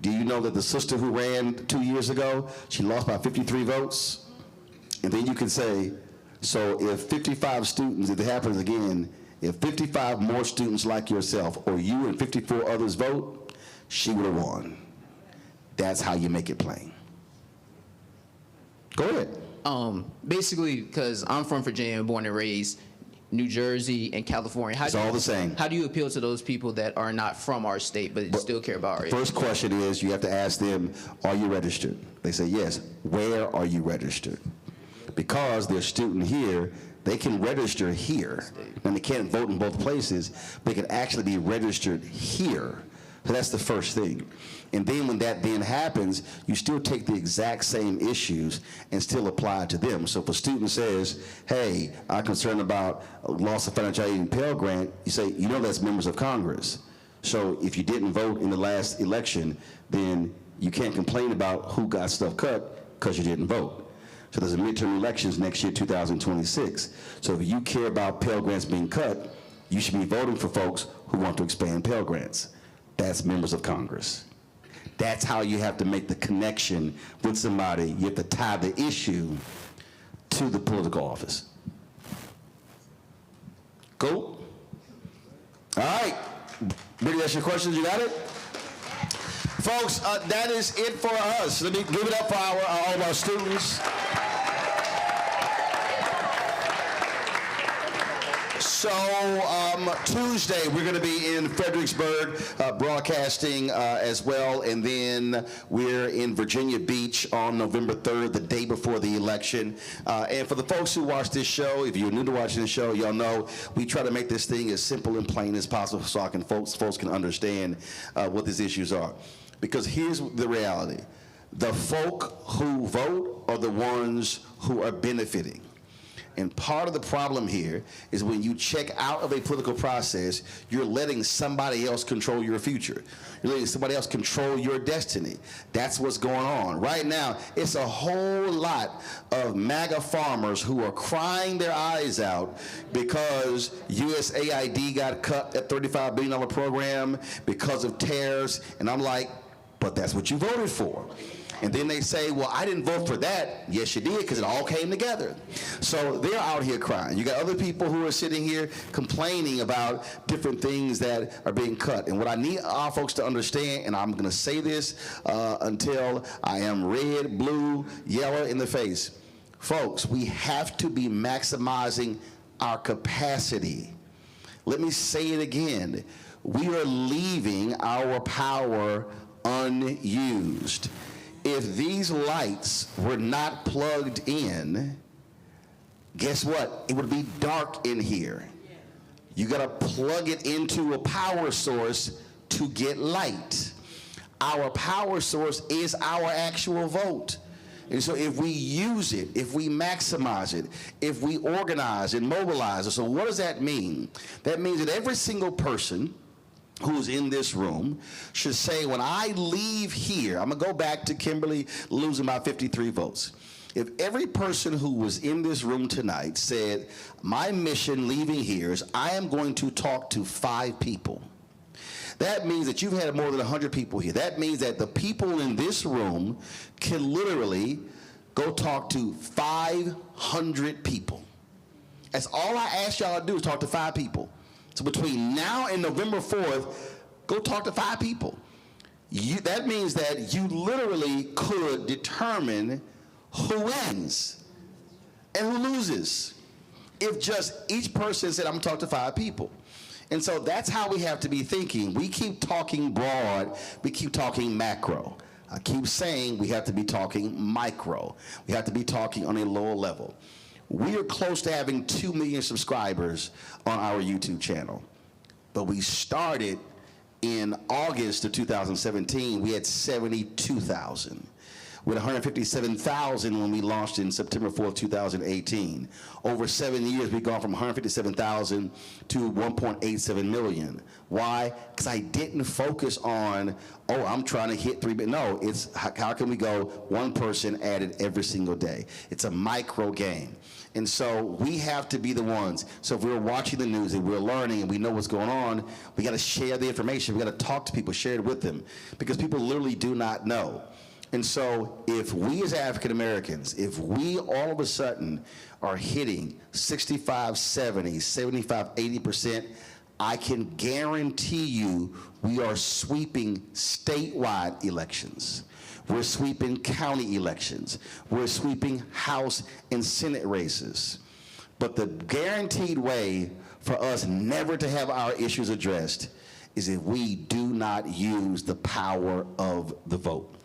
do you know that the sister who ran 2 years ago, she lost by 53 votes? And then you can say, so if 55 students, if it happens again, if 55 more students like yourself or you and 54 others vote, she would have won. That's how you make it plain. Go ahead. Basically, because I'm from Virginia, born and raised, New Jersey and California. It's all the same. How do you appeal to those people that are not from our state but still care about our area? First question is, you have to ask them, are you registered? They say yes. Where are you registered? Because they're a student here, they can register here. And they can't vote in both places, they can actually be registered here. So that's the first thing. And then when that then happens, you still take the exact same issues and still apply it to them. So if a student says, hey, I'm concerned about loss of financial aid and Pell Grant, you say, you know that's members of Congress. So if you didn't vote in the last election, then you can't complain about who got stuff cut because you didn't vote. So there's a midterm elections next year, 2026. So if you care about Pell Grants being cut, You should be voting for folks who want to expand Pell Grants. That's members of Congress. That's how you have to make the connection with somebody. You have to tie the issue to the political office. Cool? All right. Brittany, that's your questions. You got it? Folks, that is it for us. Let me give it up for all of our students. So Tuesday, we're going to be in Fredericksburg broadcasting as well, and then we're in Virginia Beach on November 3rd, the day before the election. And for the folks who watch this show, if you're new to watching the show, y'all know we try to make this thing as simple and plain as possible so folks can understand what these issues are. Because here's the reality. The folk who vote are the ones who are benefiting. And part of the problem here is when you check out of a political process, you're letting somebody else control your future. You're letting somebody else control your destiny. That's what's going on. Right now, it's a whole lot of MAGA farmers who are crying their eyes out because USAID got cut, that $35 billion program, because of tariffs. And I'm like, but that's what you voted for. And then they say, well, I didn't vote for that. Yes, you did, because it all came together. So they're out here crying. You got other people who are sitting here complaining about different things that are being cut. And what I need our folks to understand, and I'm going to say this until I am red, blue, yellow in the face. Folks, we have to be maximizing our capacity. Let me say it again. We are leaving our power unused. If these lights were not plugged in, guess what? It would be dark in here. You got to plug it into a power source to get light. Our power source is our actual vote. And so if we use it, if we maximize it, if we organize and mobilize it, so what does that mean? That means that every single person who's in this room should say, when I leave here, I'm going to go back to Kimberly losing by 53 votes. If every person who was in this room tonight said, my mission leaving here is I am going to talk to 5 people. That means that you've had more than 100 people here. That means that the people in this room can literally go talk to 500 people. That's all I ask y'all to do, is talk to 5 people. So between now and November 4th, go talk to 5 people. That means that you literally could determine who wins and who loses if just each person said, I'm going to talk to 5 people. And so that's how we have to be thinking. We keep talking broad, we keep talking macro. I keep saying we have to be talking micro. We have to be talking on a lower level. We are close to having 2 million subscribers on our YouTube channel. But we started in August of 2017, we had 72,000. We had 157,000 when we launched in September 4th, 2018. Over 7 years, we've gone from 157,000 to 1.87 million. Why? Because I didn't focus on, oh, I'm trying to hit 3 billion. No, it's how can we go one person added every single day? It's a micro game. And so we have to be the ones. So if we're watching the news and we're learning and we know what's going on, we got to share the information. We got to talk to people, share it with them, because people literally do not know. And so if we as African Americans, if we all of a sudden are hitting 65, 70, 75, 80%, I can guarantee you we are sweeping statewide elections. We're sweeping county elections. We're sweeping House and Senate races. But the guaranteed way for us never to have our issues addressed is if we do not use the power of the vote.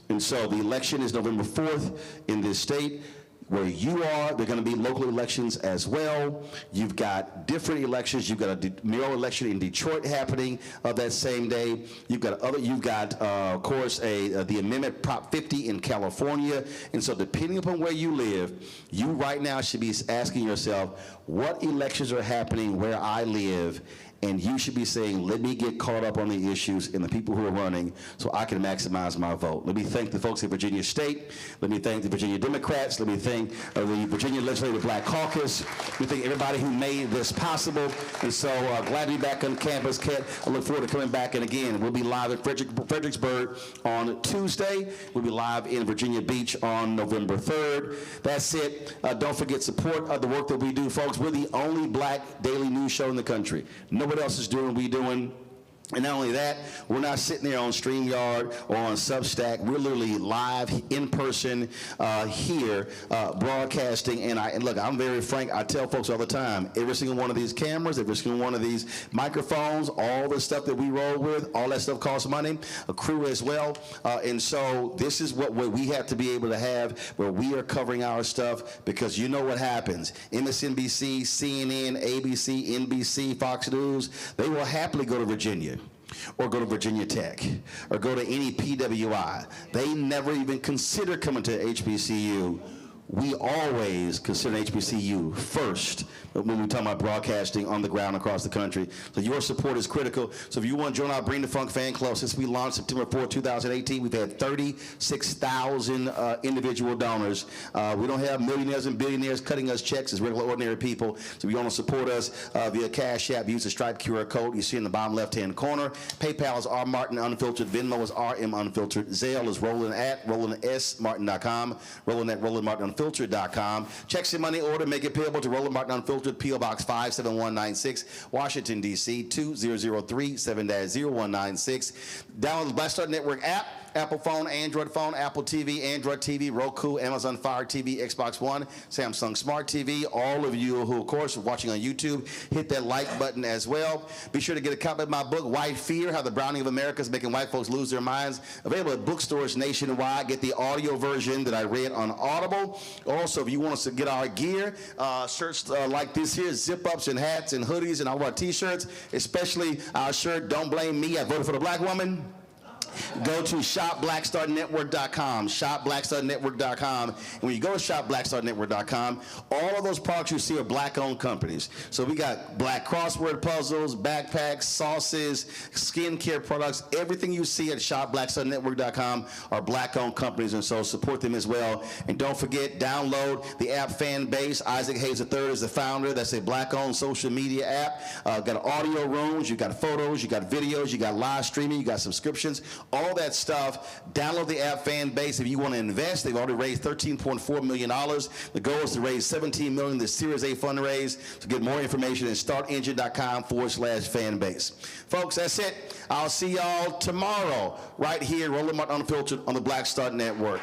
And so the election is November 4th in this state. Where you are, there are going to be local elections as well. You've got different elections. You've got a mayoral election in Detroit happening that same day. You've got of course, the amendment Prop 50 in California. And so depending upon where you live, you right now should be asking yourself, what elections are happening where I live? And you should be saying, let me get caught up on the issues and the people who are running so I can maximize my vote. Let me thank the folks at Virginia State. Let me thank the Virginia Democrats. Let me thank thank the Virginia Legislative Black Caucus. We thank everybody who made this possible. And so glad to be back on campus, Kat. I look forward to coming back. And again, we'll be live at Fredericksburg on Tuesday. We'll be live in Virginia Beach on November 3rd. That's it. Don't forget, support the work that we do, folks. We're the only black daily news show in the country. Nobody else is doing what we're doing. And not only that, we're not sitting there on StreamYard or on Substack. We're literally live in person here broadcasting. And look, I'm very frank. I tell folks all the time, every single one of these cameras, every single one of these microphones, all the stuff that we roll with, all that stuff costs money, a crew as well. And so this is what we have to be able to have, where we are covering our stuff, because you know what happens. MSNBC, CNN, ABC, NBC, Fox News, they will happily go to Virginia, or go to Virginia Tech, or go to any PWI. They never even consider coming to HBCU. We always consider HBCU first when we talk about broadcasting on the ground across the country. So your support is critical. So if you want to join our Bring the Funk fan club, since we launched September 4, 2018, we've had 36,000 individual donors. We don't have millionaires and billionaires cutting us checks as regular ordinary people. So if you want to support us via Cash App, use the Stripe QR code you see in the bottom left-hand corner. PayPal is R Martin Unfiltered. Venmo is RM Unfiltered. Zelle is Roland at RolandSMartin.com. Roland at RolandMartinUnfiltered.com. Checks in money order, make it payable to Roland Martin Unfiltered, P.O. Box 57196, Washington, D.C. 20037-0196. Download the Black Star Network app. Apple phone, Android phone, Apple TV, Android TV, Roku, Amazon Fire TV, Xbox One, Samsung Smart TV. All of you who, of course, are watching on YouTube, hit that like button as well. Be sure to get a copy of my book, White Fear, How the Browning of America is Making White Folks Lose Their Minds. Available at bookstores nationwide. Get the audio version that I read on Audible. Also, if you want us to get our gear, shirts like this here, zip-ups and hats and hoodies and all of our T-shirts, especially our shirt, Don't Blame Me, I Voted for the Black Woman. Go to shopblackstarnetwork.com, shopblackstarnetwork.com. And when you go to shopblackstarnetwork.com, all of those products you see are black-owned companies. So we got black crossword puzzles, backpacks, sauces, skincare products. Everything you see at shopblackstarnetwork.com are black-owned companies, and so support them as well. And don't forget, download the app Fan Base. Isaac Hayes III is the founder. That's a black-owned social media app. Got audio rooms, you got photos, you got videos, you got live streaming, you got subscriptions. All that stuff. Download the app Fan Base if you want to invest. They've already raised $13.4 million. The goal is to raise $17 million, the Series A fundraise. To get more information at startengine.com/fanbase. Folks, that's it. I'll see y'all tomorrow right here, Roland Martin Unfiltered on the Black Star Network.